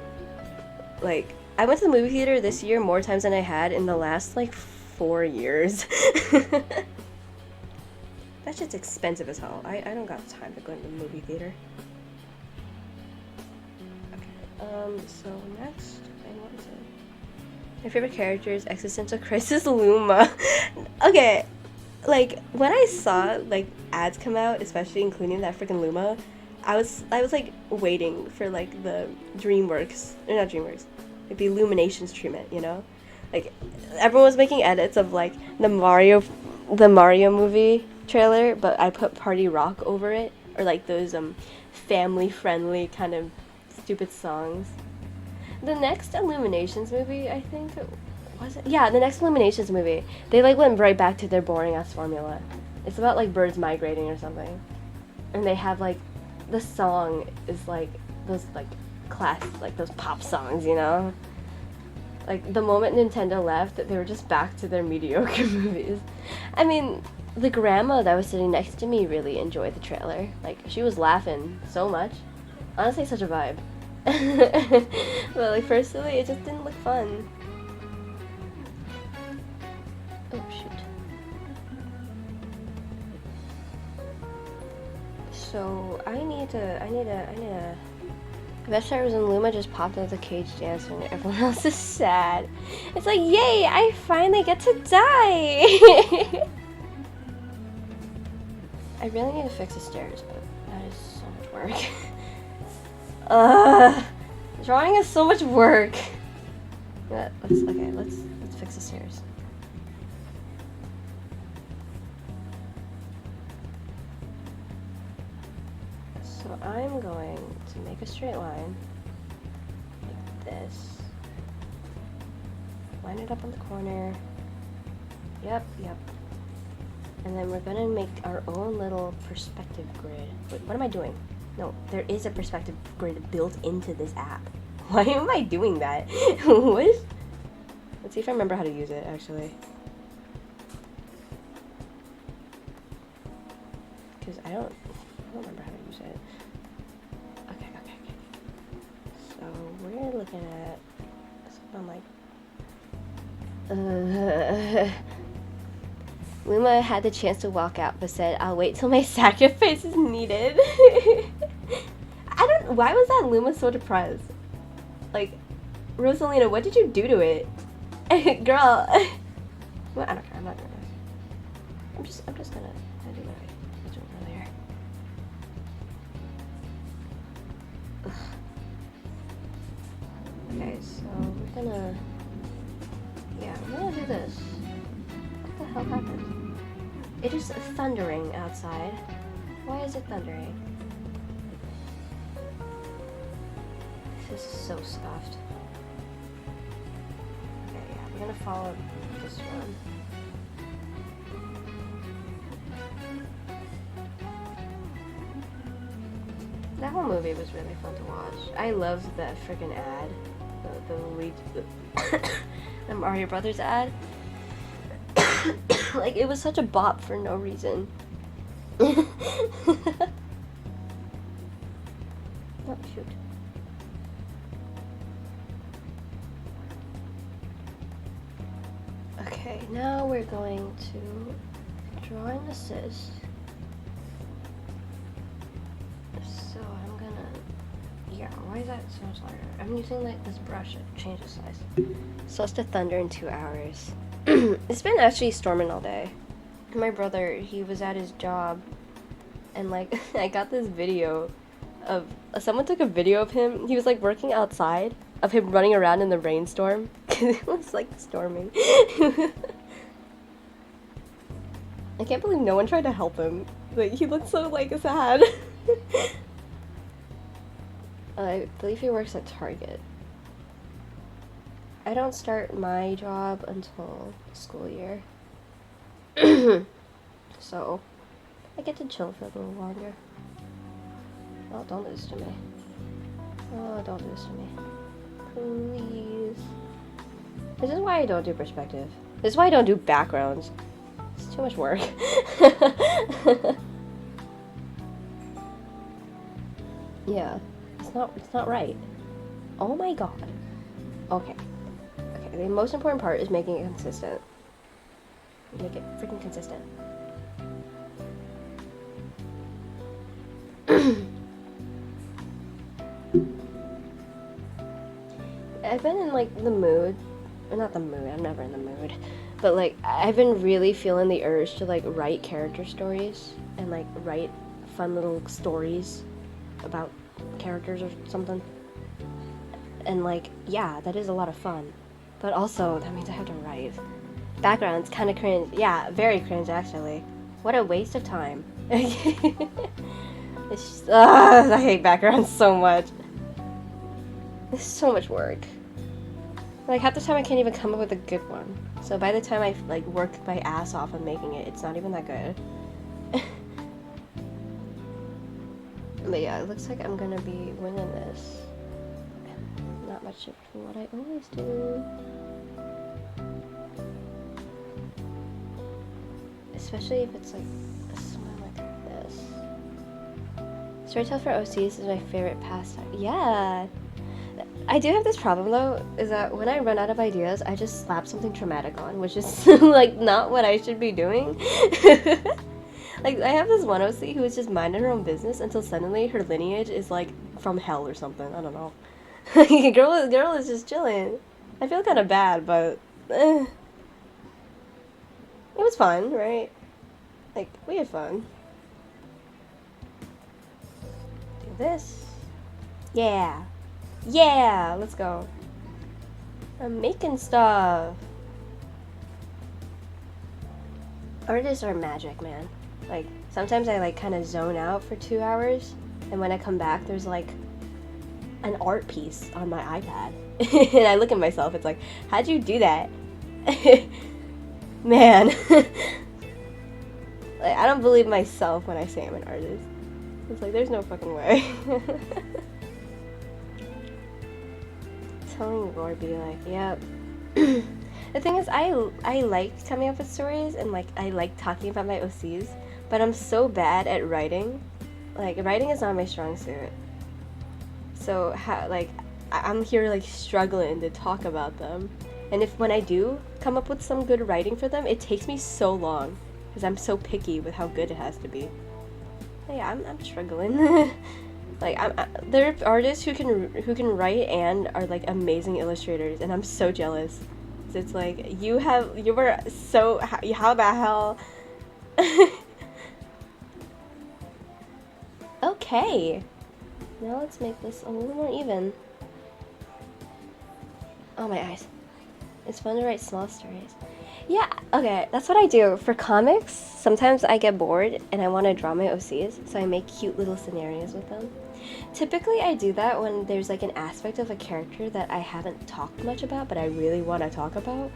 Like, I went to the movie theater this year more times than I had in the last, like, 4 years. That shit's expensive as hell. I don't got time to go to the movie theater. Okay, so next, what is it? My favorite character is Existential Crisis Luma. Okay, like, when I saw, like, ads come out, especially including that freaking Luma, I was like, waiting for, like, the DreamWorks, or not DreamWorks, like, the Illuminations treatment, you know? Like, everyone was making edits of like the Mario movie trailer, but I put Party Rock over it, or like those family friendly kind of stupid songs. The next Illuminations movie, I think, was it? Yeah, the next Illuminations movie, they like went right back to their boring ass formula. It's about like birds migrating or something, and they have like the song is like those like like those pop songs, you know. Like, the moment Nintendo left, they were just back to their mediocre movies. I mean, the grandma that was sitting next to me really enjoyed the trailer. Like, she was laughing so much. Honestly, such a vibe. But, like, personally, it just didn't look fun. Oh, shoot. So, I need to... The best part was when Luma just popped out of the cage dancing and everyone else is sad. It's like, yay, I finally get to die! I really need to fix the stairs, but that is so much work. Drawing is so much work. Let's fix the stairs. So I'm going to make a straight line like this. Line it up on the corner. Yep. And then we're gonna make our own little perspective grid. Wait, what am I doing? No, there is a perspective grid built into this app. Why am I doing that? What? Let's see if I remember how to use it, actually. Because I don't remember how to use it. Okay. So we're looking at something like Luma had the chance to walk out but said, I'll wait till my sacrifice is needed. Why was that Luma so depressed? Like, Rosalina, what did you do to it? Girl. Well, I don't care, I'm not doing this. I'm just gonna do what I was doing earlier. Ugh. Okay, so we're gonna do this. What the hell happened? It is thundering outside. Why is it thundering? This is so scuffed. Okay, yeah, we're gonna follow this one. That whole movie was really fun to watch. I loved the freaking ad. The Mario Brothers ad. Like, it was such a bop for no reason. Oh, shoot. Okay, now we're going to draw an assist. So I'm gonna, why is that so much larger? I'm using like this brush to change the size. So it's to thunder in 2 hours. It's been actually storming all day. My brother, he was at his job, and like I got this video of someone took a video of him. He was like working outside of him running around in the rainstorm because it was like storming. I can't believe no one tried to help him. Like, he looked so like sad. I believe he works at Target. I don't start my job until school year. So, I get to chill for a little longer. Oh, don't do this to me. Oh, don't do this to me. Please. This is why I don't do perspective. This is why I don't do backgrounds. It's too much work. Yeah. It's not right. Oh my god. Okay. The most important part is making it consistent. Make it freaking consistent. I've been in like the mood, or not the mood, I'm never in the mood, but like I've been really feeling the urge to like write character stories and like write fun little stories about characters or something. And like, yeah, that is a lot of fun. but also that means I have to write. Background's kind of cringe. Yeah, very cringe actually. What a waste of time. It's just, I hate backgrounds so much. It's so much work. Like half the time I can't even come up with a good one. So by the time I like work my ass off on making it, it's not even that good. But yeah, it looks like I'm gonna be winning this. Not much different from what I always do. Especially if it's like a smile like this. Storytell for OCs is my favorite pastime. Yeah! I do have this problem though, is that when I run out of ideas, I just slap something traumatic on, which is like not what I should be doing. Like I have this one OC who is just minding her own business until suddenly her lineage is like from hell or something. I don't know. girl is just chilling. I feel kind of bad, but it was fun, right? Like we had fun. Do this. Yeah. Yeah, let's go. I'm making stuff. Artists are magic, man. Like, sometimes I like kind of zone out for 2 hours, and when I come back, there's like an art piece on my iPad. And I look at myself, it's like, how'd you do that? Man. Like, I don't believe myself when I say I'm an artist. It's like, there's no fucking way. Telling Roy be like, yep. The thing is, I like coming up with stories and like I like talking about my OCs, but I'm so bad at writing. Like writing is not my strong suit. So I'm here like struggling to talk about them. And when I do come up with some good writing for them, it takes me so long because I'm so picky with how good it has to be. But yeah, I'm struggling. Like there are artists who can write and are like amazing illustrators, and I'm so jealous. So it's like you were so how the hell? Okay, now let's make this a little more even. Oh my eyes! It's fun to write small stories. Yeah, okay, that's what I do for comics. Sometimes I get bored and I want to draw my OCs, so I make cute little scenarios with them. Typically I do that when there's like an aspect of a character that I haven't talked much about but I really want to talk about.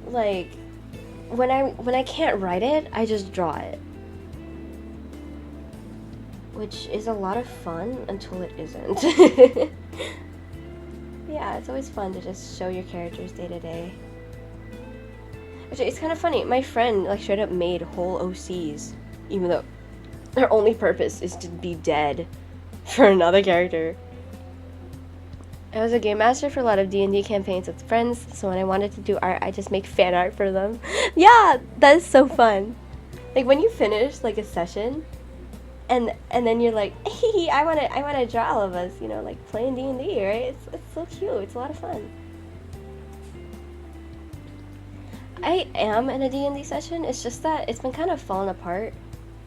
Like when I can't write it, I just draw it, which is a lot of fun until it isn't. Yeah, it's always fun to just show your characters day to day. Actually, it's kind of funny. My friend like straight up made whole OCs, even though her only purpose is to be dead for another character. I was a game master for a lot of D&D campaigns with friends, so when I wanted to do art, I just make fan art for them. Yeah, that is so fun. Like when you finish like a session, and then you're like, hey, I wanna draw all of us, you know, like playing D&D, right? It's so cute. It's a lot of fun. I am in a D&D session. It's just that it's been kind of falling apart.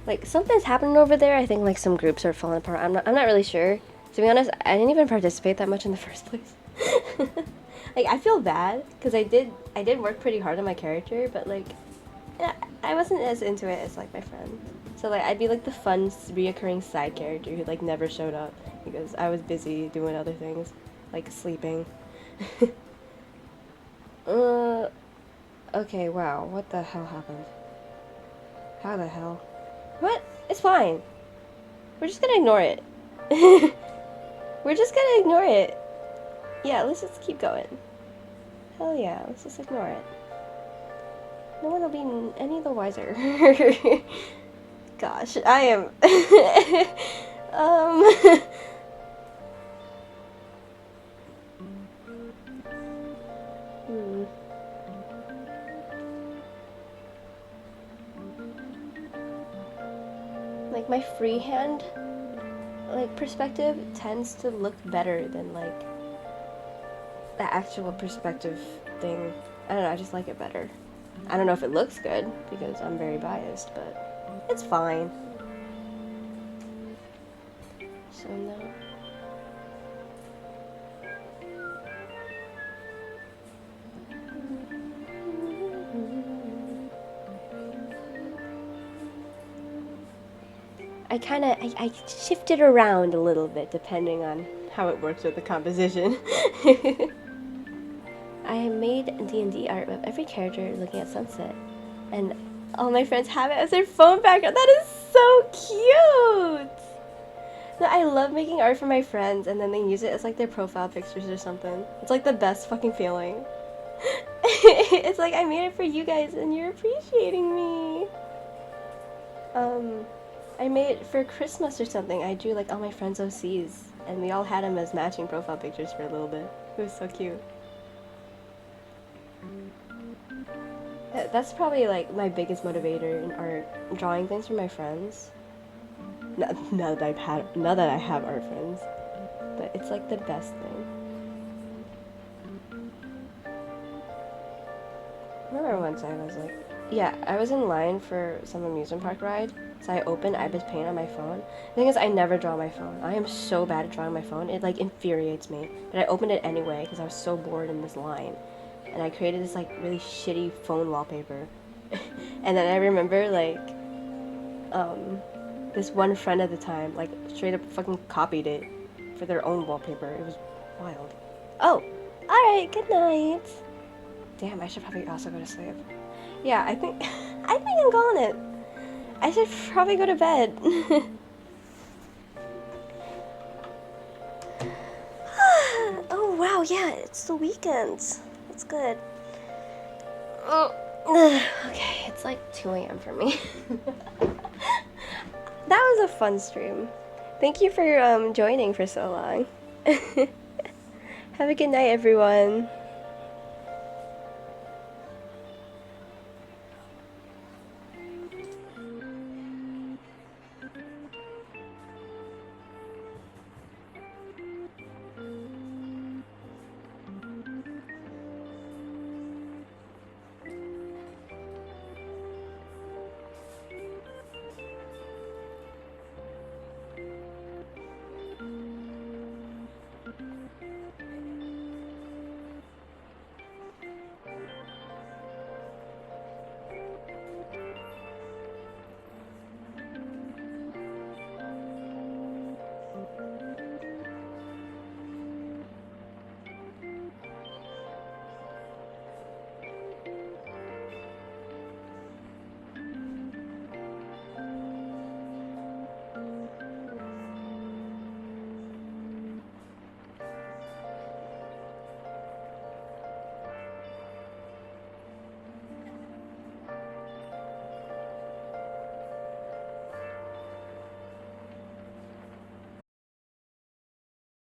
Like something's happening over there. I think like some groups are falling apart. I'm not really sure. To be honest, I didn't even participate that much in the first place. Like I feel bad because I did work pretty hard on my character, but like yeah, I wasn't as into it as like my friend. So like I'd be like the fun reoccurring side character who like never showed up because I was busy doing other things, like sleeping. Okay, wow, what the hell happened? How the hell? What? It's fine. We're just gonna ignore it. We're just gonna ignore it. Yeah, let's just keep going. Hell yeah, let's just ignore it. No one will be any the wiser. Gosh, I am... Like, my freehand, like, perspective tends to look better than, like, the actual perspective thing. I don't know, I just like it better. I don't know if it looks good, because I'm very biased, but it's fine. So now... I shifted around a little bit depending on how it works with the composition. I made D&D art with every character looking at sunset, and all my friends have it as their phone background. That is so cute! No, I love making art for my friends and then they use it as like their profile pictures or something. It's like the best fucking feeling. It's like I made it for you guys and you're appreciating me. I made it for Christmas or something. I drew like all my friends' OCs and we all had them as matching profile pictures for a little bit. It was so cute. That's probably like my biggest motivator in art, drawing things for my friends. Now that I have art friends, but it's like the best thing. I remember once I was like, yeah, I was in line for some amusement park ride, so I opened Ibis Paint on my phone. The thing is, I never draw my phone. I am so bad at drawing my phone. It like infuriates me. But I opened it anyway because I was so bored in this line, and I created this like really shitty phone wallpaper. And then I remember like, this one friend at the time, like, straight up fucking copied it for their own wallpaper. It was wild. Oh, alright, good night. Damn, I should probably also go to sleep. Yeah, I think I'm calling it. I should probably go to bed. Oh, wow, yeah, it's the weekend. That's good. Okay, it's like 2 a.m. for me. That was a fun stream. Thank you for joining for so long. Have a good night, everyone.